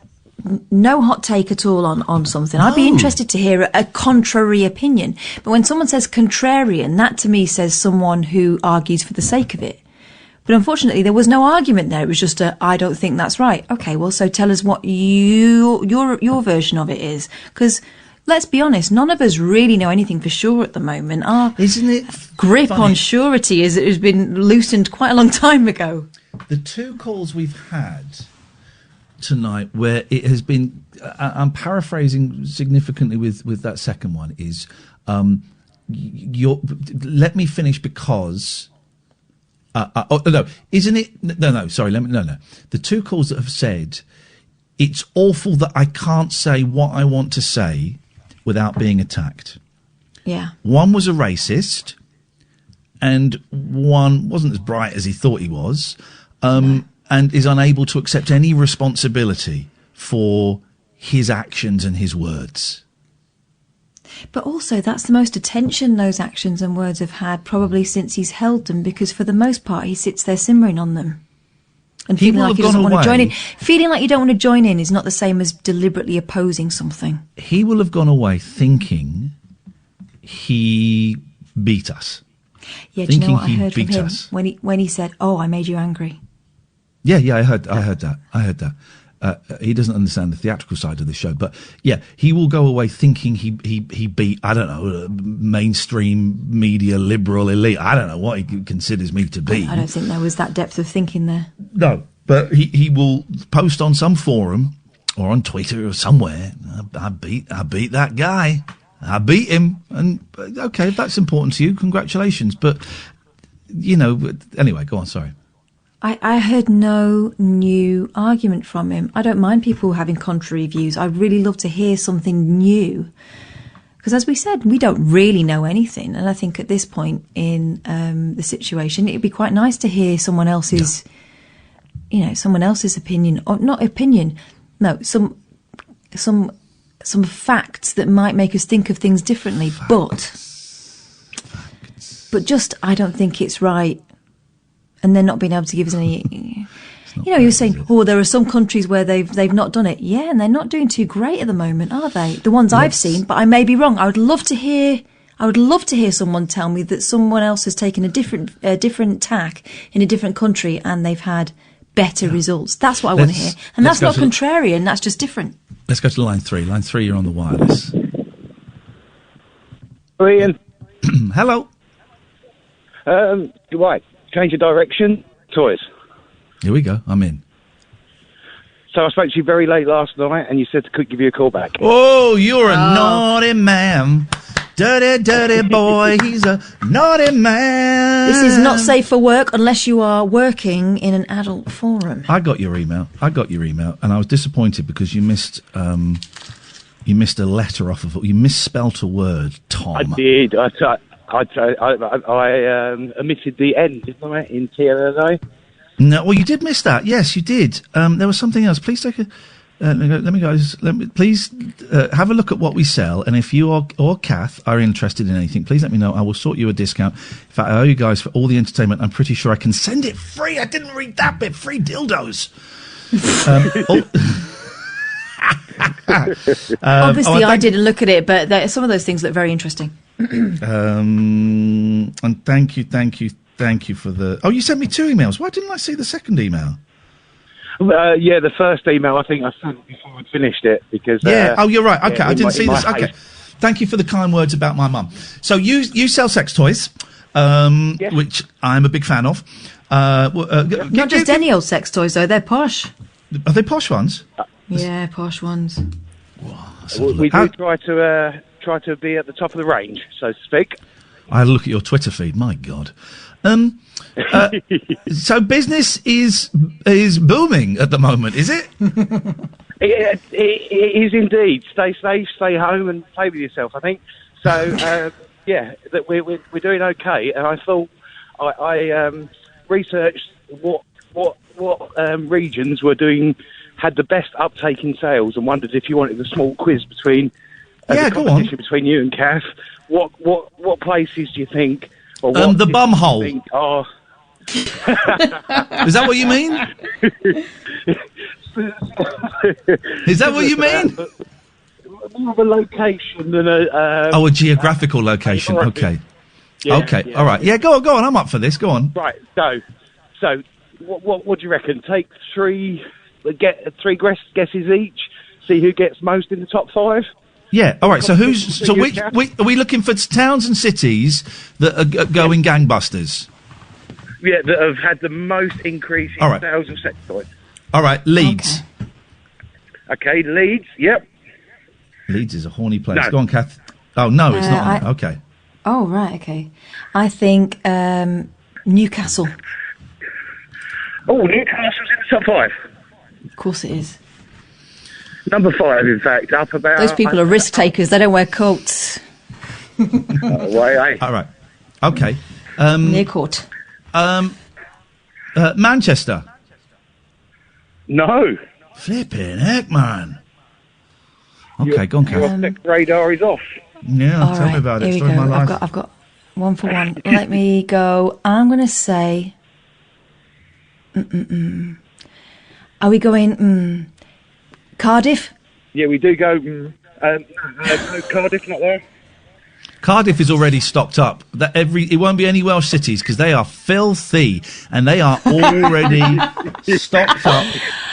no hot take at all on something. I'd be interested to hear a contrary opinion. But when someone says contrarian, that to me says someone who argues for the sake of it. But unfortunately, there was no argument there. It was just I don't think that's right. Okay, well, so tell us what your version of it is. Because let's be honest, none of us really know anything for sure at the moment. Our grip on surety has been loosened quite a long time ago. The two calls we've had tonight where it has been, I'm paraphrasing significantly with that second one, is let me finish because no, isn't it? No, sorry, no. The two calls that have said it's awful that I can't say what I want to say without being attacked. Yeah. One was a racist, and one wasn't as bright as he thought he was. And is unable to accept any responsibility for his actions and his words. But also, that's the most attention those actions and words have had probably since he's held them, because for the most part, he sits there simmering on them. And feeling like he doesn't want to join in. Feeling like you don't want to join in is not the same as deliberately opposing something. He will have gone away thinking he beat us. Yeah, do you know what I heard from him when he said, "Oh, I made you angry"? Yeah, I heard that. He doesn't understand the theatrical side of the show, but yeah, he will go away thinking he beat, I don't know, mainstream media liberal elite. I don't know what he considers me to be. I don't think there was that depth of thinking there. No, but he will post on some forum or on Twitter or somewhere. I beat that guy. I beat him, and okay, if that's important to you, congratulations. But anyway, go on. Sorry. I heard no new argument from him. I don't mind people having contrary views. I'd really love to hear something new. Because as we said, we don't really know anything. And I think at this point in the situation, it'd be quite nice to hear someone else's, someone else's opinion. Or not opinion, no, some facts that might make us think of things differently. But just, I don't think it's right. And then not being able to give us any, he was saying, there are some countries where they've not done it. Yeah, and they're not doing too great at the moment, are they? The ones I've seen, but I may be wrong. I would love to hear someone tell me that someone else has taken a different tack in a different country and they've had better results. That's what I want to hear. And that's not contrarian, that's just different. Let's go to line 3. Line 3, you're on the wireless. Ian. Hello. Right. Change of direction. Toys. Here we go. I'm in. So I spoke to you very late last night, and you said I could give you a call back. Oh, you're a naughty man. Dirty boy. He's a naughty man. This is not safe for work unless you are working in an adult forum. I got your email, and I was disappointed because you missed a letter off of it. You misspelt a word, Tom. I did. I omitted the end, didn't I, in TLNA? No, well, you did miss that. Yes, you did. There was something else. Please take a... please have a look at what we sell, and if you or Kath are interested in anything, please let me know. I will sort you a discount. In fact, I owe you guys for all the entertainment. I'm pretty sure I can send it free. I didn't read that bit. Free dildos. Obviously, I didn't look at it, but some of those things look very interesting. And thank you for the... Oh, you sent me 2 emails. Why didn't I see the second email? Yeah, the first email I think I sent before I'd finished it because... you're right. Okay, I didn't see this. House. Okay. Thank you for the kind words about my mum. So you sell sex toys, which I'm a big fan of. Not just any old sex toys, though. They're posh. Are they posh ones? Yeah, posh ones. We do try to be at the top of the range, so to speak. I had a look at your Twitter feed. My God. So business is booming at the moment, is it? It is indeed. Stay safe, stay home, and play with yourself, I think. So, that we're doing okay. And I thought I researched what regions had the best uptake in sales, and wondered if you wanted a small quiz between between you and Kath. What places do you think? Or what the bum hole. Is that what you mean? Is that what you mean? More of a location than a geographical location. Okay. Yeah, okay. yeah. All right. Yeah. Go on. I'm up for this. Go on. Right. So what do you reckon? Take three guesses each. See who gets most in the top 5. Yeah. All right. So are we looking for towns and cities that are going gangbusters? Yeah, that have had the most increase in sales of sex toys. All right. Leeds. Okay, Leeds. Yep. Leeds is a horny place. No. Go on, Kath. Oh no, it's not. Okay. Oh right. Okay. I think Newcastle. Oh, Newcastle's in the top 5. Of course it is. Number 5, in fact, up about... Those people are risk takers. They don't wear coats. All right. Okay. Near court. Manchester. No. Flipping heck, man. Okay, go on, Kath. Your next radar is off. Yeah, tell me about it. Here Story we of go. my life. I've got one for one. Let me go. I'm going to say... Are we going... Cardiff? Yeah, we do go... no, Cardiff, not there. Cardiff is already stocked up. It won't be any Welsh cities because they are filthy and they are already stocked up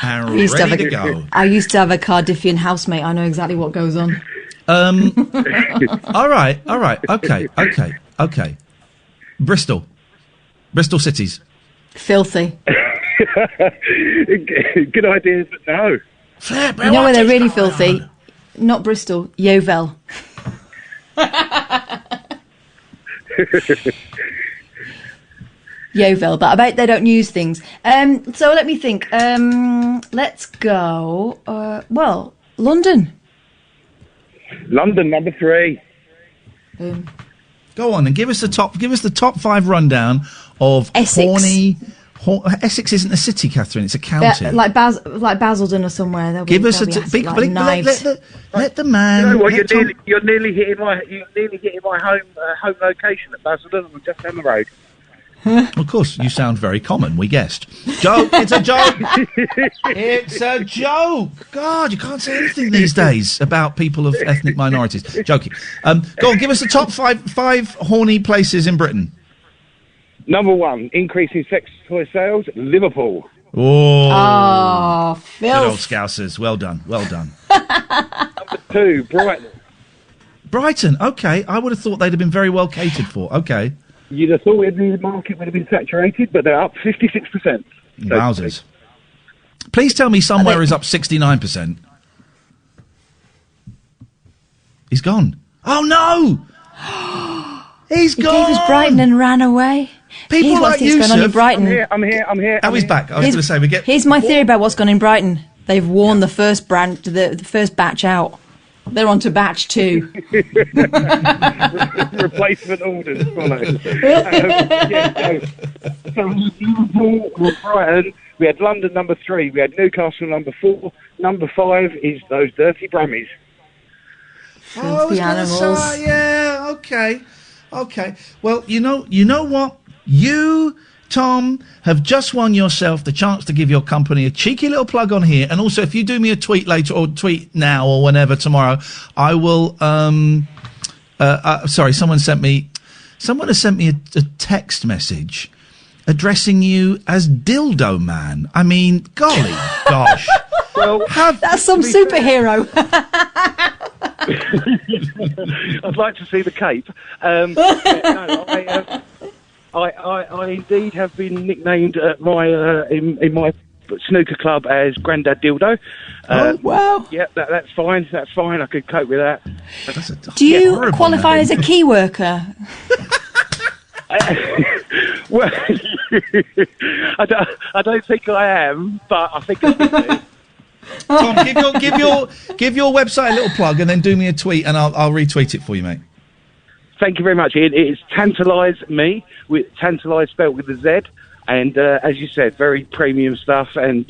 and ready to go. I used to have a Cardiffian housemate. I know exactly what goes on. All right. Okay. Bristol cities. Filthy. Good idea, but no. Flip, you know where they're really filthy? Not Bristol, Yeovil. Yeovil, but I bet they don't use things. So let me think. Let's go. London. London, number 3. Go on and give us the top 5 rundown of Essex. Essex isn't a city, Catherine. It's a county. Like Basildon or somewhere. Give us let the man. You know what? You're nearly hitting my home location at Basildon. I'm just down the road. Of course, you sound very common. We guessed. Joke. It's a joke. It's a joke. God, you can't say anything these days about people of ethnic minorities. Joking. Go on. Give us the top five horny places in Britain. Number 1, increase in sex toy sales, Liverpool. Oh, Good old Scousers. Well done. Number 2, Brighton. Brighton, okay. I would have thought they'd have been very well catered for. Okay. You'd have thought the market would have been saturated, but they're up 56%. Wowzers. Please tell me somewhere is up 69%. He's gone. Oh, no! He's gone! He gave us Brighton and ran away. People Here's like what's Yousef. going on in Brighton. I'm here. Oh, he's back. I was going to say, Here's my theory about what's gone in Brighton. They've worn the first the first batch out. They're on to batch 2. Replacement orders follow. So Liverpool or Brighton. We had London number 3. We had Newcastle number 4. Number 5 is those dirty Brummies. Filthy animals. Yeah. Okay. Well, you know what? You, Tom, have just won yourself the chance to give your company a cheeky little plug on here. And also, if you do me a tweet later or tweet now or whenever tomorrow, I will. Sorry, someone has sent me a text message addressing you as Dildo Man. I mean, golly gosh. Well, that's some superhero. I'd like to see the cape. I indeed have been nicknamed at in my snooker club as Grandad Dildo. Wow. Yeah, that's fine. That's fine. I could cope with that. Do you qualify as a key worker? Well, I don't think I am, but I think I could be. Tom, give your website a little plug, and then do me a tweet, and I'll retweet it for you, mate. Thank you very much, Ian. It is Tantalise Me, with Tantalise spelled with a Z, and as you said, very premium stuff and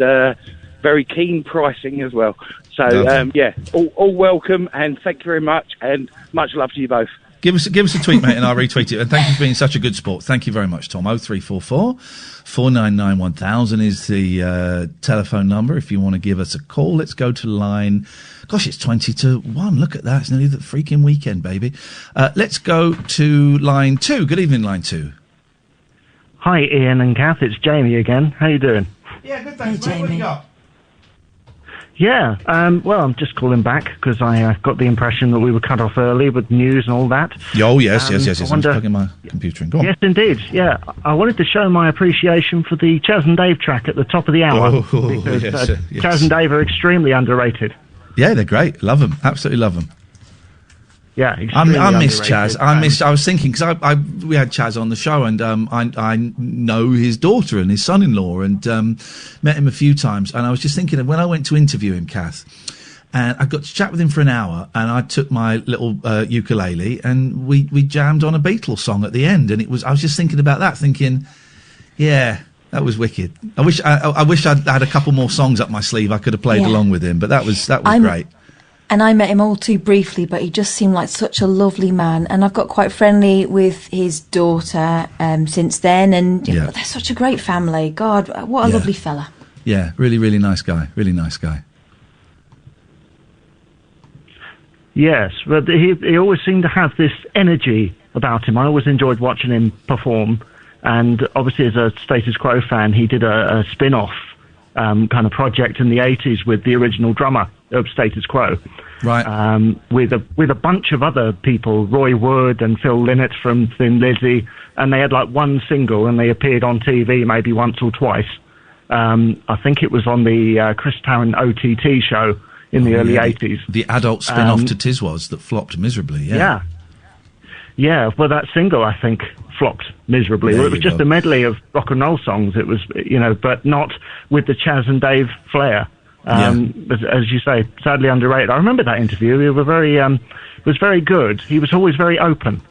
very keen pricing as well. So all welcome, and thank you very much, and much love to you both. Give us a tweet, mate, and I'll retweet it. And thank you for being such a good sport. Thank you very much, Tom. 0344 499 1000 is the telephone number if you want to give us a call. Let's go to line... Gosh, it's 20 to 1. Look at that. It's nearly the freaking weekend, baby. Let's go to line 2. Good evening, line 2. Hi, Ian and Kath. It's Jamie again. How you doing? Yeah, good, thanks, mate. What have you got? Yeah, well, I'm just calling back because I got the impression that we were cut off early with news and all that. Oh, yes. I'm just plugging my computer in. Go on. Yes, indeed, yeah. I wanted to show my appreciation for the Chaz and Dave track at the top of the hour. Because yes. Chaz and Dave are extremely underrated. Yeah, they're great. Love them. Absolutely love them. Yeah, I miss Chaz. I was thinking because we had Chaz on the show, and I know his daughter and his son-in-law, and met him a few times. And I was just thinking of when I went to interview him, Kath, and I got to chat with him for an hour, and I took my little ukulele, and we jammed on a Beatles song at the end, and I was just thinking about that, thinking, yeah. That was wicked. I wish I'd had a couple more songs up my sleeve. I could have played along with him, but that was great. And I met him all too briefly, but he just seemed like such a lovely man. And I've got quite friendly with his daughter since then. And they're such a great family. God, what a lovely fella. Yeah, really, really nice guy. Really nice guy. Yes, but he always seemed to have this energy about him. I always enjoyed watching him perform. And obviously, as a Status Quo fan, he did a spin-off kind of project in the 80s with the original drummer of Status Quo. Right. With a bunch of other people, Roy Wood and Phil Lynott from Thin Lizzy, and they had like one single, and they appeared on TV maybe once or twice. I think it was on the Chris Tarrant OTT show in the early 80s. The adult spin-off to Tiswas that flopped miserably, yeah. Yeah, well, that single, I think, flopped miserably. Well, it was just a medley of rock and roll songs. It was, but not with the Chaz and Dave flair. As you say, sadly underrated. I remember that interview. He was very good. He was always very open.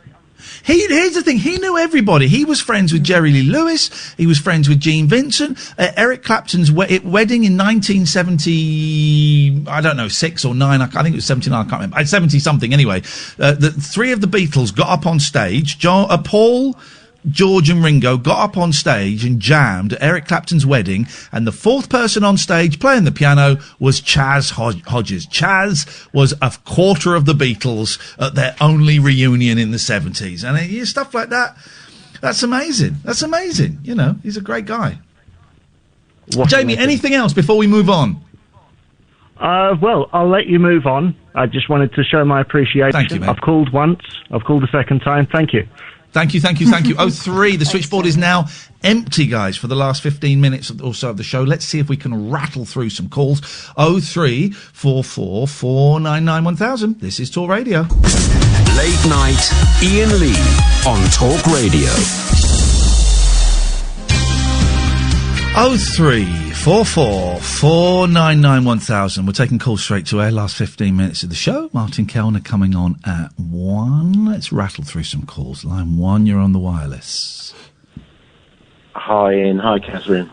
Here's the thing. He knew everybody. He was friends with Jerry Lee Lewis. He was friends with Gene Vincent. Eric Clapton's wedding in 1970, I don't know, 6 or 9. I think it was 79. I can't remember. 70 something anyway. The three of the Beatles got up on stage. Paul, George and Ringo got up on stage and jammed at Eric Clapton's wedding, and the fourth person on stage playing the piano was Chaz Hodges. Chaz was a quarter of the Beatles at their only reunion in the 70s. And stuff like that, that's amazing. That's amazing. He's a great guy. Jamie, anything else before we move on? Well, I'll let you move on. I just wanted to show my appreciation. Thank you, mate. I've called once. I've called a second time. Thank you. Thank you. 03, the switchboard is now empty, guys, for the last 15 minutes or so of the show. Let's see if we can rattle through some calls. 03 44 499 1000. This is Talk Radio. Late night, Iain Lee on Talk Radio. 03 44 499 1000. We're taking calls straight to air. Last 15 minutes of the show. Martin Kellner coming on at 1. Let's rattle through some calls. Line 1, you're on the wireless. Hi, Ian. Hi, Katherine.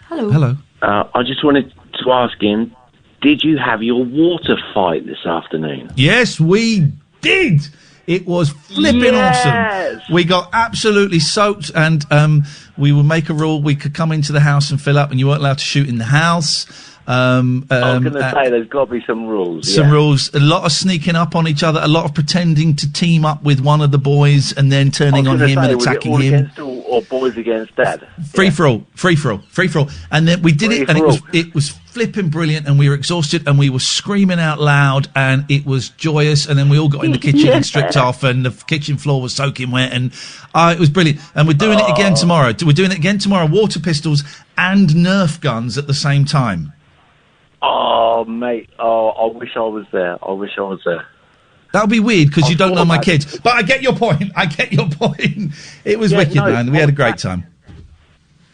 Hello. I just wanted to ask Ian, did you have your water fight this afternoon? Yes, we did. It was flipping awesome. We got absolutely soaked, and we would make a rule we could come into the house and fill up, and you weren't allowed to shoot in the house. I was going to say there's got to be some rules. Rules. A lot of sneaking up on each other, a lot of pretending to team up with one of the boys and then turning on him and attacking him. Against or boys against dad? Free for all. And then we did it, and it was flipping brilliant, and we were exhausted, and we were screaming out loud, and it was joyous, and then we all got in the kitchen and stripped off, and the kitchen floor was soaking wet, and it was brilliant. And we're doing it again tomorrow. We're doing it again tomorrow, water pistols and Nerf guns at the same time. Oh, mate. Oh, I wish I was there. That would be weird because you don't know my kids. But I get your point. It was wicked, man. We had a great time.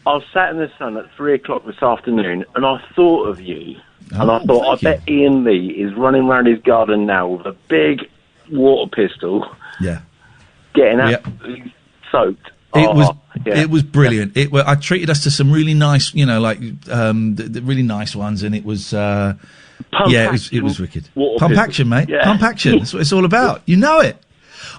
I was sat in the sun at 3 o'clock this afternoon, and I thought of you. And I thought, I bet Ian Lee is running around his garden now with a big water pistol. Yeah. Getting absolutely soaked. It was brilliant. I treated us to some really nice, the really nice ones, and it was, it was wicked. Pump action, mate. Yeah. Pump action. That's what it's all about. You know it.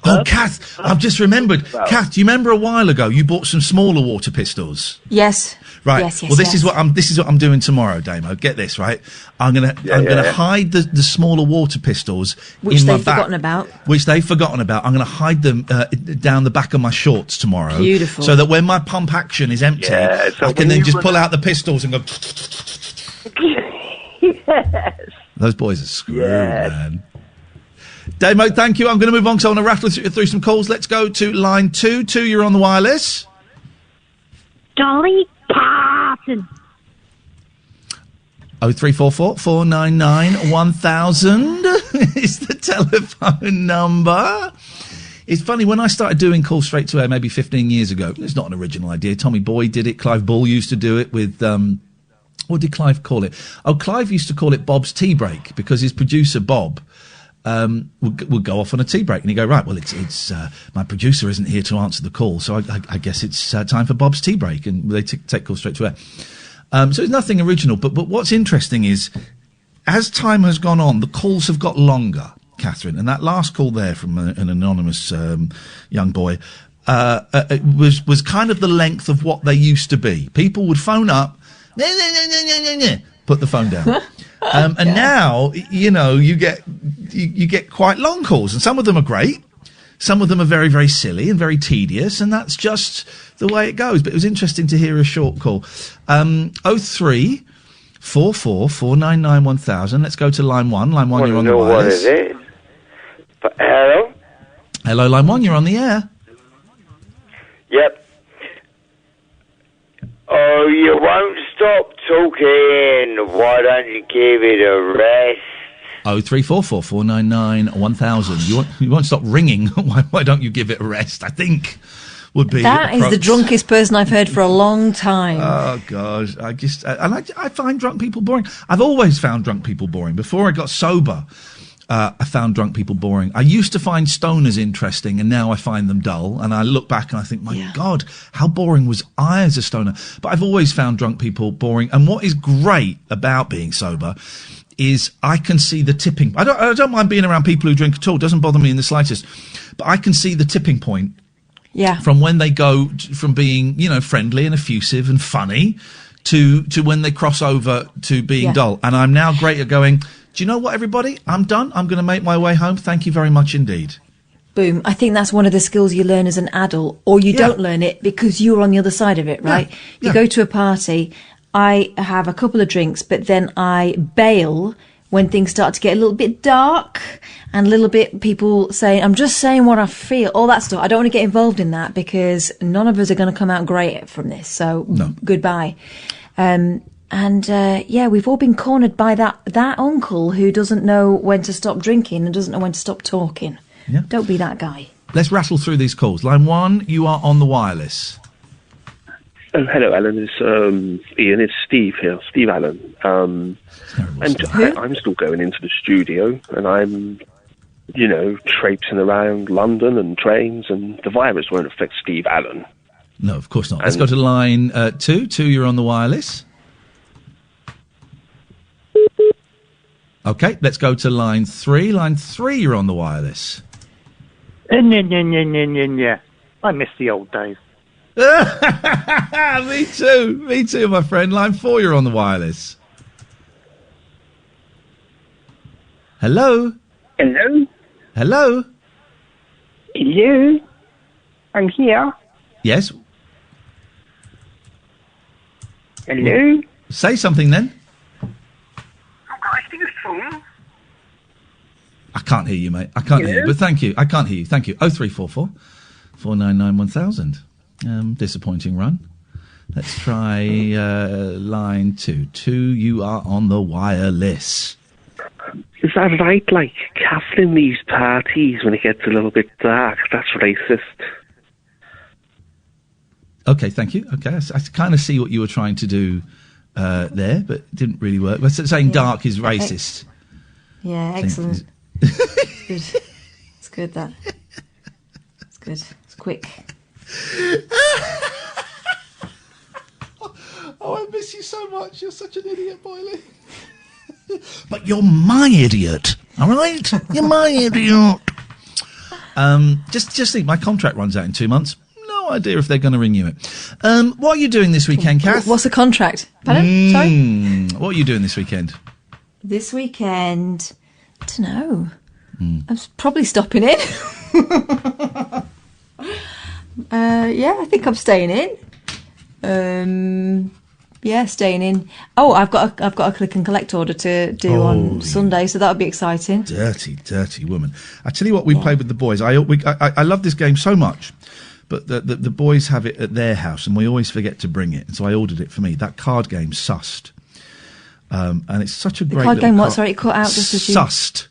Oh, Kath, I've just remembered. Kath, do you remember a while ago you bought some smaller water pistols? Yes. Right. Yes, well, this is what I'm doing tomorrow, Damo. Get this, right? I'm gonna hide the smaller water pistols which in my they've back, forgotten about. Which they've forgotten about. I'm going to hide them down the back of my shorts tomorrow. Beautiful. So that when my pump action is empty, I can then just pull out the pistols and go. Yes. Those boys are screwed, man. Damo, thank you. I'm going to move on because I want to rattle through some calls. Let's go to line 2. 2, you're on the wireless. Dolly Parton. 0344 499 1000 is the telephone number. It's funny, when I started doing Call Straight to Air maybe 15 years ago, it's not an original idea. Tommy Boyd did it. Clive Bull used to do it with, what did Clive call it? Oh, Clive used to call it Bob's Tea Break because his producer, Bob, would go off on a tea break and he'd go, right, well, it's my producer isn't here to answer the call, so I guess it's time for Bob's tea break, and they take Call Straight to Air. So it's nothing original, but what's interesting is, as time has gone on, the calls have got longer, Katherine, and that last call there from an anonymous young boy was kind of the length of what they used to be. People would phone up, put the phone down. And now, you get quite long calls, and some of them are great. Some of them are very, very silly and very tedious, and that's just the way it goes. But it was interesting to hear a short call. 03 44 499 1000. Let's go to line 1. Line 1, you're on the wireless. What is it? Hello? Hello, line 1, you're on the air. Yep. Oh, you won't stop talking. Why don't you give it a rest? 0344 499 1000. You won't stop ringing. Why don't you give it a rest? I think would be. That is the drunkest person I've heard for a long time. Oh gosh, I find drunk people boring. I've always found drunk people boring. Before I got sober, I found drunk people boring. I used to find stoners interesting, and now I find them dull. And I look back and I think, my God, how boring was I as a stoner? But I've always found drunk people boring. And what is great about being sober is I can see the tipping. I don't mind being around people who drink at all. It doesn't bother me in the slightest. But I can see the tipping point. Yeah. From when they go from being, friendly and effusive and funny to when they cross over to being dull. And I'm now great at going, do you know what, everybody? I'm done. I'm going to make my way home. Thank you very much indeed. Boom. I think that's one of the skills you learn as an adult, or you don't learn it because you're on the other side of it, right? You go to a party, I have a couple of drinks, but then I bail when things start to get a little bit dark and a little bit people saying, I'm just saying what I feel, all that stuff. I don't want to get involved in that because none of us are going to come out great from this. So goodbye. We've all been cornered by that uncle who doesn't know when to stop drinking and doesn't know when to stop talking. Yeah. Don't be that guy. Let's rattle through these calls. Line 1, you are on the wireless. Oh, hello, Alan. It's Ian. It's Steve here. Steve Allen. I'm still going into the studio, and I'm, traipsing around London and trains, and the virus won't affect Steve Allen. No, of course not. Let's go to line 2. 2, you're on the wireless. Okay, let's go to line 3. Line 3, you're on the wireless. Yeah. I miss the old days. Me too, my friend. Line 4, you're on the wireless. Hello? Hello? Hello? Hello? I'm here. Yes? Hello? Say something then. I can't hear you, mate. I can't hear you, but thank you. I can't hear you. Thank you. 0344 499 1000. Disappointing run. Let's try line 2. 2, you are on the wireless. Is that right? Like, Katherine leaves parties when it gets a little bit dark. That's racist. Okay, thank you. Okay, I kind of see what you were trying to do there, but it didn't really work. But saying dark is racist. Yeah, excellent. It's good. It's good, that. It's good. It's quick. Oh, I miss you so much. You're such an idiot, Boyley. But you're my idiot, all right? You're my idiot. Just think, my contract runs out in 2 months. No idea if they're going to renew it. What are you doing this weekend, Kath? What's the contract? Pardon? Sorry? What are you doing this weekend? This weekend, I don't know. I'm probably stopping in. Yeah, I think I'm staying in. Yeah, staying in. Oh, I've got a click and collect order to do on Sunday, so that'll be exciting. Dirty woman. I tell you what, we played with the boys. I love this game so much, but the boys have it at their house, and we always forget to bring it. And so I ordered it for me. That card game, Sussed, and it's such a great card game. What? Sorry, it cut out just as you. Sussed.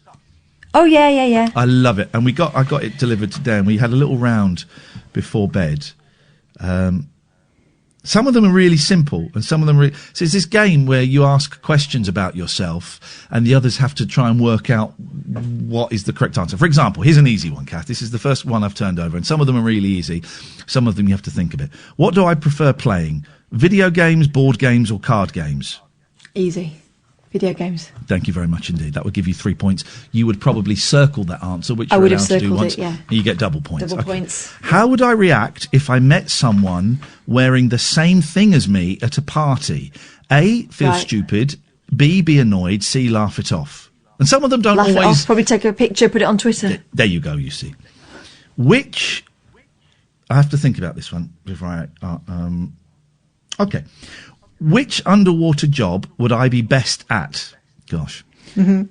Oh yeah. I love it, and I got it delivered today, and we had a little round before bed. Some of them are really simple, and some of them so it's this game where you ask questions about yourself, and the others have to try and work out what is the correct answer. For example, here's an easy one, Kath. This is the first one I've turned over, and some of them are really easy. Some of them you have to think a bit. What do I prefer playing? Video games, board games, or card games? Easy. Video games. Thank you very much indeed. That would give you 3 points. You would probably circle that answer, which I you're would allowed have to do circled once. it, yeah. And you get double points. Double points. How would I react if I met someone wearing the same thing as me at a party? A, feel stupid. B, be annoyed. C, laugh it off. And some of them don't Laugh always... it off, probably take a picture, put it on Twitter. There you go, you see. Which... I have to think about this one before I... okay. Which underwater job would I be best at? Gosh.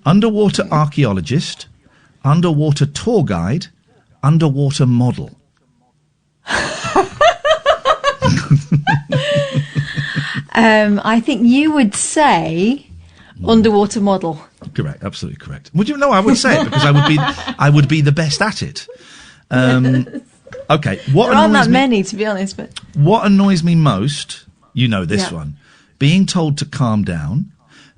Underwater archaeologist, underwater tour guide, underwater model. I think you would say underwater model. Correct, absolutely correct. Would you know? I would say it because I would be the best at it. Okay, what there aren't annoys that me, many, to be honest. But what annoys me most? You know this one: being told to calm down,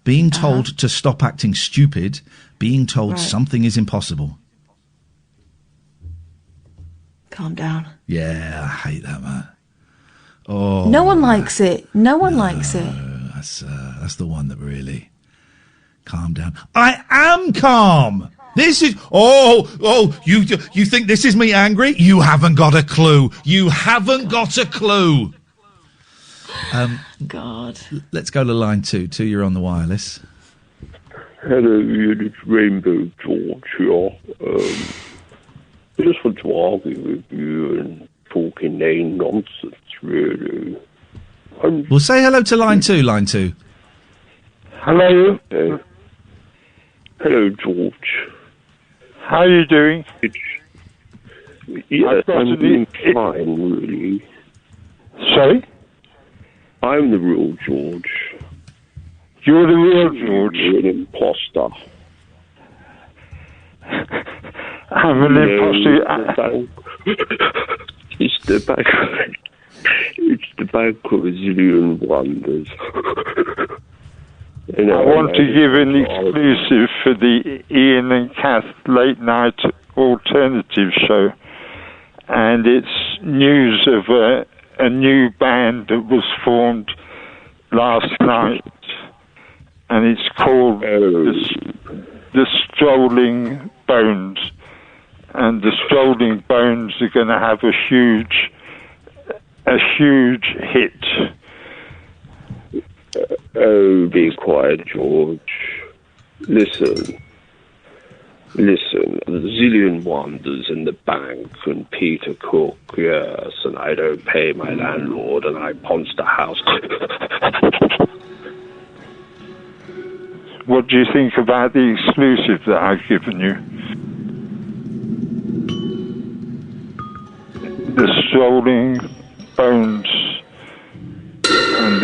being told to stop acting stupid, being told something is impossible. Calm down. Yeah, I hate that, man. Oh, no one likes it. No one likes it. That's the one that really. Calm down. I am calm. This is you think this is me angry? You haven't got a clue. You haven't got a clue. God. Let's go to line 2. 2, you're on the wireless. Hello, it's Rainbow George here. I just want to argue with you and talk inane nonsense, really. Well, say hello to line 2, line 2. Hello. Hello, George. How are you doing? Yes, I'm doing fine, really. Sorry? I'm the real George. You're the real George? You're an imposter. I'm an imposter. It's the bank of a zillion wonders. I want to give an exclusive for the Iain and Kath late night alternative show, and it's news of a new band that was formed last night, and it's called the Strolling Bones, and the Strolling Bones are going to have a huge hit. Oh, be quiet, George. Listen, the zillion wonders in the bank and Peter Cook, yes, and I don't pay my landlord and I punch the house. What do you think about the exclusive that I've given you? The Strolling Bones, and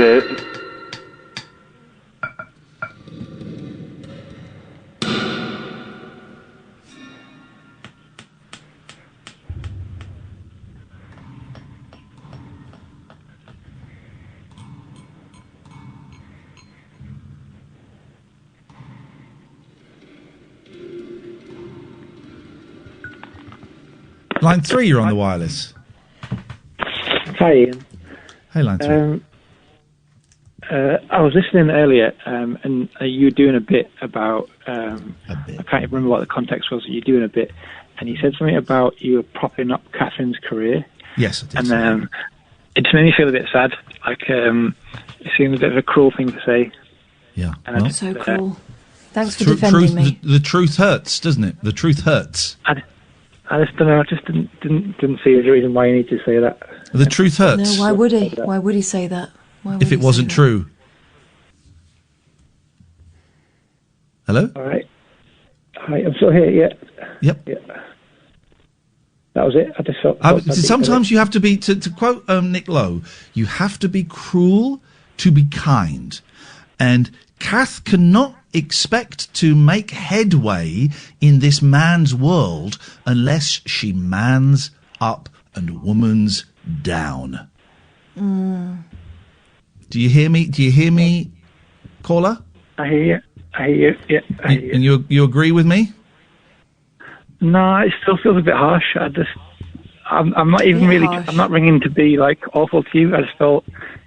Line 3, you're on the wireless. Hi, Ian. Hey, Line 3. I was listening earlier, and you were doing a bit about. I can't even remember what the context was. You were doing a bit, and you said something about you were propping up Catherine's career. Yes, I did. And it just made me feel a bit sad. Like it seemed a bit of a cruel thing to say. Yeah, And So cruel. Thanks for defending truth, me. The truth hurts, doesn't it? The truth hurts. I just don't know. I just didn't see the reason why you need to say that. The truth hurts. No, why would he? Why would he say that? Why would If it he say wasn't that? true. Hello? All right. Hi, I'm still here. Yeah. Yep. Yeah. That was it. I just felt. Sometimes you have to be, to quote Nick Lowe, you have to be cruel to be kind. And Kath cannot expect to make headway in this man's world unless she mans up and womans down. Do you hear me? Do you hear me, caller? I hear you. I hear you. Yeah. I hear you. And you agree with me? No, it still feels a bit harsh. I'm not even really. harsh. I'm not ringing to be like awful to you. I just felt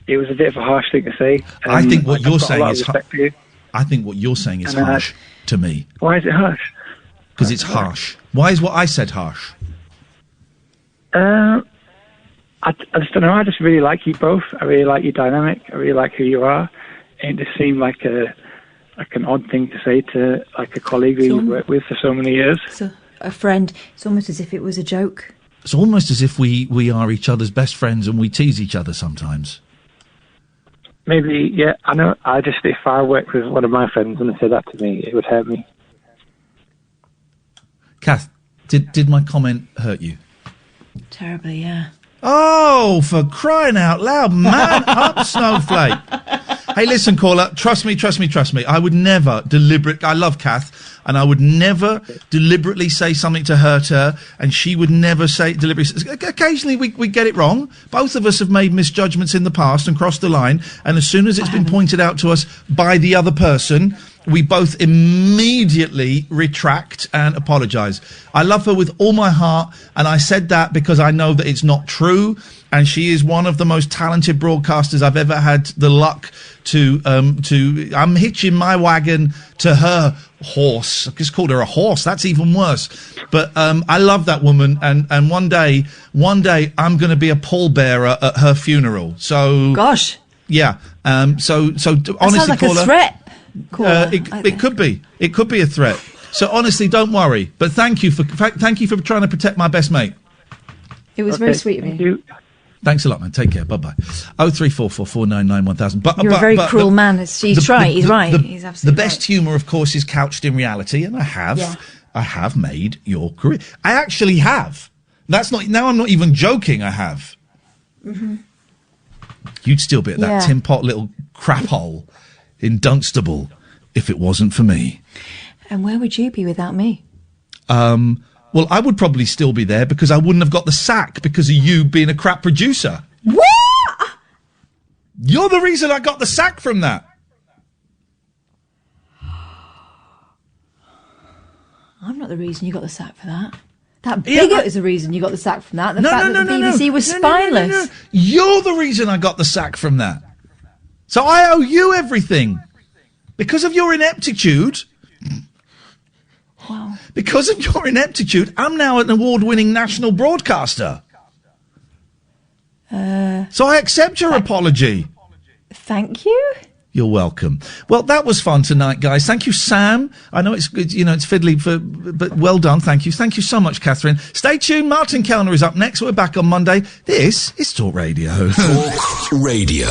it was a bit of a harsh thing to say. I think what I've you're got a saying lot of is respect for you. I think what you're saying is And, harsh to me. Why is it harsh? Because it's harsh. Why is what I said harsh? I just don't know. I just really like you both. I really like your dynamic. I really like who you are. And it just seemed like an odd thing to say to like a colleague who you've worked with for so many years. So, a friend. It's almost as if it was a joke. It's almost as if we are each other's best friends and we tease each other sometimes. Maybe, yeah. I know. I just if I worked with one of my friends and they said that to me, it would hurt me. Kath, did my comment hurt you? Terribly, yeah. Oh, for crying out loud, man up, Snowflake. Hey, listen, caller, trust me. I would never I love Kath, and I would never deliberately say something to hurt her, and she would never say deliberately. Occasionally we get it wrong. Both of us have made misjudgments in the past and crossed the line, and as soon as it's been pointed out to us by the other person, we both immediately retract and apologise. I love her with all my heart, and I said that because I know that it's not true, and she is one of the most talented broadcasters I've ever had the luck to I'm hitching my wagon to her horse. I just called her a horse. That's even worse. But I love that woman, and one day I'm going to be a pallbearer at her funeral. So gosh, yeah. So That honestly, sounds like caller, a threat. Caller, it could be. It could be a threat. So honestly, don't worry. But thank you for trying to protect my best mate. It was very sweet of you. Thanks a lot, man. Take care. Bye-bye. 03444991000. You're a very cruel man. He's right. He's right. He's absolutely the best humour, of course, is couched in reality, and I have made your career. I actually have. That's not. Now I'm not even joking. I have. Mm-hmm. You'd still be at that tin pot little crap hole in Dunstable if it wasn't for me. And where would you be without me? Well, I would probably still be there because I wouldn't have got the sack because of you being a crap producer. What? You're the reason I got the sack from that. I'm not the reason you got the sack for that. That bigot is the reason you got the sack from that. The fact that the BBC was spineless. No. You're the reason I got the sack from that. So I owe you everything. Because of your ineptitude. Wow. Because of your ineptitude, I'm now an award-winning national broadcaster. So I accept your apology. Thank you. You're welcome. Well, that was fun tonight, guys. Thank you, Sam. I know it's fiddly, but well done. Thank you. Thank you so much, Katherine. Stay tuned. Martin Kellner is up next. We're back on Monday. This is Talk Radio. Talk Radio.